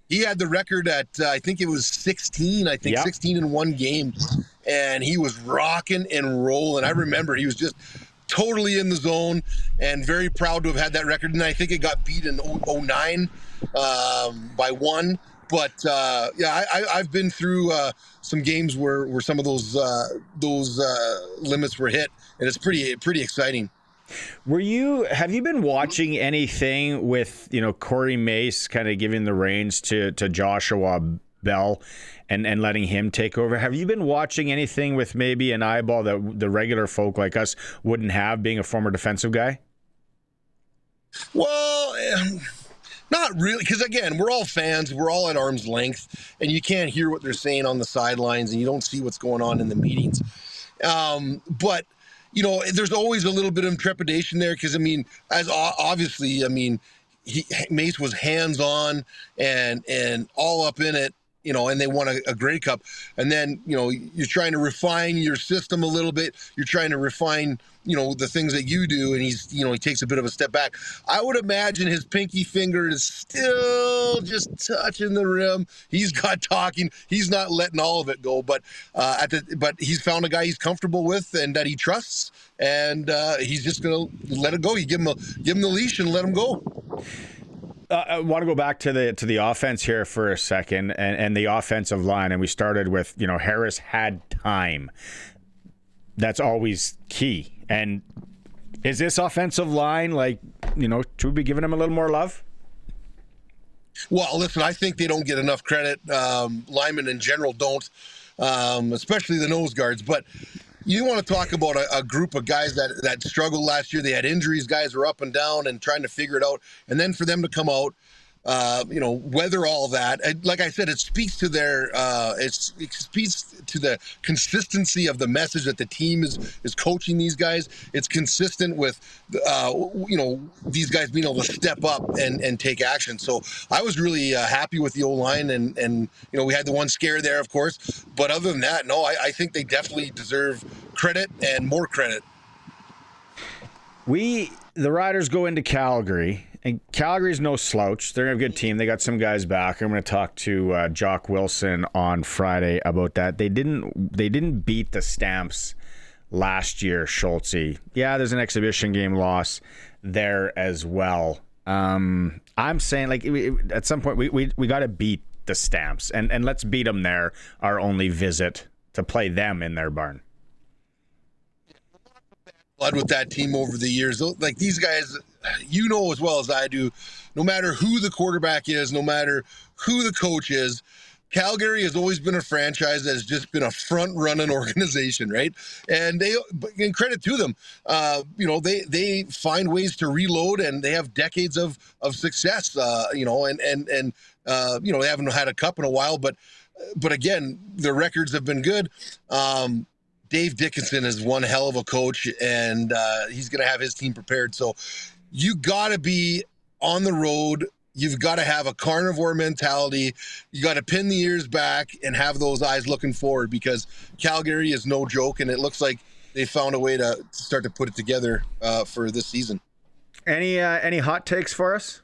He had the record at, I think it was 16, 16 in one game. And he was rocking and rolling. I remember he was just totally in the zone and very proud to have had that record. And I think it got beat in 2009 by 1. But yeah, I've been through some games where some of those limits were hit, and it's pretty exciting. Have you been watching anything with, Corey Mace kind of giving the reins to Joshua Bell and letting him take over? Have you been watching anything with maybe an eyeball that the regular folk like us wouldn't have, being a former defensive guy? Well, not really, because again, we're all fans, we're all at arm's length, and you can't hear what they're saying on the sidelines, and you don't see what's going on in the meetings. But there's always a little bit of trepidation there, because Mace was hands-on and all up in it, and they won a Grey Cup. And then, you're trying to refine your system a little bit. You're trying to refine, the things that you do. And he takes a bit of a step back. I would imagine his pinky finger is still just touching the rim. He's got talking. He's not letting all of it go. But he's found a guy he's comfortable with and that he trusts. And he's just going to let it go. You give him the leash and let him go. I want to go back to the offense here for a second and the offensive line. And we started with, Harris had time. That's always key. And is this offensive line should we be giving him a little more love? Well, listen, I think they don't get enough credit. Linemen in general don't, especially the nose guards. But you want to talk about a group of guys that struggled last year. They had injuries. Guys were up and down and trying to figure it out. And then for them to come out, weather all that. And like I said, it speaks to it speaks to the consistency of the message that the team is coaching these guys. It's consistent with, these guys being able to step up and take action. So I was really happy with the O-line and we had the one scare there, of course. But other than that, no, I think they definitely deserve credit and more credit. The Riders go into Calgary. And Calgary's no slouch. They're a good team. They got some guys back. I'm going to talk to Jock Wilson on Friday about that. They didn't beat the Stamps last year, Schultzy. Yeah, there's an exhibition game loss there as well. I'm saying, at some point, we got to beat the Stamps. And let's beat them there, our only visit to play them in their barn. Blood with that team over the years. Like these guys, as well as I do, no matter who the quarterback is, no matter who the coach is, Calgary has always been a franchise that has just been a front-running organization, right? And credit to them, they find ways to reload, and they have decades of success, they haven't had a cup in a while, but again, their records have been good. Dave Dickinson is one hell of a coach, and he's going to have his team prepared. So you got to be on the road. You've got to have a carnivore mentality. You got to pin the ears back and have those eyes looking forward, because Calgary is no joke, and it looks like they found a way to start to put it together for this season. Any hot takes for us?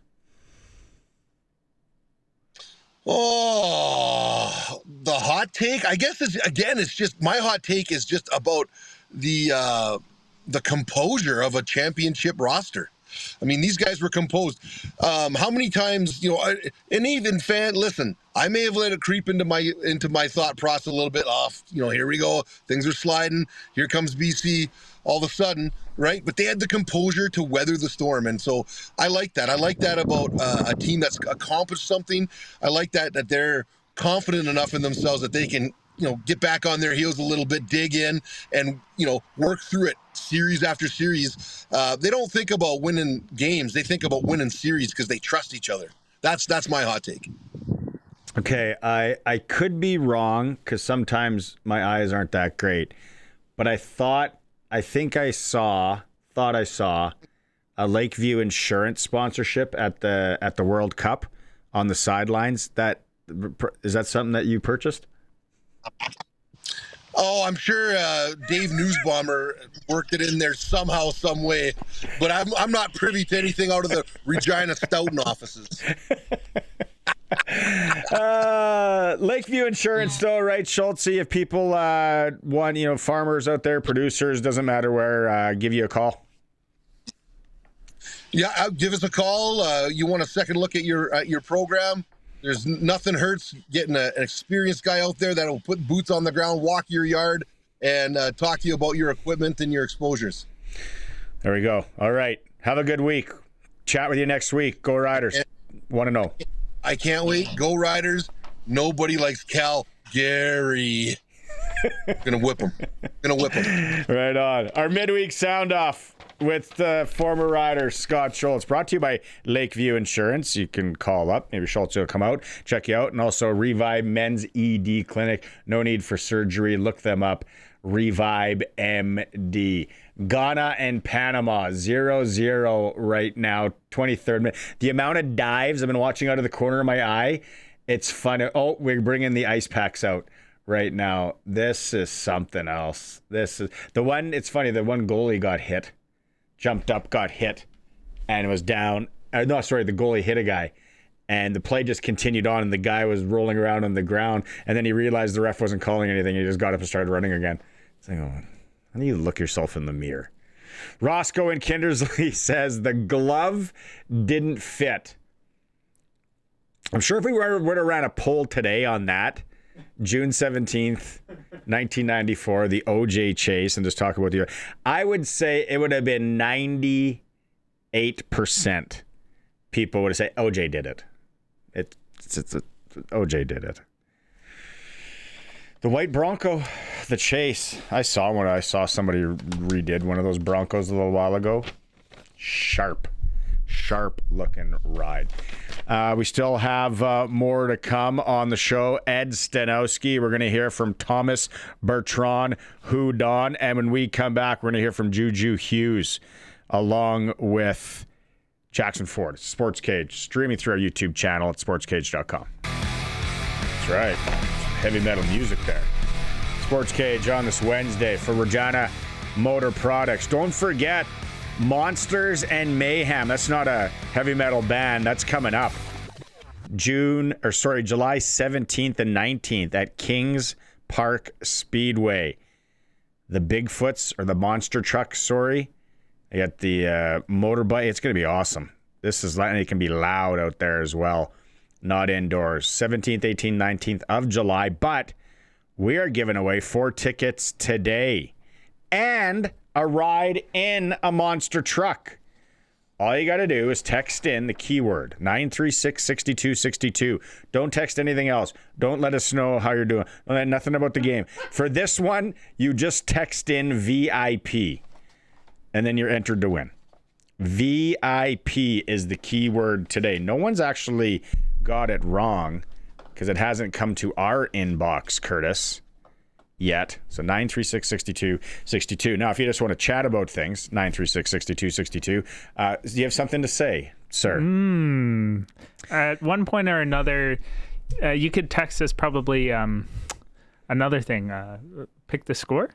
Oh, the hot take. I guess it's just my hot take is just about the composure of a championship roster. I mean, these guys were composed. How many times, an even fan, listen, I may have let it creep into my thought process a little bit off. Here we go. Things are sliding. Here comes BC all of a sudden, right? But they had the composure to weather the storm. And so I like that. I like that about a team that's accomplished something. I like that they're confident enough in themselves that they can, get back on their heels a little bit, dig in and, work through it series after series. They don't think about winning games. They think about winning series because they trust each other. That's my hot take. Okay. I could be wrong because sometimes my eyes aren't that great, but I think I saw a Lakeview Insurance sponsorship at the World Cup on the sidelines. Is that something that you purchased? Oh, I'm sure Dave Newsbomber worked it in there somehow, some way, but I'm not privy to anything out of the Regina Stoughton offices. Lakeview Insurance still, right, Schultz? If people want, farmers out there, producers, doesn't matter where, give you a call. Yeah, give us a call. You want a second look at your program? There's nothing hurts getting an experienced guy out there that'll put boots on the ground, walk your yard, and talk to you about your equipment and your exposures. There we go. All right. Have a good week. Chat with you next week. Go Riders. Want to know. I can't wait. Go Riders. Nobody likes Calgary. Gonna whip them. Right on. Our midweek sound off with former rider Scott Schultz, brought to you by Lakeview Insurance. You can call up. Maybe Schultz will come out, check you out. And also Revive Men's ED Clinic. No need for surgery. Look them up. Revive MD. Ghana and Panama 0-0 right now, 23rd minute. The amount of dives I've been watching out of the corner of my eye, it's fun. Oh, we're bringing the ice packs out right now. This is something else. This is the one. It's funny. The one goalie got hit, jumped up, got hit, and was down. The goalie hit a guy, and the play just continued on, and the guy was rolling around on the ground, and then he realized the ref wasn't calling anything. He just got up and started running again. It's like, oh, I need to look yourself in the mirror. Roscoe in Kindersley says the glove didn't fit. I'm sure if we would have ran a poll today on that, June 17th, 1994, the OJ chase, and just talk about I would say it would have been 98% people would have said OJ did it. OJ did it. The white Bronco, the chase. I saw somebody redid one of those Broncos a little while ago. Sharp looking ride. We still have more to come on the show. Ed Stanowski. We're going to hear from Thomas Bertrand Houdon. And when we come back, we're going to hear from Juju Hughes along with Jackson Ford. Sports Cage, streaming through our YouTube channel at sportscage.com. That's right. Heavy metal music there. Sports Cage on this Wednesday for Regina Motor Products. Don't forget Monsters and Mayhem. That's not a heavy metal band. That's coming up July 17th and 19th at Kings Park Speedway. The Bigfoots or the monster truck, I got the motorbike. It's going to be awesome. And it can be loud out there as well. Not indoors. 17th, 18th, 19th of July. But we are giving away 4 tickets today. And a ride in a monster truck. All you got to do is text in the keyword 936-6262. Don't text anything else. Don't let us know how you're doing. Nothing about the game. For this one, you just text in VIP. And then you're entered to win. VIP is the keyword today. No one's actually got it wrong because it hasn't come to our inbox, Curtis, yet. So 936-6262. Now, if you just want to chat about things, 936-6262. Do you have something to say, sir? At one point or another, you could text us probably another thing. Pick the score.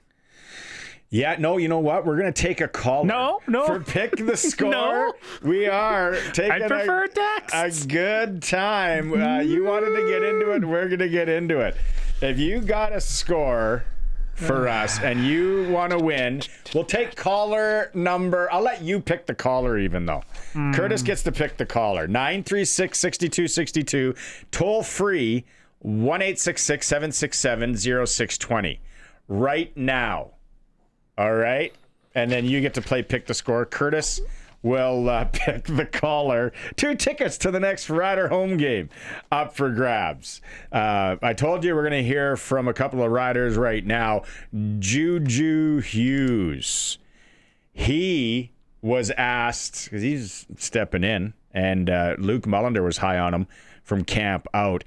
Yeah, no, you know what? We're going to take a call. No. For Pick the Score. No. We are taking I prefer text. A good time. You wanted to get into it. We're going to get into it. If you got a score for us and you want to win, we'll take caller number. I'll let you pick the caller even though. Curtis gets to pick the caller. 936-6262. Toll free 1-866-767-0620. Right now. All right. And then you get to play Pick the Score. Curtis will pick the caller. 2 tickets to the next Rider home game up for grabs. I told you we're going to hear from a couple of riders right now. Juju Hughes. He was asked, because he's stepping in, and Luke Mullender was high on him from camp out.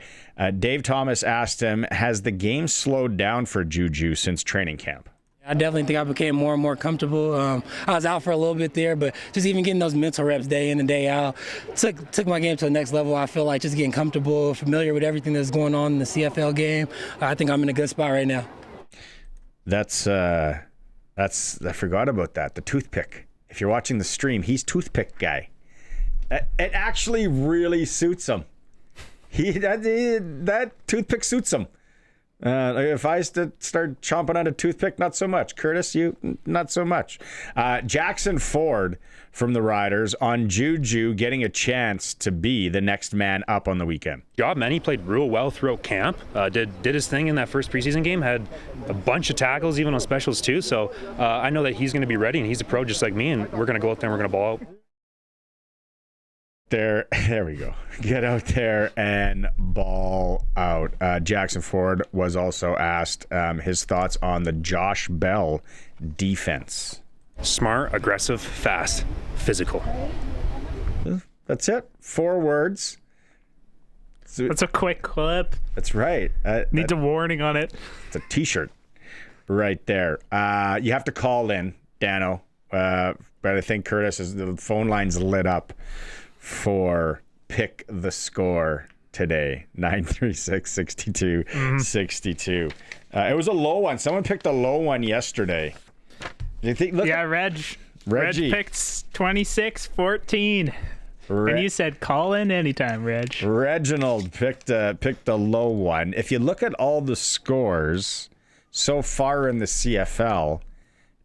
Dave Thomas asked him, has the game slowed down for Juju since training camp? I definitely think I became more and more comfortable. I was out for a little bit there, but just even getting those mental reps day in and day out took my game to the next level. I feel like just getting comfortable, familiar with everything that's going on in the CFL game. I think I'm in a good spot right now. That's I forgot about that. The toothpick. If you're watching the stream, he's toothpick guy. It actually really suits him. That toothpick suits him. If I start chomping on a toothpick, not so much. Curtis, you, not so much. Jackson Ford from the Riders on Juju getting a chance to be the next man up on the weekend. Yeah, man, he played real well throughout camp. Did his thing in that first preseason game. Had a bunch of tackles, even on specials too. So I know that he's going to be ready, and he's a pro just like me, and we're going to go out there and we're going to ball out. There we go. Get out there and ball out. Jackson Ford was also asked his thoughts on the Josh Bell defense. Smart, aggressive, fast, physical. That's it. 4 words. That's a quick clip. That's right. Needs a warning on it. It's a t-shirt right there. You have to call in, Dano. But I think the phone line's lit up for Pick the Score today. 936-6262. It was a low one. Someone picked a low one yesterday. Reggie picked 26-14. And you said call in anytime, Reg. Reginald picked a low one. If you look at all the scores so far in the CFL,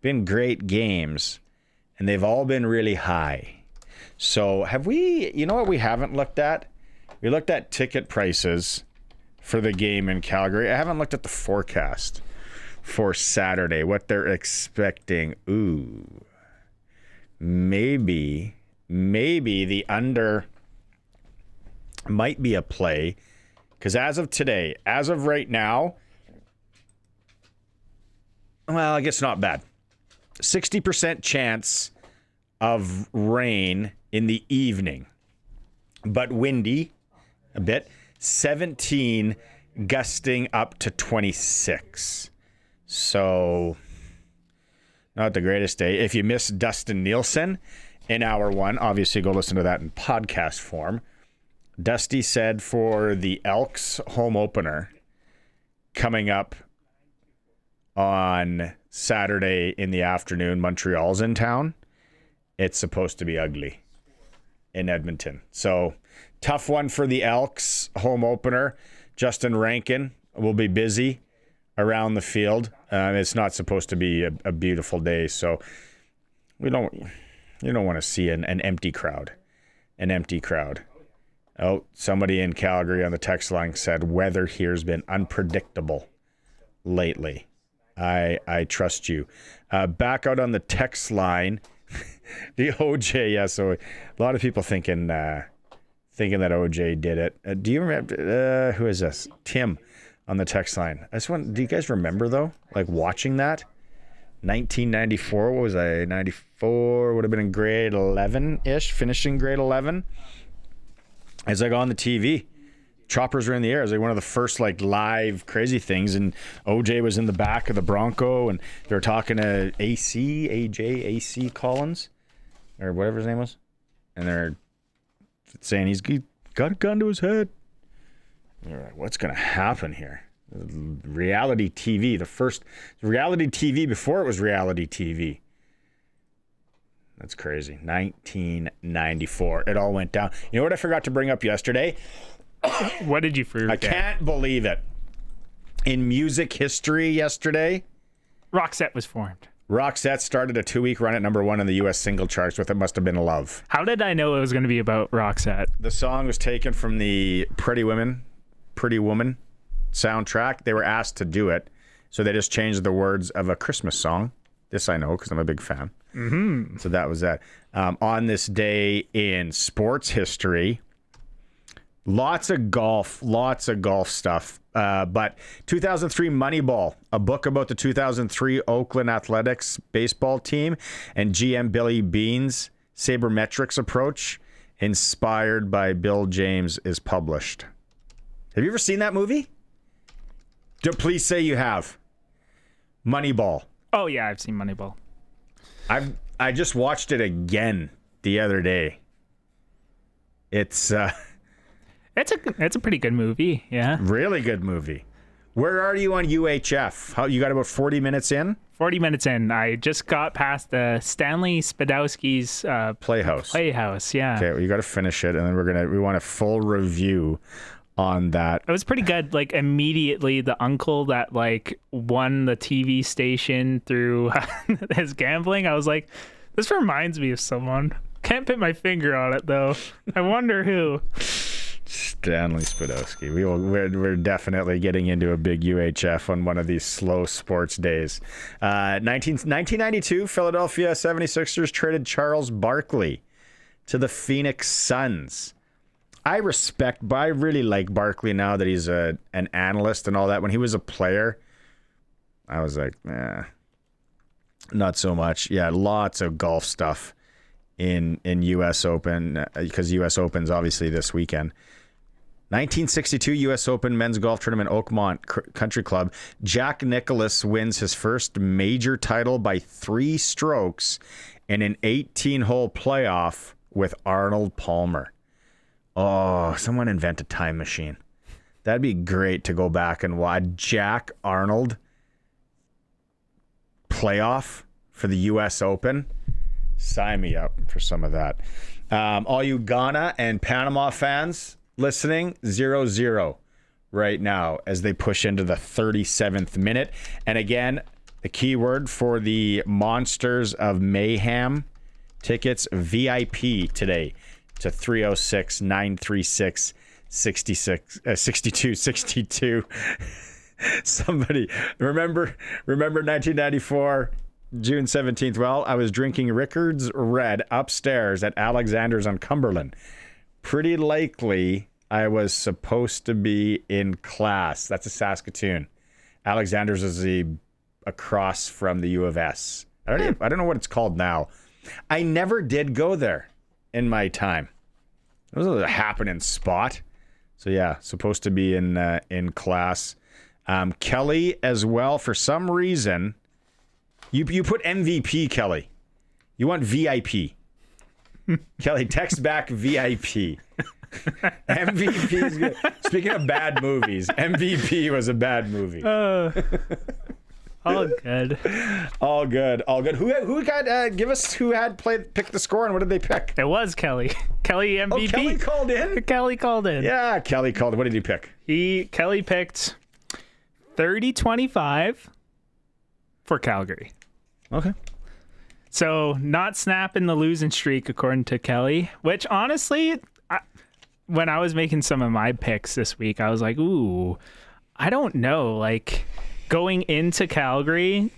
been great games, and they've all been really high. So you know what we haven't looked at? We looked at ticket prices for the game in Calgary. I haven't looked at the forecast for Saturday, what they're expecting. Ooh, maybe the under might be a play, because as of right now, well, I guess not bad. 60% chance of rain in the evening, but windy a bit. 17 gusting up to 26. So not the greatest day. If you missed Dustin Neilson in hour 1, obviously go listen to that in podcast form. Dusty said for the Elks home opener coming up on Saturday in the afternoon, Montreal's in town. It's supposed to be ugly in Edmonton. So tough one for the Elks home opener. Justin Rankin will be busy around the field. It's not supposed to be a beautiful day, so you don't want to see an empty crowd. An empty crowd. Oh, somebody in Calgary on the text line said weather here's been unpredictable lately. I trust you. Back out on the text line. The OJ, yeah. So a lot of people thinking that OJ did it. Do you remember? Who is this? Tim on the text line. Do you guys remember though? Like watching that? 1994. What was I? 94 would have been in grade 11-ish, finishing grade 11. It's like on the TV. Choppers were in the air. It was like one of the first like live crazy things, and OJ was in the back of the Bronco, and they were talking to AC Collins, or whatever his name was, and they're saying he's got a gun to his head. And they're like, what's going to happen here? Reality TV, the first reality TV before it was reality TV. That's crazy. 1994. It all went down. You know what I forgot to bring up yesterday? What did you forget? I can't believe it. In music history yesterday, Roxette was formed. Roxette started a 2-week run at number 1 in the U.S. single charts with It Must Have Been Love. How did I know it was going to be about Roxette? The song was taken from the Pretty Woman soundtrack. They were asked to do it, so they just changed the words of a Christmas song. This I know because I'm a big fan. Mm-hmm. So that was that. On this day in sports history, lots of golf stuff. But 2003 Moneyball, a book about the 2003 Oakland Athletics baseball team and GM Billy Bean's sabermetrics approach, inspired by Bill James, is published. Have you ever seen that movie? Please say you have. Moneyball. Oh yeah, I've seen Moneyball. I just watched it again the other day. It's a pretty good movie, yeah. Really good movie. Where are you on UHF? You got about 40 minutes in? 40 minutes in. I just got past the Stanley Spadowski's Playhouse. Playhouse, yeah. Okay, well, you got to finish it, and then we want a full review on that. It was pretty good. Like immediately the uncle that like won the TV station through his gambling, I was like, this reminds me of someone. Can't put my finger on it though. I wonder who. Stanley Spadowski. We're definitely getting into a big UHF on one of these slow sports days. 1992, Philadelphia 76ers traded Charles Barkley to the Phoenix Suns. I really like Barkley now that he's an analyst and all that. When he was a player, I was like, not so much. Yeah, lots of golf stuff in U.S. Open because U.S. Open's obviously this weekend. 1962 U.S. Open men's golf tournament, Oakmont Country Club. Jack Nicklaus wins his first major title by 3 strokes in an 18-hole playoff with Arnold Palmer. Oh, someone invent a time machine. That'd be great to go back and watch Jack Arnold playoff for the U.S. Open. Sign me up for some of that. All you Ghana and Panama fans listening, 0-0 right now as they push into the 37th minute. And again, the keyword for the Monsters of Mayhem tickets, VIP today to 306-936-6262. Somebody remember 1994 June 17th. Well, I was drinking Rickard's Red upstairs at Alexander's on Cumberland. Pretty likely I was supposed to be in class. That's a Saskatoon. Alexander's is across from the U of S. I don't know what it's called now. I never did go there in my time. It was a happening spot. So yeah, supposed to be in class. Kelly as well. For some reason, you put MVP, Kelly. You want VIP. Kelly, text back VIP. MVP is good. Speaking of bad movies, MVP was a bad movie. All good. All good. Who got give us who had picked the score and what did they pick? It was Kelly. Kelly MVP. Oh, Kelly called in? Kelly called in. Yeah, Kelly called in. What did he pick? Kelly picked 30-25 for Calgary. Okay. So not snapping the losing streak according to Kelly, which honestly, when I was making some of my picks this week, I was like, ooh, I don't know. Like going into Calgary,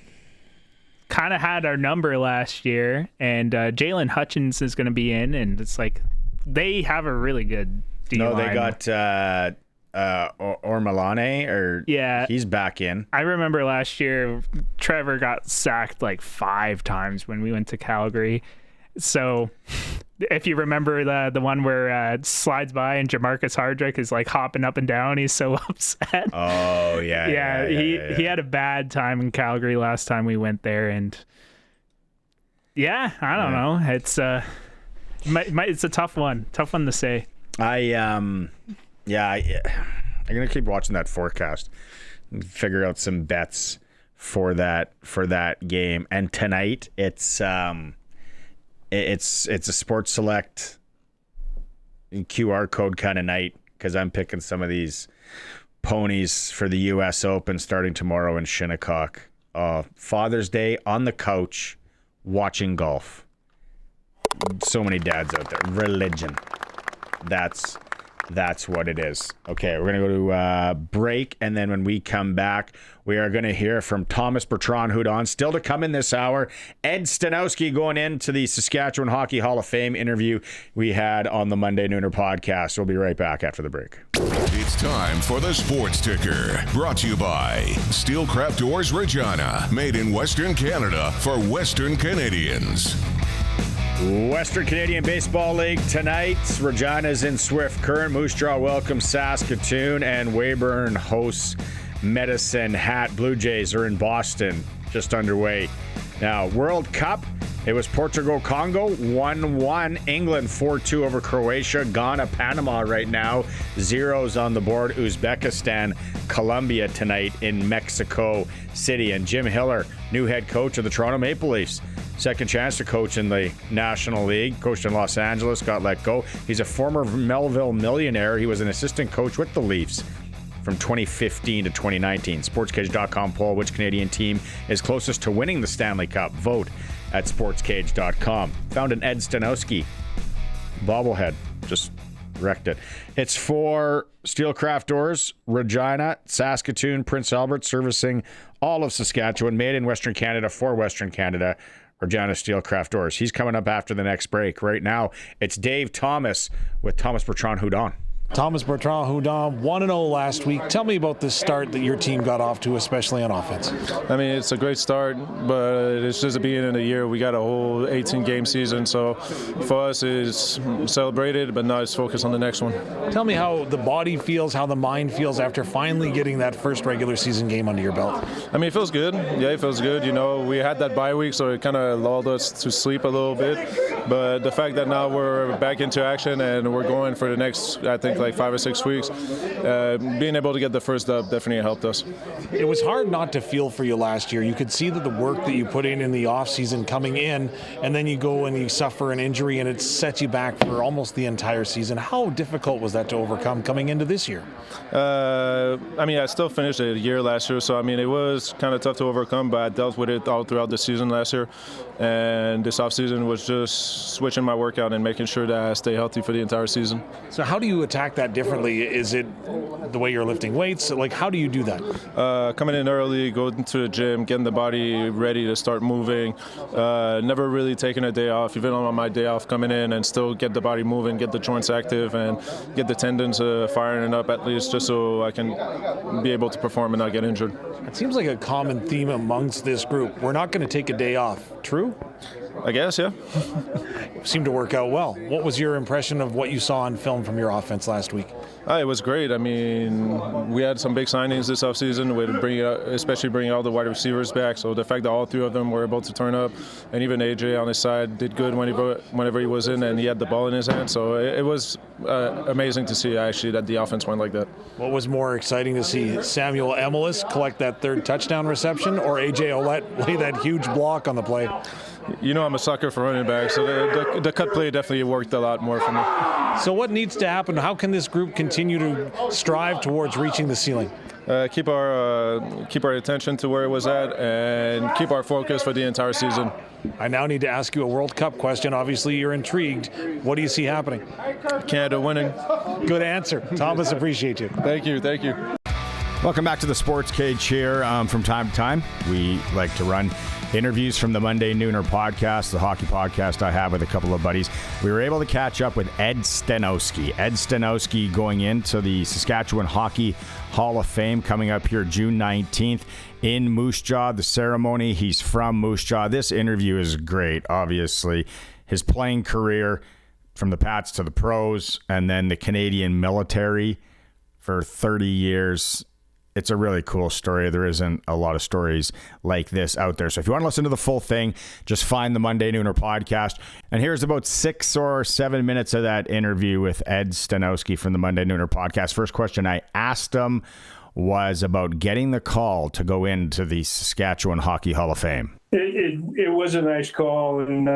kind of had our number last year, and Jalen Hutchins is going to be in, and it's like they have a really good D-line. No, they got Ormalane, or yeah, he's back in. I remember last year Trevor got sacked like 5 times when we went to Calgary. So if you remember the one where slides by and Jamarcus Hardrick is like hopping up and down, he's so upset. Oh yeah. He had a bad time in Calgary last time we went there, and yeah, I don't know. It's it's a tough one to say. I'm gonna keep watching that forecast and figure out some bets for that game. And tonight it's a Sports Select QR code kind of night because I'm picking some of these ponies for the U.S. Open starting tomorrow in Shinnecock. Father's Day on the couch watching golf. So many dads out there. Religion. That's what it is. Okay, we're going to go to break, and then when we come back, we are going to hear from Thomas Bertrand-Houdon. Still to come in this hour, Ed Staniowski going into the Saskatchewan Hockey Hall of Fame interview we had on the Monday Nooner podcast. We'll be right back after the break. It's time for the Sports Ticker, brought to you by Steelcraft Doors Regina, made in Western Canada for Western Canadians. Western Canadian Baseball League tonight. Regina's in Swift Current. Moose Jaw welcomes Saskatoon, and Weyburn hosts Medicine Hat. Blue Jays are in Boston, just underway. Now, World Cup. It was Portugal-Congo, 1-1. England 4-2 over Croatia. Ghana, Panama right now. 0s on the board. Uzbekistan, Colombia tonight in Mexico City. And Jim Hiller, new head coach of the Toronto Maple Leafs, second chance to coach in the National League. Coached in Los Angeles, got let go. He's a former Melville millionaire. He was an assistant coach with the Leafs from 2015 to 2019. SportsCage.com poll, which Canadian team is closest to winning the Stanley Cup? Vote at SportsCage.com. Found an Ed Staniowski bobblehead. Just wrecked it. It's for Steelcraft Doors, Regina, Saskatoon, Prince Albert, servicing all of Saskatchewan, made in Western Canada for Western Canada. Regina Steelcraft Doors. He's coming up after the next break. Right now, it's Dave Thomas with Thomas Bertrand Houdon. Thomas Bertrand Houdon, 1-0 last week. Tell me about this start that your team got off to, especially on offense. I mean, it's a great start, but it's just the beginning of the year. We got a whole 18-game season, so for us, it's celebrated, but now it's focused on the next one. Tell me how the body feels, how the mind feels after finally getting that first regular season game under your belt. I mean, it feels good. Yeah, it feels good. You know, we had that bye week, so it kind of lulled us to sleep a little bit. But the fact that now we're back into action and we're going for the next, I think, like 5 or 6 weeks, being able to get the first dub definitely helped us. It was hard not to feel for you last year. You could see that the work that you put in the offseason coming in, and then you go and you suffer an injury and it sets you back for almost the entire season. How difficult was that to overcome coming into this year? I mean, I still finished a year last year, so I mean, it was kind of tough to overcome, but I dealt with it all throughout the season last year. And this offseason was just switching my workout and making sure that I stay healthy for the entire season. So how do you attack that differently? Is it the way you're lifting weights? Like, how do you do that? Coming in early, going to the gym, getting the body ready to start moving. Never really taking a day off, even on my day off, coming in and still get the body moving, get the joints active, and get the tendons firing up at least, just so I can be able to perform and not get injured. It seems like a common theme amongst this group. We're not going to take a day off. True? I guess, yeah. Seemed to work out well. What was your impression of what you saw on film from your offense last week? It was great. I mean, we had some big signings this offseason, especially bringing all the wide receivers back. So the fact that all three of them were able to turn up, and even AJ on his side did good whenever he was in and he had the ball in his hand. So it was amazing to see, actually, that the offense went like that. What was more exciting to see, Samuel Emelis collect that third touchdown reception or AJ Ouellette lay that huge block on the play? You know I'm a sucker for running backs, so the cut play definitely worked a lot more for me. So what needs to happen? How can this group continue to strive towards reaching the ceiling? Keep our attention to where it was at and keep our focus for the entire season. I now need to ask you a World Cup question. Obviously, you're intrigued. What do you see happening? Canada winning. Good answer. Thomas, appreciate you. Thank you. Thank you. Welcome back to the Sports Cage here. From time to time, we like to run interviews from the Monday Nooner podcast, the hockey podcast I have with a couple of buddies. We were able to catch up with Ed Staniowski. Ed Staniowski going into the Saskatchewan Hockey Hall of Fame coming up here June 19th in Moose Jaw, the ceremony. He's from Moose Jaw. This interview is great, obviously. His playing career from the Pats to the pros and then the Canadian military for 30 years. It's a really cool story. There isn't a lot of stories like this out there. So if you want to listen to the full thing, just find the Monday Nooner podcast. And here's about 6 or 7 minutes of that interview with Ed Staniowski from the Monday Nooner podcast. First question I asked him was about getting the call to go into the Saskatchewan Hockey Hall of Fame. It was a nice call, and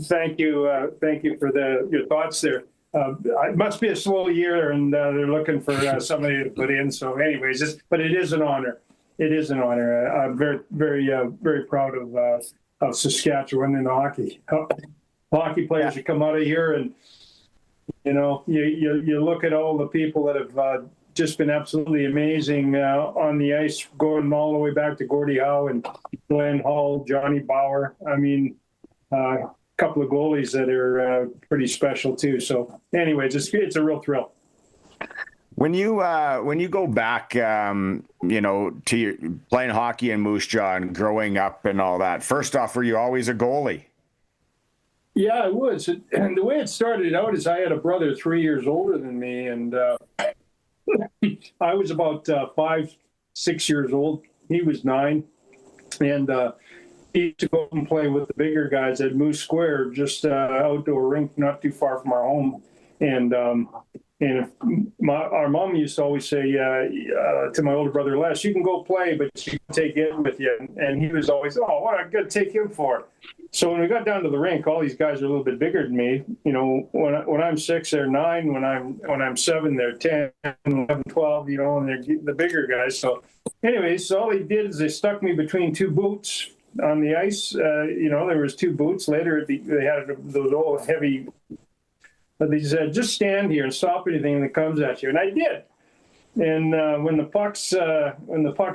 thank you for your thoughts there. It must be a slow year, and they're looking for somebody to put in. So, anyways, but it is an honor. It is an honor. I'm very, very, very proud of Saskatchewan and hockey. Hockey players that come out of here, and you look at all the people that have just been absolutely amazing on the ice, going all the way back to Gordie Howe and Glenn Hall, Johnny Bauer. I mean. Couple of goalies that are pretty special too. So anyways, it's a real thrill. When you go back, to your playing hockey in Moose Jaw and growing up and all that, first off, were you always a goalie? Yeah, I was. And the way it started out is I had a brother 3 years older than me, and I was about 5, 6 years old. He was 9, and he used to go and play with the bigger guys at Moose Square, just outdoor rink not too far from our home. And And our mom used to always say to my older brother Les, "You can go play, but you can take him with you." And he was always, "Oh, what am I going to take him for?" So when we got down to the rink, all these guys are a little bit bigger than me. You know, when I'm 6, they're 9. When I'm 7, they're 10, 11, 12. You know, and they're the bigger guys. So, anyways, so all they did is they stuck me between two boots on the ice. You know, there was two boots. Later, they had those old heavy. But they said, "Just stand here and stop anything that comes at you," and I did. And when the pucks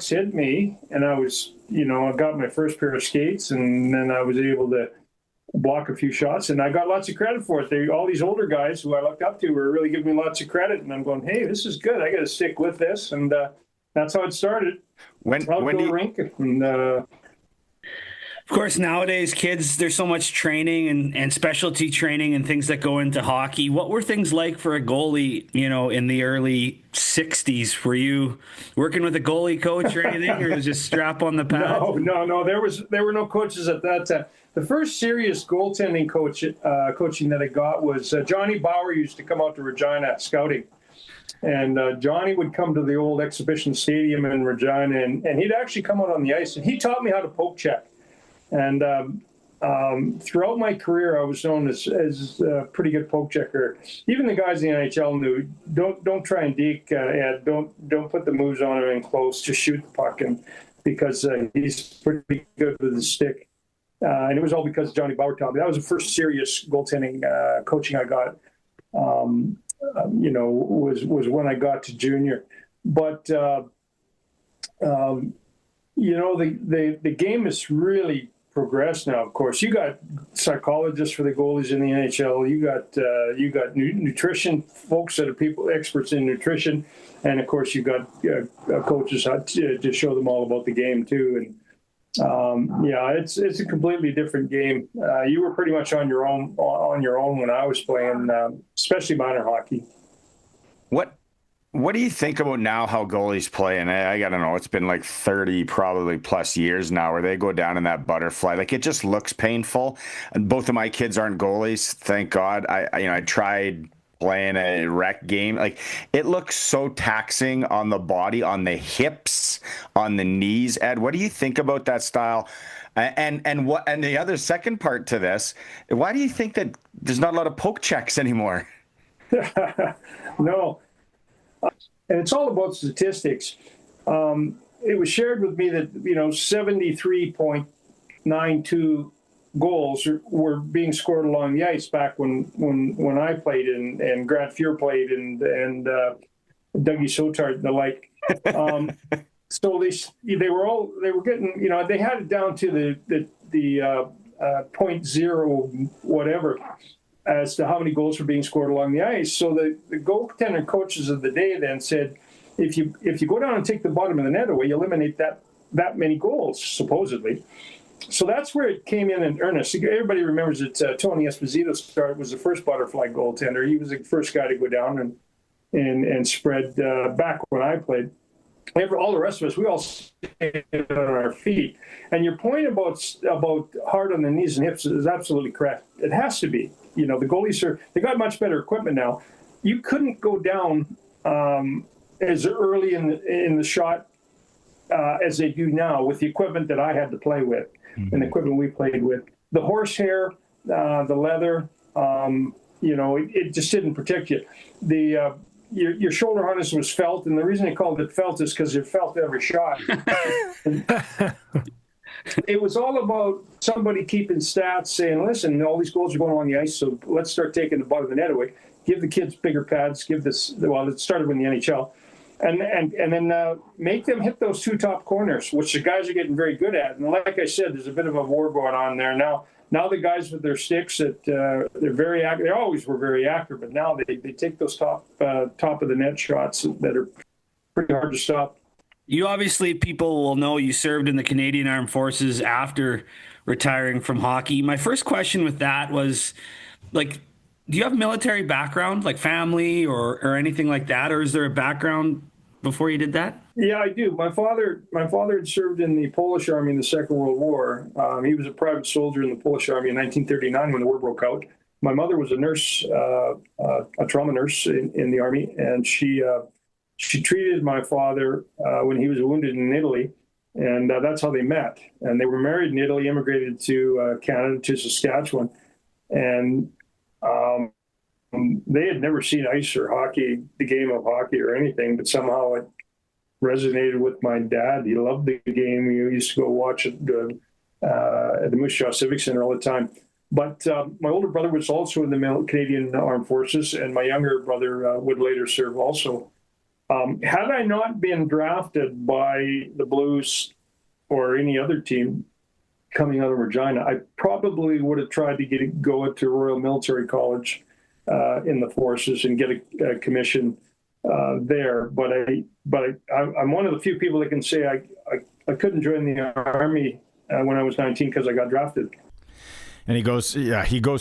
hit me, and I was, you know, I got my first pair of skates, and then I was able to block a few shots, and I got lots of credit for it. All these older guys who I looked up to were really giving me lots of credit, and I'm going, "Hey, this is good. I got to stick with this," and that's how it started. When do you... rink and. Of course, nowadays, kids, there's so much training and specialty training and things that go into hockey. What were things like for a goalie, you know, in the early 60s? Were you working with a goalie coach or anything, or was just strap on the pad? No. There were no coaches at that time. The first serious goaltending coaching that I got was Johnny Bauer used to come out to Regina scouting. And Johnny would come to the old exhibition stadium in Regina, and he'd actually come out on the ice, and he taught me how to poke check. And throughout my career, I was known as a pretty good poke checker. Even the guys in the NHL knew, don't try and deke Ed. Don't put the moves on him in close. Just shoot the puck, and because he's pretty good with the stick. And it was all because Johnny Bauer taught me. That was the first serious goaltending coaching I got. You know, was when I got to junior. But you know, the game is really progressed now. Of course, you got psychologists for the goalies in the NHL. You got nutrition folks that are experts in nutrition, and of course you got coaches to show them all about the game too. And yeah, it's a completely different game. You were pretty much on your own when I was playing, especially minor hockey. What do you think about now how goalies play? And I got to know, it's been like 30 probably plus years now where they go down in that butterfly. Like, it just looks painful. And both of my kids aren't goalies, thank God. I tried playing a rec game. Like, it looks so taxing on the body, on the hips, on the knees. Ed, what do you think about that style? And the other second part to this, why do you think that there's not a lot of poke checks anymore? No. And it's all about statistics. It was shared with me that, you know, 73.92 goals were being scored along the ice back when I played and Grant Fuhr played and Dougie Sotart and the like. So they were getting, you know, they had it down to the 0.0 whatever as to how many goals were being scored along the ice. So the goaltender coaches of the day then said, if you go down and take the bottom of the net away, you eliminate that many goals, supposedly. So that's where it came in earnest. Everybody remembers that Tony Esposito was the first butterfly goaltender. He was the first guy to go down and spread back when I played. All the rest of us, we all stayed on our feet. And your point about hard on the knees and hips is absolutely correct. It has to be. You know, the goalies they got much better equipment now. You couldn't go down as early in the shot as they do now with the equipment that I had to play with and the equipment we played with. The horsehair, the leather, you know, it just didn't protect you. Your shoulder harness was felt, and the reason they called it felt is because it felt every shot. It was all about somebody keeping stats, saying, listen, all these goals are going along the ice, so let's start taking the bottom of the net away. Give the kids bigger pads, it started with the NHL, and then make them hit those two top corners, which the guys are getting very good at. And like I said, there's a bit of a war going on there now. Now the guys with their sticks, they're very accurate. They always were very accurate, but now they take those top of the net shots that are pretty hard to stop. You obviously, people will know you served in the Canadian Armed Forces after retiring from hockey. My first question with that was, like, do you have military background, like family or anything like that? Or is there a background before you did that? Yeah, I do. My father had served in the Polish Army in the Second World War. He was a private soldier in the Polish Army in 1939 when the war broke out. my mother was a nurse, a trauma nurse in the Army, and she treated my father when he was wounded in Italy, and that's how they met. And they were married in Italy, immigrated to Canada, to Saskatchewan, and they had never seen ice or hockey, the game of hockey or anything, but somehow it resonated with my dad. He loved the game. He used to go watch it at the Moose Jaw Civic Center all the time. But my older brother was also in the Canadian Armed Forces, and my younger brother would later serve also. Had I not been drafted by the Blues or any other team coming out of Regina, I probably would have tried to go to Royal Military College in the forces and get a commission there. But I'm one of the few people that can say I couldn't join the Army when I was 19 because I got drafted. And he goes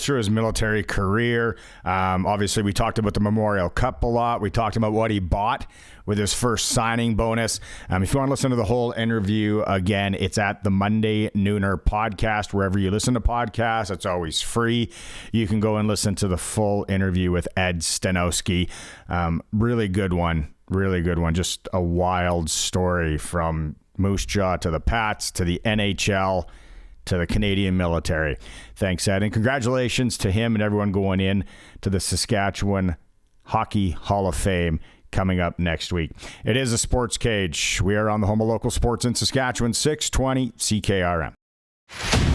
through his military career. Obviously, we talked about the Memorial Cup a lot. We talked about what he bought with his first signing bonus. If you want to listen to the whole interview again, it's at the Monday Nooner podcast. Wherever you listen to podcasts, it's always free. You can go and listen to the full interview with Ed Staniowski. Really good one. Really good one. Just a wild story from Moose Jaw to the Pats to the NHL to the Canadian military. Thanks, Ed. And congratulations to him and everyone going in to the Saskatchewan Hockey Hall of Fame coming up next week. It is a Sports Cage. We are on the home of local sports in Saskatchewan, 620 CKRM.